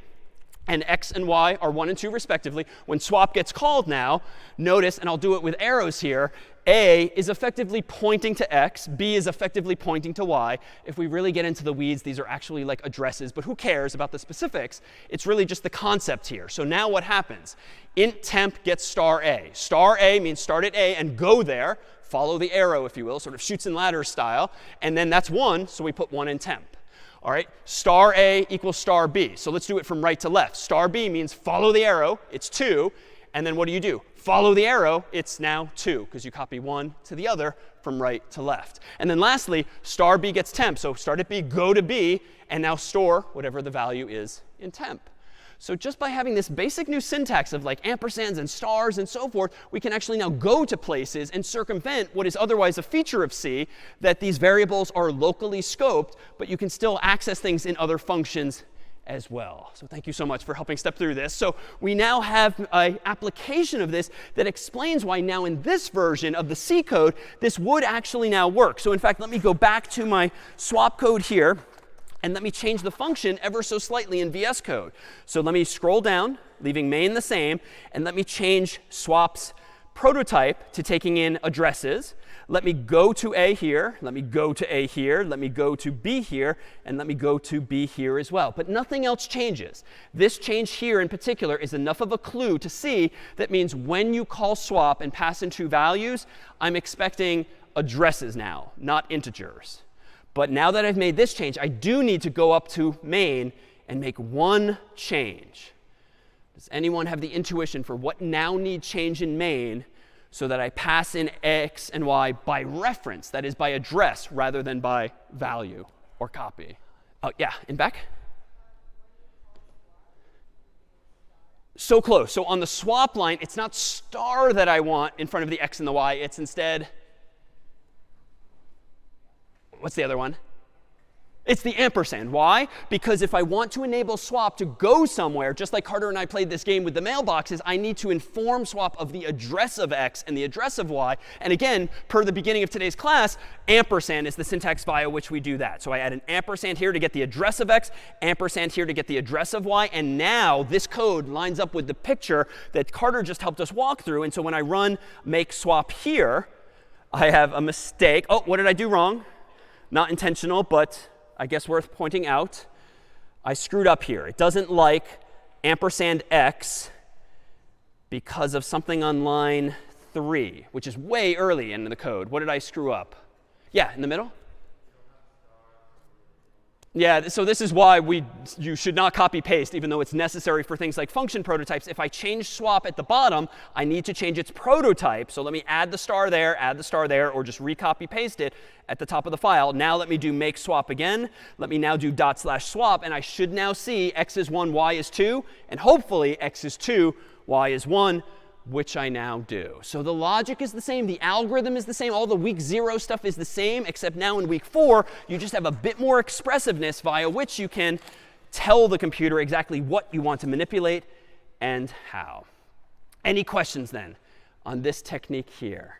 And x and y are 1 and 2 respectively. When swap gets called now, notice, and I'll do it with arrows here, A is effectively pointing to x, B is effectively pointing to y. If we really get into the weeds, these are actually like addresses, but who cares about the specifics? It's really just the concept here. So now what happens? Int temp gets star A. Star A means start at A and go there. Follow the arrow, if you will, sort of chutes and ladders style. And then that's 1, so we put 1 in temp. All right, star A equals star B. So let's do it from right to left. Star B means follow the arrow. It's 2. And then what do? Follow the arrow. It's now 2 because you copy one to the other from right to left. And then lastly, star B gets temp. So start at B, go to B, and now store whatever the value is in temp. So just by having this basic new syntax of like ampersands and stars and so forth, we can actually now go to places and circumvent what is otherwise a feature of C, that these variables are locally scoped, but you can still access things in other functions as well. So thank you so much for helping step through this. So we now have an application of this that explains why now in this version of the C code, this would actually now work. So in fact, let me go back to my swap code here. And let me change the function ever so slightly in VS Code. So let me scroll down, leaving main the same. And let me change swap's prototype to taking in addresses. Let me go to A here. Let me go to A here. Let me go to B here. And let me go to B here as well. But nothing else changes. This change here in particular is enough of a clue to see that means when you call swap and pass in 2 values, I'm expecting addresses now, not integers. But now that I've made this change, I do need to go up to main and make one change. Does anyone have the intuition for what now needs change in main so that I pass in x and y by reference, that is by address, rather than by value or copy? Oh, yeah, in back? So close. So on the swap line, it's not star that I want in front of the x and the y. It's instead, what's the other one? It's the ampersand. Why? Because if I want to enable swap to go somewhere, just like Carter and I played this game with the mailboxes, I need to inform swap of the address of x and the address of y. And again, per the beginning of today's class, ampersand is the syntax via which we do that. So I add an ampersand here to get the address of x, ampersand here to get the address of y. And now this code lines up with the picture that Carter just helped us walk through. And so when I run make swap here, I have a mistake. Oh, what did I do wrong? Not intentional, but I guess worth pointing out. I screwed up here. It doesn't like ampersand x because of something on line 3, which is way early in the code. What did I screw up? Yeah, in the middle? Yeah, so this is why you should not copy paste, even though it's necessary for things like function prototypes. If I change swap at the bottom, I need to change its prototype. So let me add the star there, or just recopy paste it at the top of the file. Now let me do make swap again. Let me now do /swap, and I should now see x is 1, y is 2, and hopefully x is 2, y is 1. Which I now do. So the logic is the same. The algorithm is the same. All the week 0 stuff is the same, except now in week 4, you just have a bit more expressiveness via which you can tell the computer exactly what you want to manipulate and how. Any questions then on this technique here?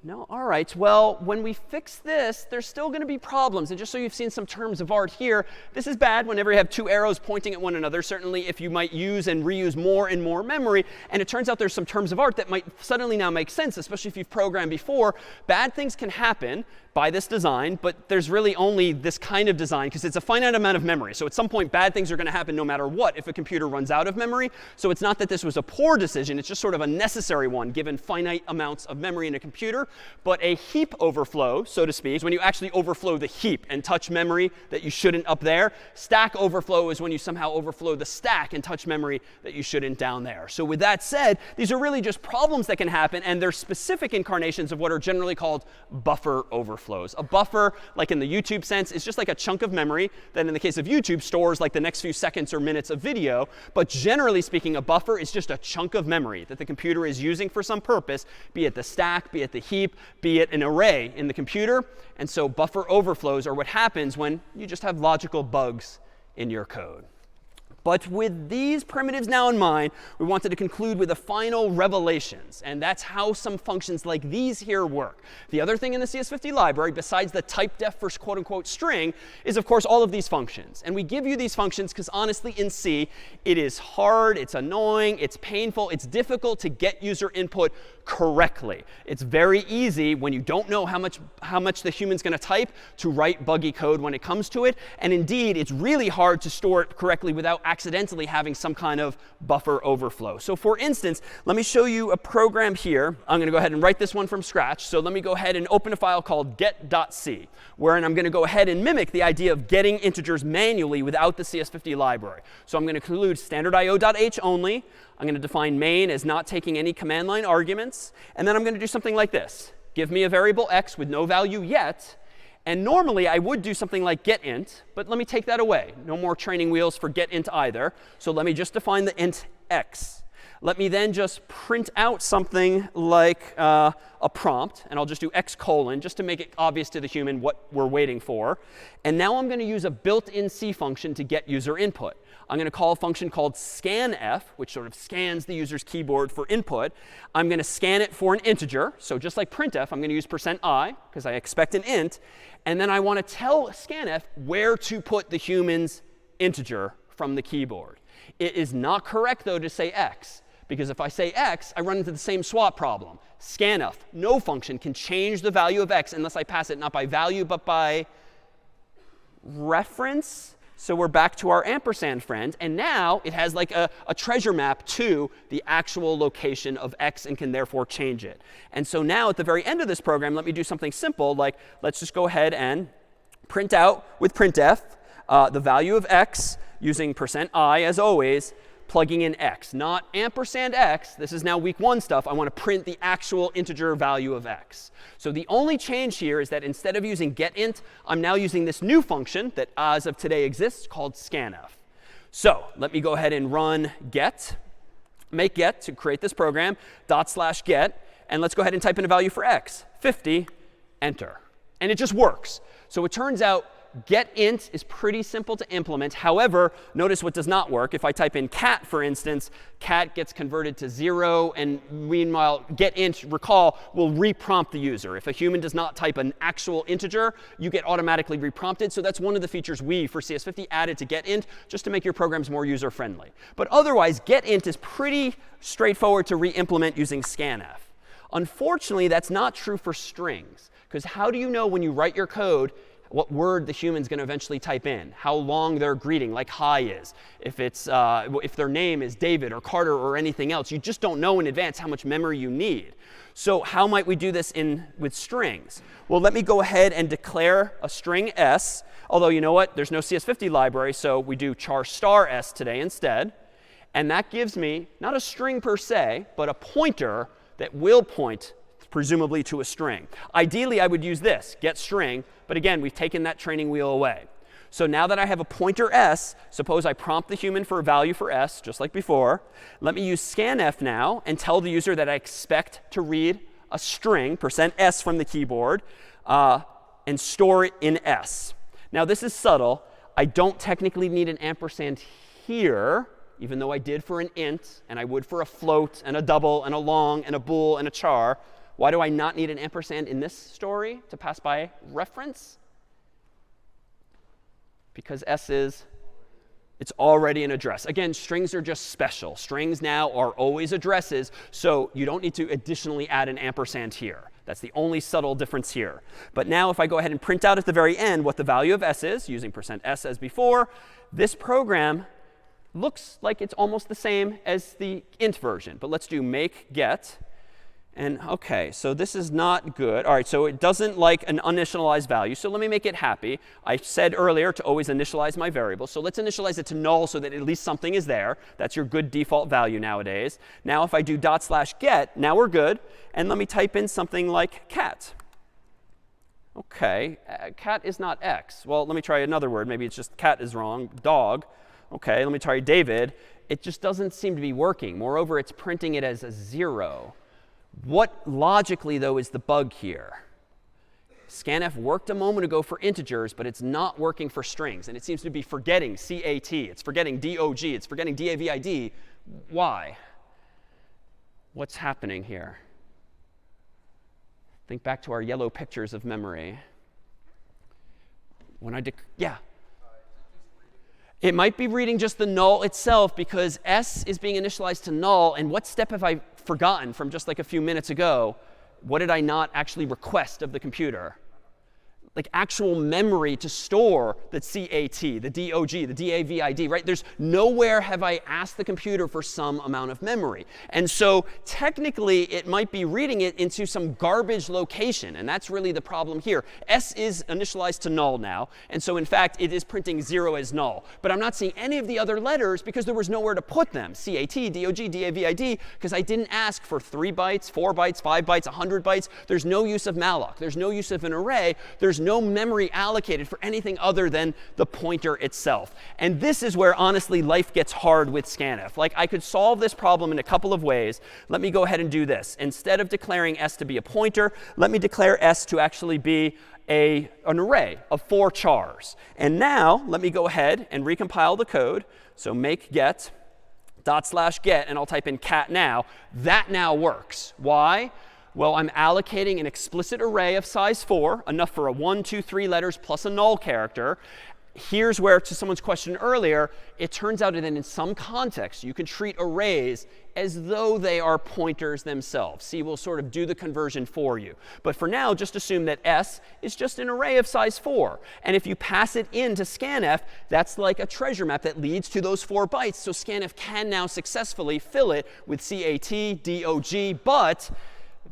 No? All right. Well, when we fix this, there's still going to be problems. And just so you've seen some terms of art here, this is bad whenever you have 2 arrows pointing at one another. Certainly if you might use and reuse more and more memory. And it turns out there's some terms of art that might suddenly now make sense, especially if you've programmed before. Bad things can happen by this design, but there's really only this kind of design because it's a finite amount of memory. So at some point, bad things are going to happen no matter what if a computer runs out of memory. So it's not that this was a poor decision. It's just sort of a necessary one given finite amounts of memory in a computer. But a heap overflow, so to speak, is when you actually overflow the heap and touch memory that you shouldn't up there. Stack overflow is when you somehow overflow the stack and touch memory that you shouldn't down there. So with that said, these are really just problems that can happen, and they're specific incarnations of what are generally called buffer overflows. A buffer, like in the YouTube sense, is just like a chunk of memory that in the case of YouTube stores like the next few seconds or minutes of video. But generally speaking, a buffer is just a chunk of memory that the computer is using for some purpose, be it the stack, be it the heap, be it an array in the computer. And so buffer overflows are what happens when you just have logical bugs in your code. But with these primitives now in mind, we wanted to conclude with the final revelations. And that's how some functions like these here work. The other thing in the CS50 library, besides the typedef for quote-unquote string, is, of course, all of these functions. And we give you these functions because, honestly, in C, it is hard, it's annoying, it's painful, it's difficult to get user input correctly. It's very easy when you don't know how much the human's going to type to write buggy code when it comes to it. And indeed, it's really hard to store it correctly without accidentally having some kind of buffer overflow. So for instance, let me show you a program here. I'm going to go ahead and write this one from scratch. So let me go ahead and open a file called get.c, wherein I'm going to go ahead and mimic the idea of getting integers manually without the CS50 library. So I'm going to include standard io.h only. I'm going to define main as not taking any command line arguments. And then I'm going to do something like this. Give me a variable x with no value yet. And normally, I would do something like getInt. But let me take that away. No more training wheels for getInt either. So let me just define the int x. Let me then just print out something like a prompt. And I'll just do x colon just to make it obvious to the human what we're waiting for. And now I'm going to use a built-in C function to get user input. I'm going to call a function called scanf, which sort of scans the user's keyboard for input. I'm going to scan it for an integer. So just like printf, I'm going to use %i because I expect an int. And then I want to tell scanf where to put the human's integer from the keyboard. It is not correct, though, to say x. Because if I say x, I run into the same swap problem. Scanf, no function, can change the value of x unless I pass it not by value, but by reference. So we're back to our ampersand friend. And now it has like a treasure map to the actual location of x and can therefore change it. And so now at the very end of this program, let me do something simple, like let's just go ahead and print out with printf the value of x using %i as always, plugging in x, not ampersand x. This is now week 1 stuff. I want to print the actual integer value of x. So the only change here is that instead of using getInt, I'm now using this new function that as of today exists called scanf. So let me go ahead and run get, make get to create this program, /get. And let's go ahead and type in a value for x, 50, enter. And it just works. So it turns out getInt is pretty simple to implement. However, notice what does not work. If I type in cat, for instance, cat gets converted to 0. And meanwhile, getInt, recall, will reprompt the user. If a human does not type an actual integer, you get automatically reprompted. So that's one of the features we, for CS50, added to getInt, just to make your programs more user-friendly. But otherwise, getInt is pretty straightforward to re-implement using scanf. Unfortunately, that's not true for strings. Because how do you know when you write your code what word the human's going to eventually type in, how long their greeting, like hi, is, if their name is David or Carter or anything else? You just don't know in advance how much memory you need. So how might we do this with strings? Well, let me go ahead and declare a string s. Although, you know what? There's no CS50 library, so we do char star s today instead. And that gives me not a string per se, but a pointer that will point presumably to a string. Ideally, I would use this, get string. But again, we've taken that training wheel away. So now that I have a pointer s, suppose I prompt the human for a value for s, just like before. Let me use scanf now and tell the user that I expect to read a string, %s from the keyboard, and store it in s. Now, this is subtle. I don't technically need an ampersand here, even though I did for an int, and I would for a float, and a double, and a long, and a bool, and a char. Why do I not need an ampersand in this story to pass by reference? Because s it's already an address. Again, strings are just special. Strings now are always addresses, so you don't need to additionally add an ampersand here. That's the only subtle difference here. But now if I go ahead and print out at the very end what the value of s is, using %s as before, this program looks like it's almost the same as the int version. But let's do make get. And OK, so this is not good. All right, so it doesn't like an uninitialized value. So let me make it happy. I said earlier to always initialize my variable. So let's initialize it to null so that at least something is there. That's your good default value nowadays. Now if I do /get, now we're good. And let me type in something like cat. OK, cat is not x. Well, let me try another word. Maybe it's just cat is wrong. Dog. OK, let me try David. It just doesn't seem to be working. Moreover, it's printing it as a 0. What logically, though, is the bug here? Scanf worked a moment ago for integers, but it's not working for strings. And it seems to be forgetting CAT. It's forgetting DOG. It's forgetting DAVID. Why? What's happening here? Think back to our yellow pictures of memory. When yeah. It might be reading just the null itself because S is being initialized to null. And what step have I forgotten from just like a few minutes ago? What did I not actually request of the computer? Like actual memory to store the CAT, the DOG, the DAVID, right? There's nowhere have I asked the computer for some amount of memory. And so technically, it might be reading it into some garbage location. And that's really the problem here. S is initialized to null now. And so in fact, it is printing 0 as null. But I'm not seeing any of the other letters because there was nowhere to put them. CAT, DOG, DAVID, because I didn't ask for 3 bytes, 4 bytes, 5 bytes, 100 bytes. There's no use of malloc. There's no use of an array. There's no memory allocated for anything other than the pointer itself. And this is where, honestly, life gets hard with scanf. Like, I could solve this problem in a couple of ways. Let me go ahead and do this. Instead of declaring S to be a pointer, let me declare S to actually be an array of 4 chars. And now, let me go ahead and recompile the code. So make get /get, and I'll type in cat now. That now works. Why? Well, I'm allocating an explicit array of size 4, enough for a 1, 2, 3 letters plus a null character. Here's where, to someone's question earlier, it turns out that in some context, you can treat arrays as though they are pointers themselves. C will sort of do the conversion for you. But for now, just assume that S is just an array of size 4. And if you pass it into scanf, that's like a treasure map that leads to those 4 bytes. So scanf can now successfully fill it with CAT, DOG,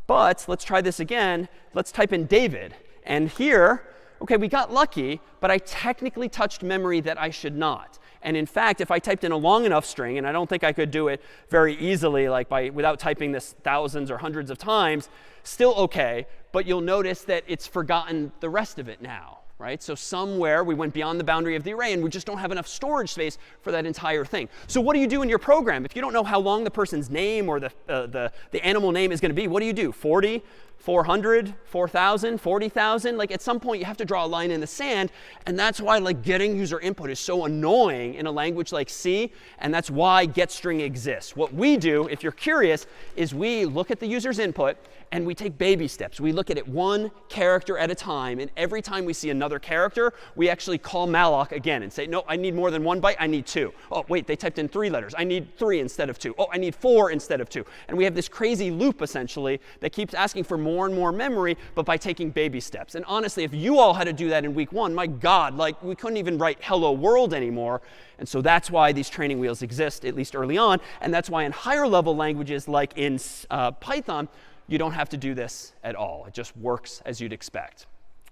but let's try this again. Let's type in David. And here, OK, we got lucky, but I technically touched memory that I should not. And in fact, if I typed in a long enough string, and I don't think I could do it very easily, like without typing this thousands or hundreds of times, still OK. But you'll notice that it's forgotten the rest of it now. Right? So somewhere we went beyond the boundary of the array, and we just don't have enough storage space for that entire thing. So what do you do in your program? If you don't know how long the person's name or the animal name is going to be, what do you do? 40? 400, 4,000, 40,000? Like, at some point, you have to draw a line in the sand. And that's why, like, getting user input is so annoying in a language like C. And that's why getString exists. What we do, if you're curious, is we look at the user's input, and we take baby steps. We look at it 1 character at a time. And every time we see another character, we actually call malloc again and say, no, I need more than 1 byte. I need 2. Oh, wait, they typed in 3 letters. I need 3 instead of 2. Oh, I need 4 instead of 2. And we have this crazy loop, essentially, that keeps asking for more and more memory, but by taking baby steps. And honestly, if you all had to do that in week 1, my God, like, we couldn't even write hello world anymore. And so that's why these training wheels exist, at least early on. And that's why in higher level languages, like in Python, you don't have to do this at all. It just works as you'd expect.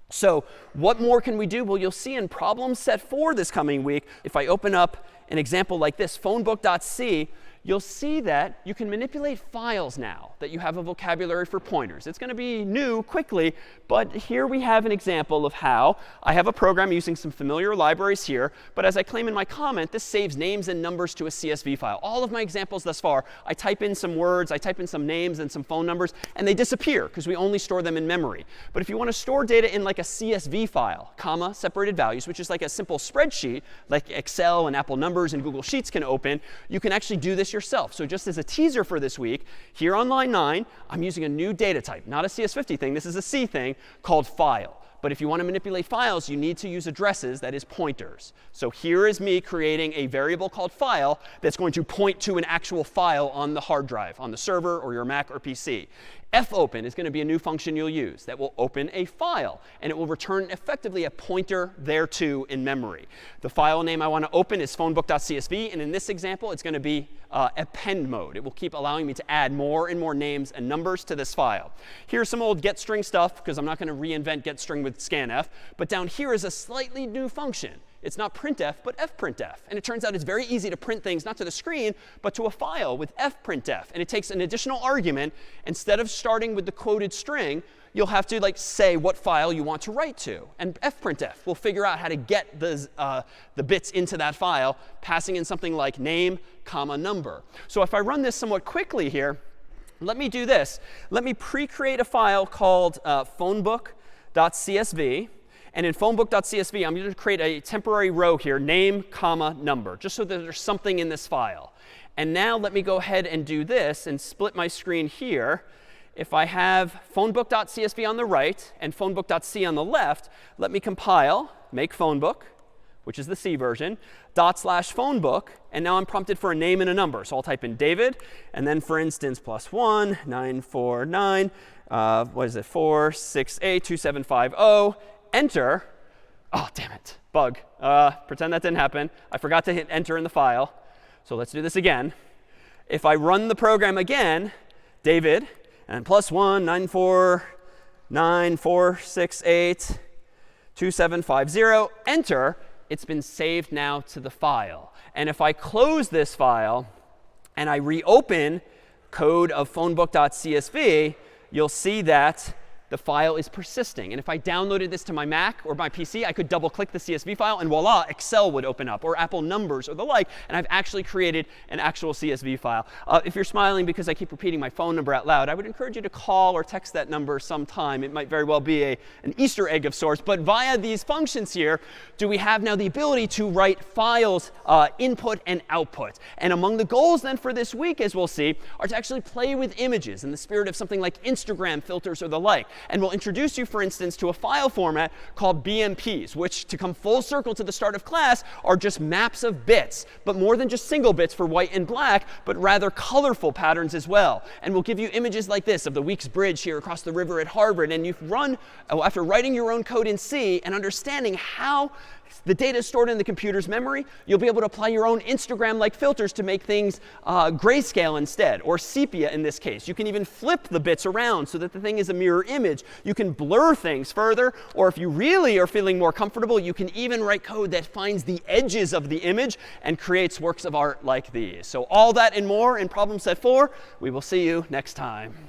So what more can we do? Well, you'll see in problem set 4 this coming week, if I open up an example like this, phonebook.c, you'll see that you can manipulate files now that you have a vocabulary for pointers. It's going to be new quickly, but here we have an example of how I have a program using some familiar libraries here. But as I claim in my comment, this saves names and numbers to a CSV file. All of my examples thus far, I type in some words, I type in some names and some phone numbers, and they disappear because we only store them in memory. But if you want to store data in like a CSV file, comma, separated values, which is like a simple spreadsheet, like Excel and Apple Numbers and Google Sheets can open, you can actually do this yourself. So just as a teaser for this week, here on line 9, I'm using a new data type, not a CS50 thing. This is a C thing called file. But if you want to manipulate files, you need to use addresses, that is pointers. So here is me creating a variable called file that's going to point to an actual file on the hard drive, on the server or your Mac or PC. fopen is going to be a new function you'll use that will open a file. And it will return effectively a pointer thereto in memory. The file name I want to open is phonebook.csv. And in this example, it's going to be append mode. It will keep allowing me to add more and more names and numbers to this file. Here's some old getString stuff, because I'm not going to reinvent getString with scanf. But down here is a slightly new function. It's not printf, but fprintf. And it turns out it's very easy to print things not to the screen, but to a file with fprintf. And it takes an additional argument. Instead of starting with the quoted string, you'll have to like say what file you want to write to. And fprintf will figure out how to get the bits into that file, passing in something like name, comma, number. So if I run this somewhat quickly here, let me do this. Let me pre-create a file called phonebook. phonebook.csv. And in phonebook.csv, I'm going to create a temporary row here, name, comma, number, just so that there's something in this file. And now let me go ahead and do this and split my screen here. If I have phonebook.csv on the right and phonebook.c on the left, let me compile, make phonebook, which is the C version, /phonebook, and now I'm prompted for a name and a number. So I'll type in David, and then, for instance, +1 949 468 2750. Enter. Oh, damn it. Bug. Pretend that didn't happen. I forgot to hit enter in the file. So let's do this again. If I run the program again, David, and +1 949 468 2750, enter, it's been saved now to the file. And if I close this file and I reopen code of phonebook.csv, you'll see that the file is persisting. And if I downloaded this to my Mac or my PC, I could double click the CSV file and voila, Excel would open up, or Apple Numbers or the like, and I've actually created an actual CSV file. If you're smiling because I keep repeating my phone number out loud, I would encourage you to call or text that number sometime. It might very well be an Easter egg of sorts. But via these functions here, do we have now the ability to write files, input and output. And among the goals then for this week, as we'll see, are to actually play with images in the spirit of something like Instagram filters or the like. And we'll introduce you, for instance, to a file format called BMPs, which, to come full circle to the start of class, are just maps of bits, but more than just single bits for white and black, but rather colorful patterns as well. And we'll give you images like this of the Weeks Bridge here across the river at Harvard. And you've run, after writing your own code in C and understanding how the data is stored in the computer's memory, you'll be able to apply your own Instagram-like filters to make things grayscale instead, or sepia in this case. You can even flip the bits around so that the thing is a mirror image. You can blur things further, or if you really are feeling more comfortable, you can even write code that finds the edges of the image and creates works of art like these. So all that and more in problem set 4. We will see you next time.